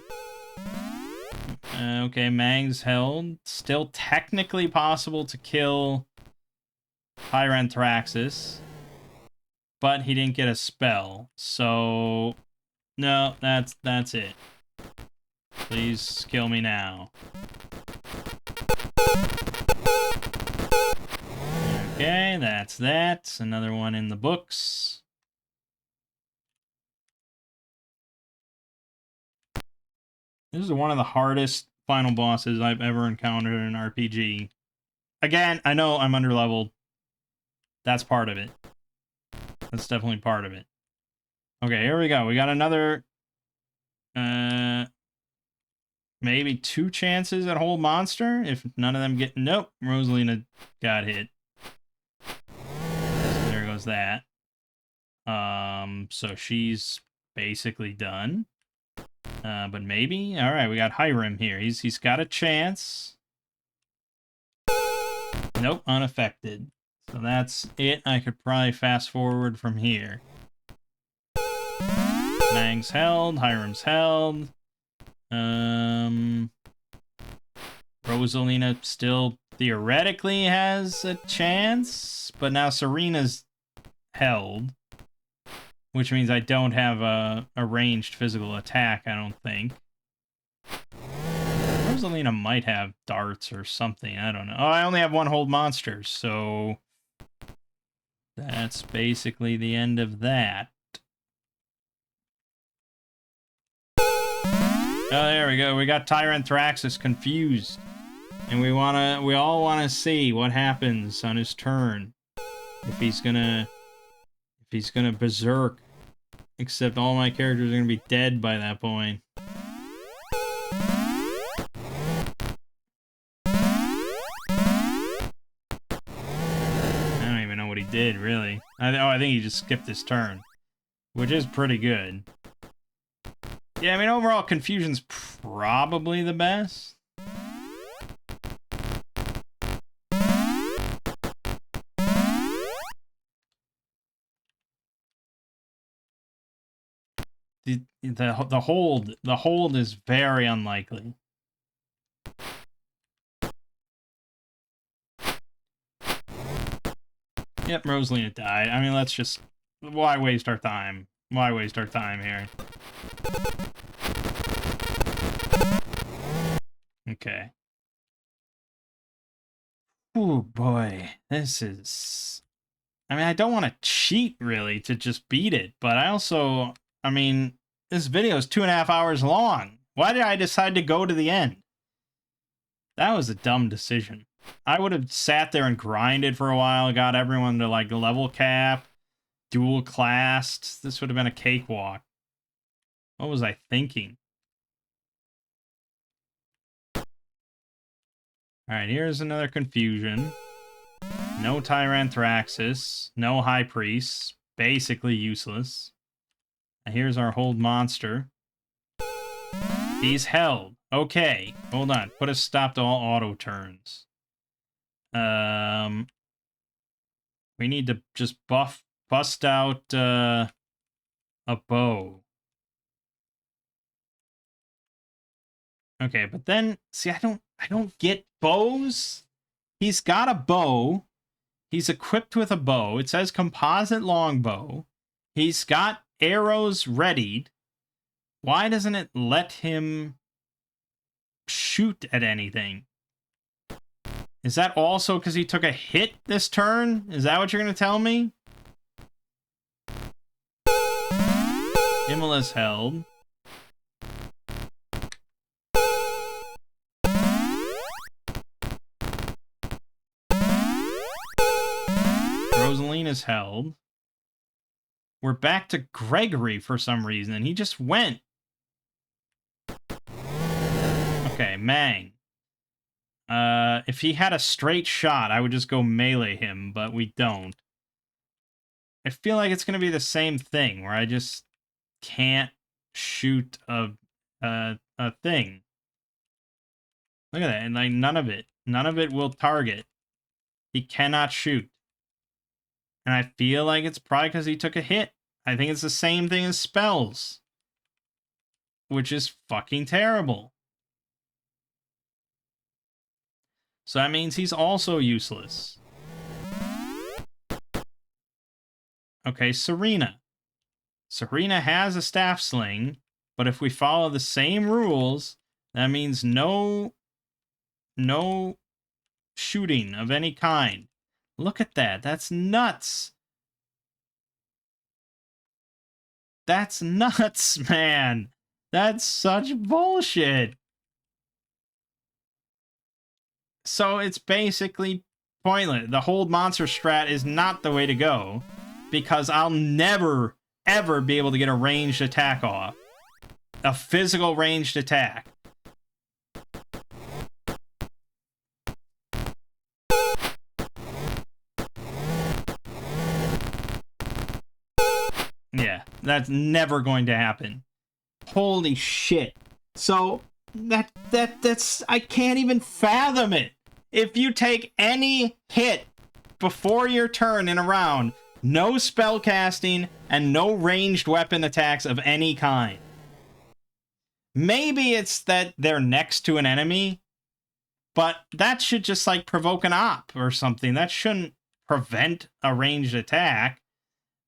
okay, Mangg's held. Still technically possible to kill Pyranthraxis, but he didn't get a spell. So no, that's it. Please kill me now. Okay, that's that. Another one in the books. This is one of the hardest final bosses I've ever encountered in an RPG. Again, I know I'm underleveled. That's part of it. That's definitely part of it. Okay, here we go. We got another... maybe 2 chances at Hold Monster. If none of them get... Nope, Rosalina got hit. So there goes that. So she's basically done. But maybe? Alright, we got Hiram here. He's got a chance. Nope, unaffected. So that's it. I could probably fast forward from here. Mangg's held. Hiram's held. Rosalina still theoretically has a chance, but now Serena's held, which means I don't have a ranged physical attack, I don't think. Rosalina might have darts or something, I don't know. Oh, I only have 1 hold monster, so that's basically the end of that. Oh, there we go. We got Tyranthraxis confused. And we all wanna see what happens on his turn. If he's gonna berserk. Except all my characters are gonna be dead by that point. I don't even know what he did, really. I think he just skipped his turn. Which is pretty good. Yeah, I mean, overall, Confusion's probably the best. The hold is very unlikely. Yep, Rosalina died. I mean, let's just... Why waste our time? Why waste our time here? Okay. Oh boy, this is... I mean, I don't want to cheat, really, to just beat it, but I mean, this video is 2.5 hours long. Why did I decide to go to the end? That was a dumb decision. I would have sat there and grinded for a while, got everyone to, like, level cap, dual classed. This would have been a cakewalk. What was I thinking? Alright, here's another confusion. No Tyranthraxis, no High Priest, basically useless. And here's our hold monster. He's held. Okay, hold on. Put a stop to all auto turns. We need to just bust out a bow. Okay, but then see, I don't get bows. He's got a bow. He's equipped with a bow. It says composite longbow. He's got arrows readied. Why doesn't it let him shoot at anything? Is that also because he took a hit this turn? Is that what you're going to tell me? Imola's held. Rosalina's held. We're back to Gregory for some reason, and he just went. Okay, Mangg. If he had a straight shot, I would just go melee him, but we don't. I feel like it's going to be the same thing, where I just can't shoot a thing. Look at that. And like none of it will target. He cannot shoot. And I feel like it's probably because he took a hit. I think it's the same thing as spells, which is fucking terrible. So that means he's also useless. Okay, Serena. Serena has a staff sling, but if we follow the same rules, that means no shooting of any kind. Look at that. That's nuts. That's nuts, man. That's such bullshit. So it's basically pointless. The hold monster strat is not the way to go because I'll never, ever be able to get a ranged attack off. A physical ranged attack. Yeah, that's never going to happen. Holy shit. So that's I can't even fathom it. If you take any hit before your turn in a round, no spell casting and no ranged weapon attacks of any kind. Maybe it's that they're next to an enemy, but that should just like provoke an op or something. That shouldn't prevent a ranged attack.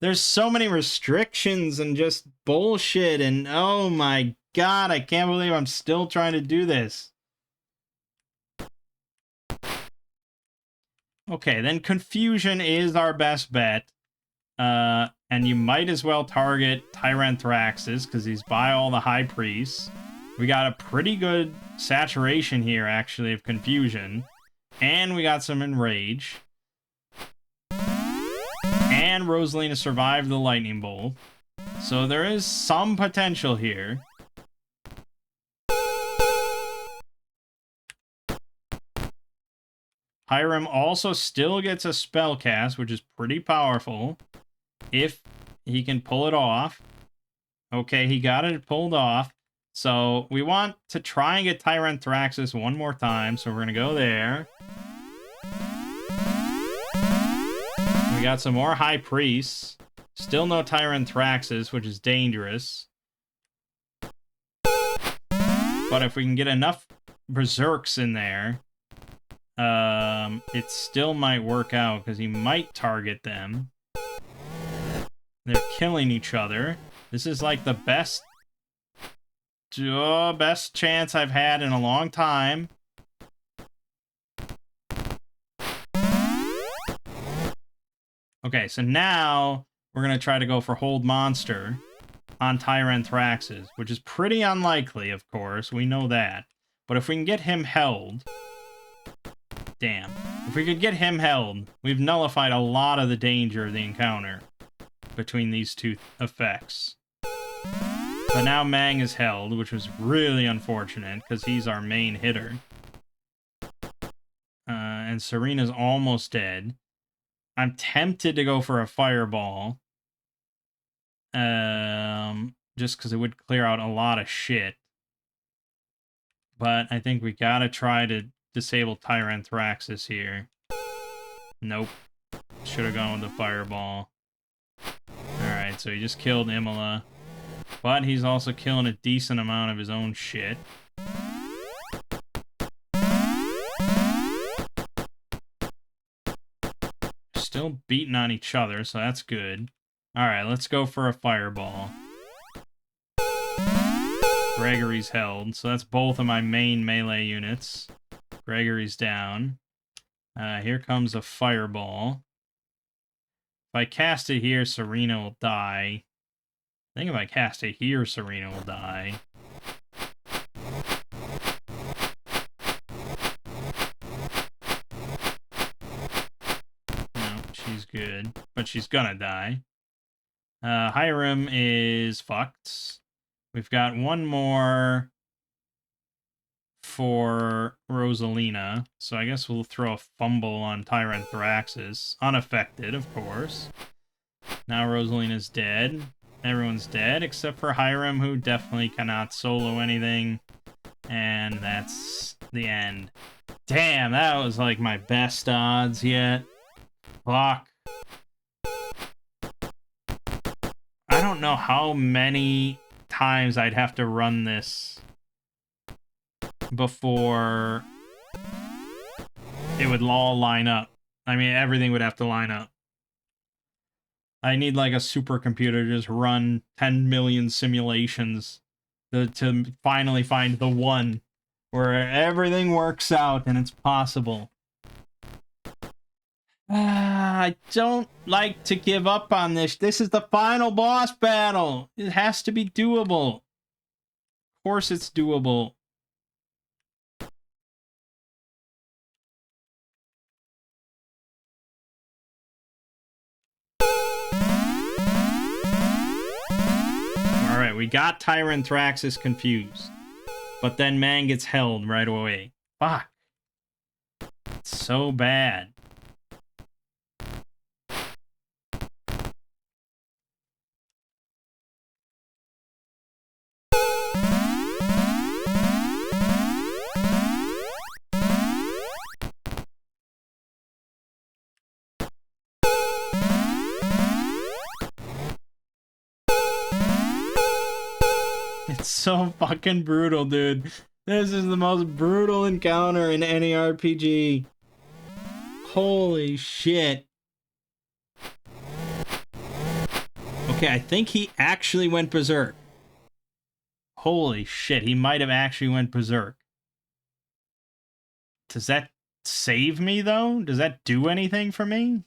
There's so many restrictions and just bullshit, and oh my god, I can't believe I'm still trying to do this. Okay, then Confusion is our best bet. And you might as well target Tyranthraxus, because he's by all the High Priests. We got a pretty good saturation here, actually, of Confusion. And we got some Enrage. And Rosalina survived the Lightning Bolt. So there is some potential here. Hiram also still gets a spell cast, which is pretty powerful. If he can pull it off. Okay, he got it pulled off. So we want to try and get Tyranthraxus one more time. So we're going to go there. We got some more High Priests. Still no Tyranthraxus, which is dangerous. But if we can get enough Berserks in there, it still might work out, because he might target them. They're killing each other. This is like the best chance I've had in a long time. Okay, so now we're going to try to go for Hold Monster on Tyranthraxus, which is pretty unlikely, of course. We know that. But if we can get him held... Damn. If we could get him held, we've nullified a lot of the danger of the encounter between these two effects. But now Mangg is held, which was really unfortunate, because he's our main hitter. And Serena's almost dead. I'm tempted to go for a fireball. Just because it would clear out a lot of shit. But I think we gotta try to disable Tyranthraxus here. Nope. Should have gone with the fireball. Alright, so he just killed Imola. But he's also killing a decent amount of his own shit. Still beating on each other, so that's good. Alright, let's go for a fireball. Gregory's held, so that's both of my main melee units. Gregory's down. Here comes a fireball. If I cast it here, Serena will die. I think if I cast it here, Serena will die. No, she's good. But she's gonna die. Hiram is fucked. We've got one more for Rosalina. So I guess we'll throw a fumble on Tyranthraxus. Unaffected, of course. Now Rosalina's dead. Everyone's dead except for Hiram, who definitely cannot solo anything. And that's the end. Damn, that was like my best odds yet. Fuck. I don't know how many times I'd have to run this before it would all line up. I mean, everything would have to line up. I need like a supercomputer to just run 10 million simulations to finally find the one where everything works out and it's possible. I don't like to give up on this. This is the final boss battle. It has to be doable. Of course it's doable. Alright, we got Tyranthraxis confused. But then Mangg gets held right away. Fuck. It's so bad. It's so fucking brutal, dude. This is the most brutal encounter in any RPG. Holy shit. Okay, I think he actually went berserk. Holy shit, he might have actually went berserk. Does that save me, though? Does that do anything for me?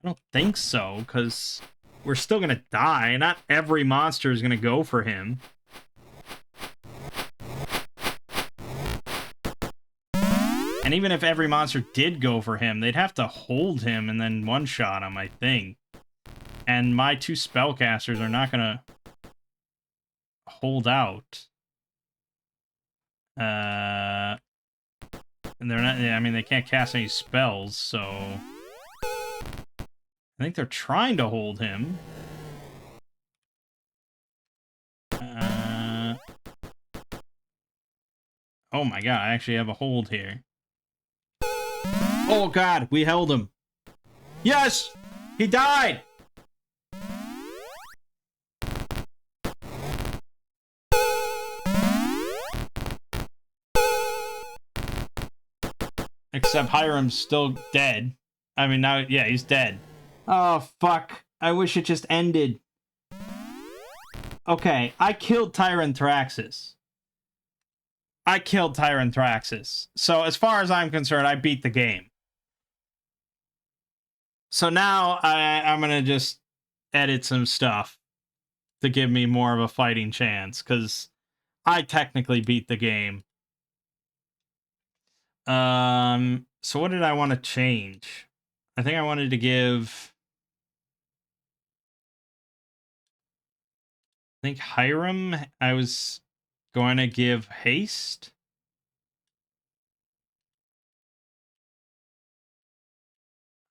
I don't think so, because we're still gonna die. Not every monster is gonna go for him. And even if every monster did go for him, they'd have to hold him and then one-shot him, I think. And my two spellcasters are not gonna hold out. And they're not, I mean, they can't cast any spells, so I think they're trying to hold him. Oh my god, I actually have a hold here. Oh god, we held him. Yes! He died! Except Hiram's still dead. I mean, now, yeah, he's dead. Oh, fuck. I wish it just ended. Okay, I killed Tyranthraxis. So as far as I'm concerned, I beat the game. So now I'm going to just edit some stuff to give me more of a fighting chance, because I technically beat the game. So what did I want to change? I think I wanted to give... I think Hiram, I was going to give haste.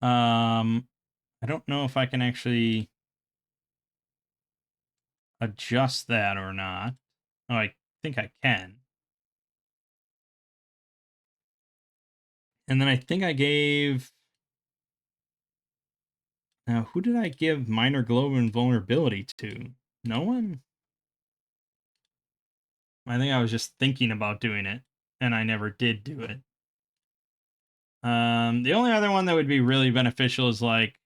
I don't know if I can actually adjust that or not. Oh, I think I can. And then I think I gave... Now, who did I give minor globe invulnerability to? No one? I think I was just thinking about doing it, and I never did do it. The only other one that would be really beneficial is, like,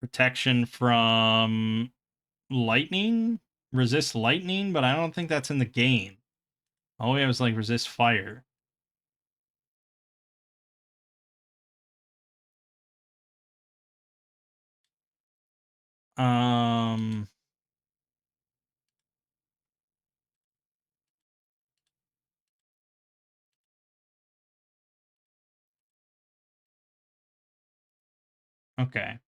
protection from lightning? Resist lightning, but I don't think that's in the game. All we have is, like, resist fire. Okay.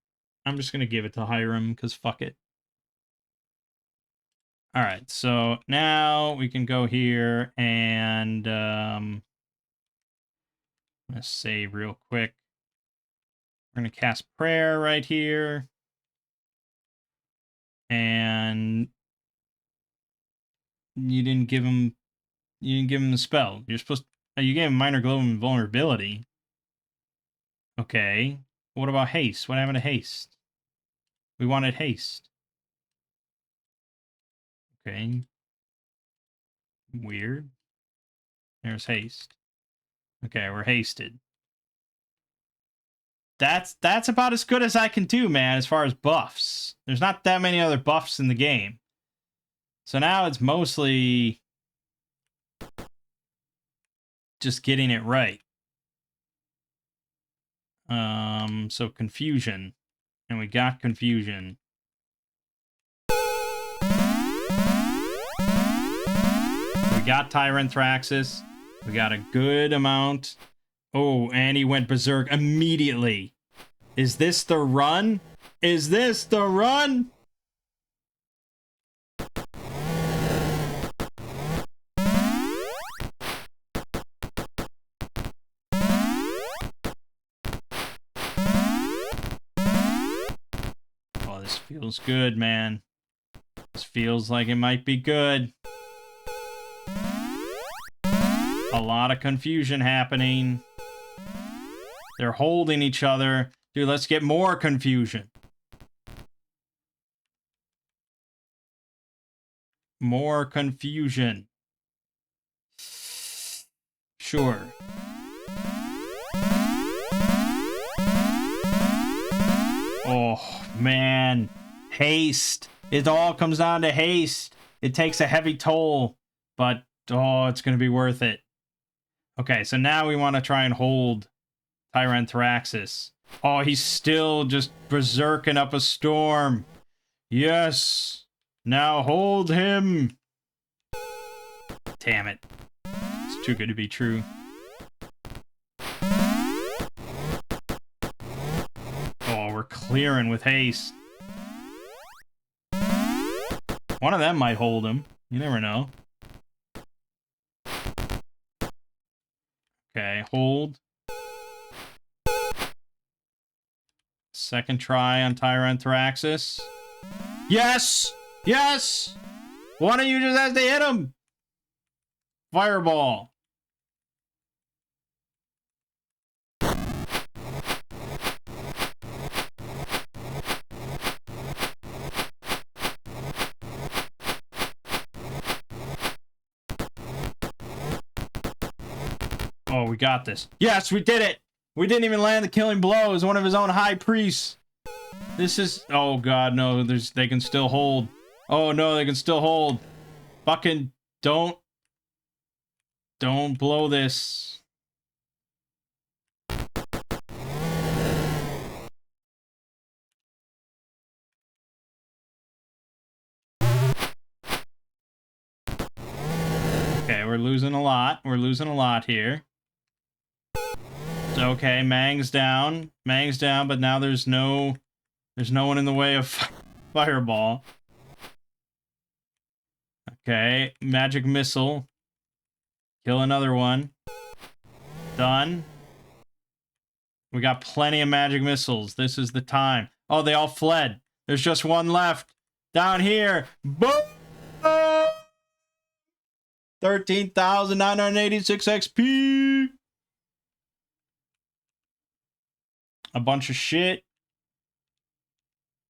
I'm just gonna give it to Hiram, because fuck it. Alright, so now we can go here and let's save real quick. We're gonna cast prayer right here. And you didn't give him You didn't give him the spell. You're supposed to, you gave him minor glow and vulnerability. Okay. What about haste? What happened to haste? We wanted haste. Okay. Weird. There's haste. Okay, we're hasted. That's about as good as I can do, man, as far as buffs. There's not that many other buffs in the game. So now it's mostly just getting it right. So confusion. And we got confusion. We got Tyranthraxis. We got a good amount. Oh, and he went berserk immediately. Is this the run? Is this the run? Oh, this feels good, man. This feels like it might be good. A lot of confusion happening. They're holding each other. Dude, let's get more confusion. More confusion. Sure. Oh, man. Haste. It all comes down to haste. It takes a heavy toll, but, oh, it's going to be worth it. Okay, so now we want to try and hold Tyranthraxis. Oh, he's still just berserking up a storm. Yes. Now hold him. Damn it. It's too good to be true. Oh, we're clearing with haste. One of them might hold him. You never know. Okay, hold. Second try on Tyranthraxis. Yes! Yes! One of you just has to hit him! Fireball. Oh, we got this. Yes, we did it! We didn't even land the killing blow as one of his own high priests. This is... Oh, God, no. They can still hold. Oh, no, they can still hold. Fucking don't blow this. Okay, we're losing a lot. We're losing a lot here. Okay, Mangg's down. Mangg's down, but now there's no one in the way of Fireball. Okay, Magic Missile. Kill another one. Done. We got plenty of Magic Missiles. This is the time. Oh, they all fled. There's just one left. Down here. Boom! 13,986 XP! A bunch of shit.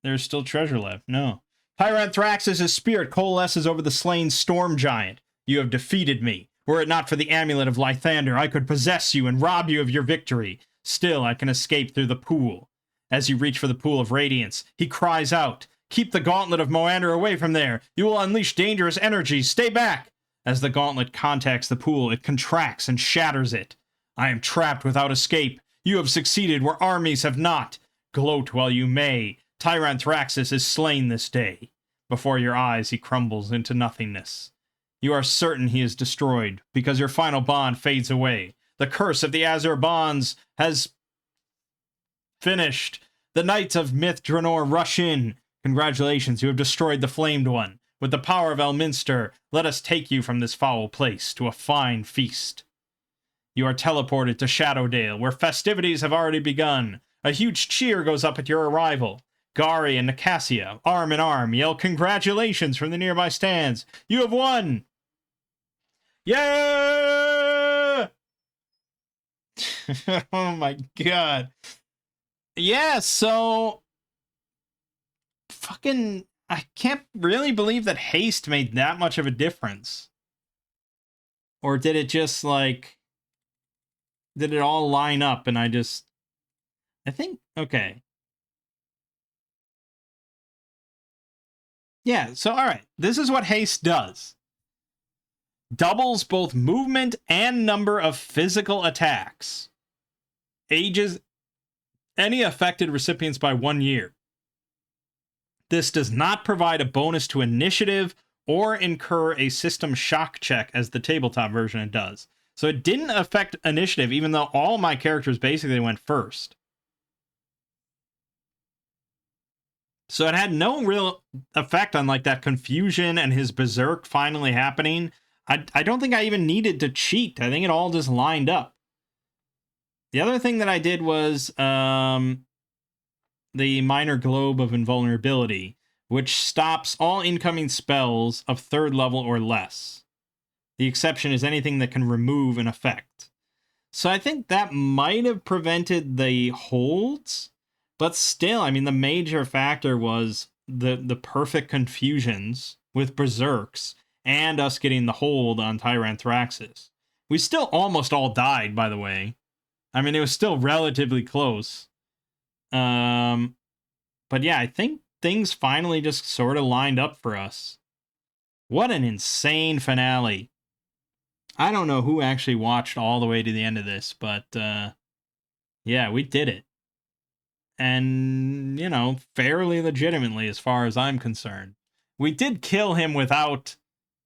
There's still treasure left. No. Tyranthraxis' spirit coalesces over the slain storm giant. You have defeated me. Were it not for the amulet of Lythander, I could possess you and rob you of your victory. Still, I can escape through the pool. As you reach for the pool of radiance, he cries out, "Keep the gauntlet of Moander away from there. You will unleash dangerous energies. Stay back!" As the gauntlet contacts the pool, it contracts and shatters it. I am trapped without escape. You have succeeded where armies have not. Gloat while you may. Tyranthraxis is slain this day. Before your eyes he crumbles into nothingness. You are certain he is destroyed, because your final bond fades away. The curse of the Azure bonds has finished. The knights of Myth Draenor rush in. Congratulations, you have destroyed the Flamed One. With the power of Elminster, let us take you from this foul place to a fine feast. You are teleported to Shadowdale, where festivities have already begun. A huge cheer goes up at your arrival. Gari and Nicasia, arm in arm, yell congratulations from the nearby stands. You have won! Yeah! Oh my god. Yeah, so fucking I can't really believe that haste made that much of a difference. Or did it just like did it all line up and I think okay. Yeah, so all right. This is what haste does. Doubles both movement and number of physical attacks. Ages any affected recipients by 1 year. This does not provide a bonus to initiative or incur a system shock check as the tabletop version does. So it didn't affect initiative, even though all my characters basically went first. So it had no real effect on like that confusion and his berserk finally happening. I don't think I even needed to cheat. I think it all just lined up. The other thing that I did was the minor globe of invulnerability, which stops all incoming spells of 3rd level or less. The exception is anything that can remove an effect. So I think that might have prevented the holds, but still, I mean, the major factor was the perfect confusions with berserks and us getting the hold on Tyranthraxis. We still almost all died, by the way. I mean, it was still relatively close. But yeah, I think things finally just sort of lined up for us. What an insane finale. I don't know who actually watched all the way to the end of this, but yeah, we did it. And, you know, fairly legitimately as far as I'm concerned. We did kill him without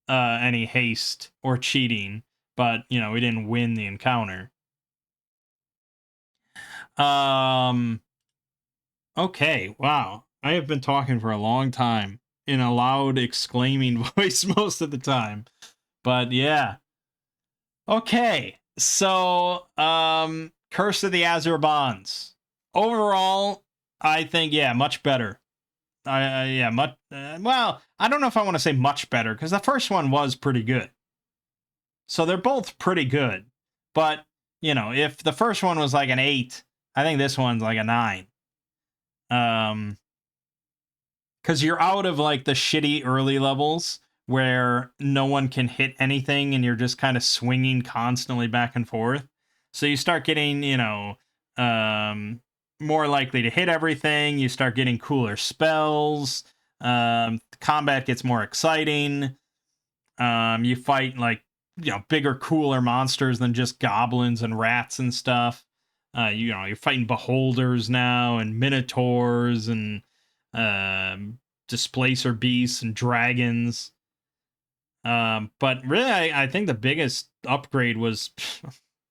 any haste or cheating, but, you know, we didn't win the encounter. Okay, wow. I have been talking for a long time in a loud exclaiming voice most of the time. But yeah. Okay. So, Curse of the Azure Bonds. Overall, I think yeah, much better. Yeah, much well, I don't know if I want to say much better cuz the first one was pretty good. So they're both pretty good. But, you know, if the first one was like an 8, I think this one's like a 9. Um because you're out of like the shitty early levels where no one can hit anything and you're just kind of swinging constantly back and forth. So you start getting, you know, more likely to hit everything. You start getting cooler spells. Combat gets more exciting. You fight like, you know, bigger, cooler monsters than just goblins and rats and stuff. You know, you're fighting beholders now and minotaurs and displacer beasts and dragons. But really, I think the biggest upgrade was,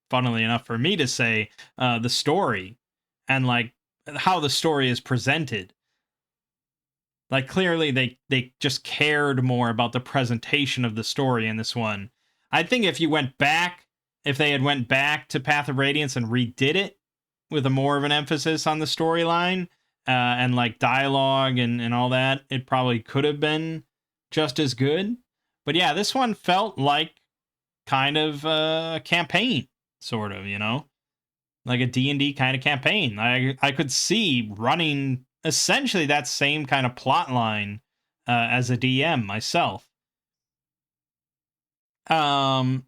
funnily enough, for me to say, the story and like how the story is presented. Like clearly, they just cared more about the presentation of the story in this one. I think if you went back, if they had went back to Path of Radiance and redid it with a more of an emphasis on the storyline and like dialogue and all that, it probably could have been just as good. But yeah, this one felt like kind of a campaign, sort of, you know, like a D&D kind of campaign. I could see running essentially that same kind of plot line as a DM myself. Um,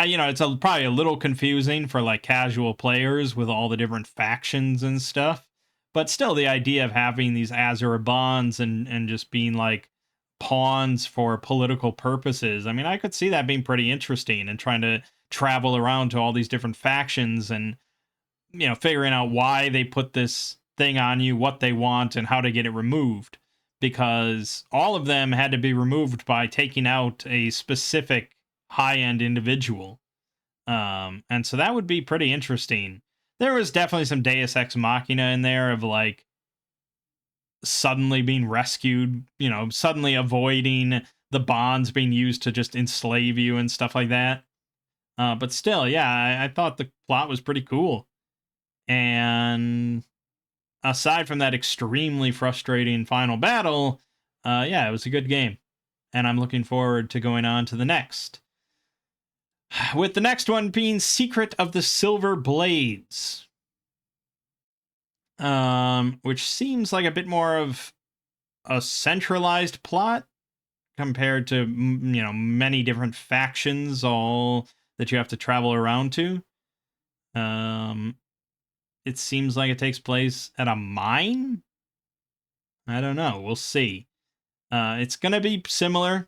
you know, it's probably a little confusing for like casual players with all the different factions and stuff. But still, the idea of having these Azure bonds and just being like pawns for political purposes. I mean, I could see that being pretty interesting and trying to travel around to all these different factions and, you know, figuring out why they put this thing on you, what they want, and how to get it removed. Because all of them had to be removed by taking out a specific high end individual. And so that would be pretty interesting. There was definitely some Deus Ex Machina in there of like suddenly being rescued, you know, suddenly avoiding the bonds being used to just enslave you and stuff like that. But still, yeah, I thought the plot was pretty cool. And aside from that extremely frustrating final battle, yeah, it was a good game. And I'm looking forward to going on to the next. With the next one being Secret of the Silver Blades. Which seems like a bit more of a centralized plot compared to, many different factions all that you have to travel around to. It seems like it takes place at a mine? I don't know. We'll see. It's going to be similar.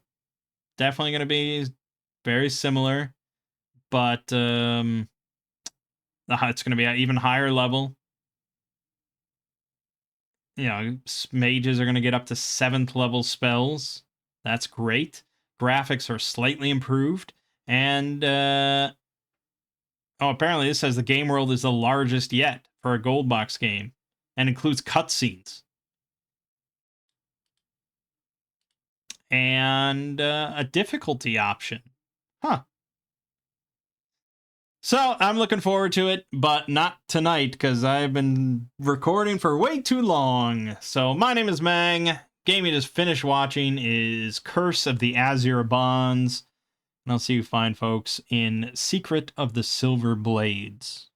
Definitely going to be very similar. But it's going to be an even higher level. Mages are going to get up to 7th level spells. That's great. Graphics are slightly improved. And, apparently this says the game world is the largest yet for a gold box game and includes cutscenes. And a difficulty option. Huh. So I'm looking forward to it, but not tonight because I've been recording for way too long. So my name is Mangg. Game you just finished watching is Curse of the Azure Bonds. And I'll see you fine folks in Secret of the Silver Blades.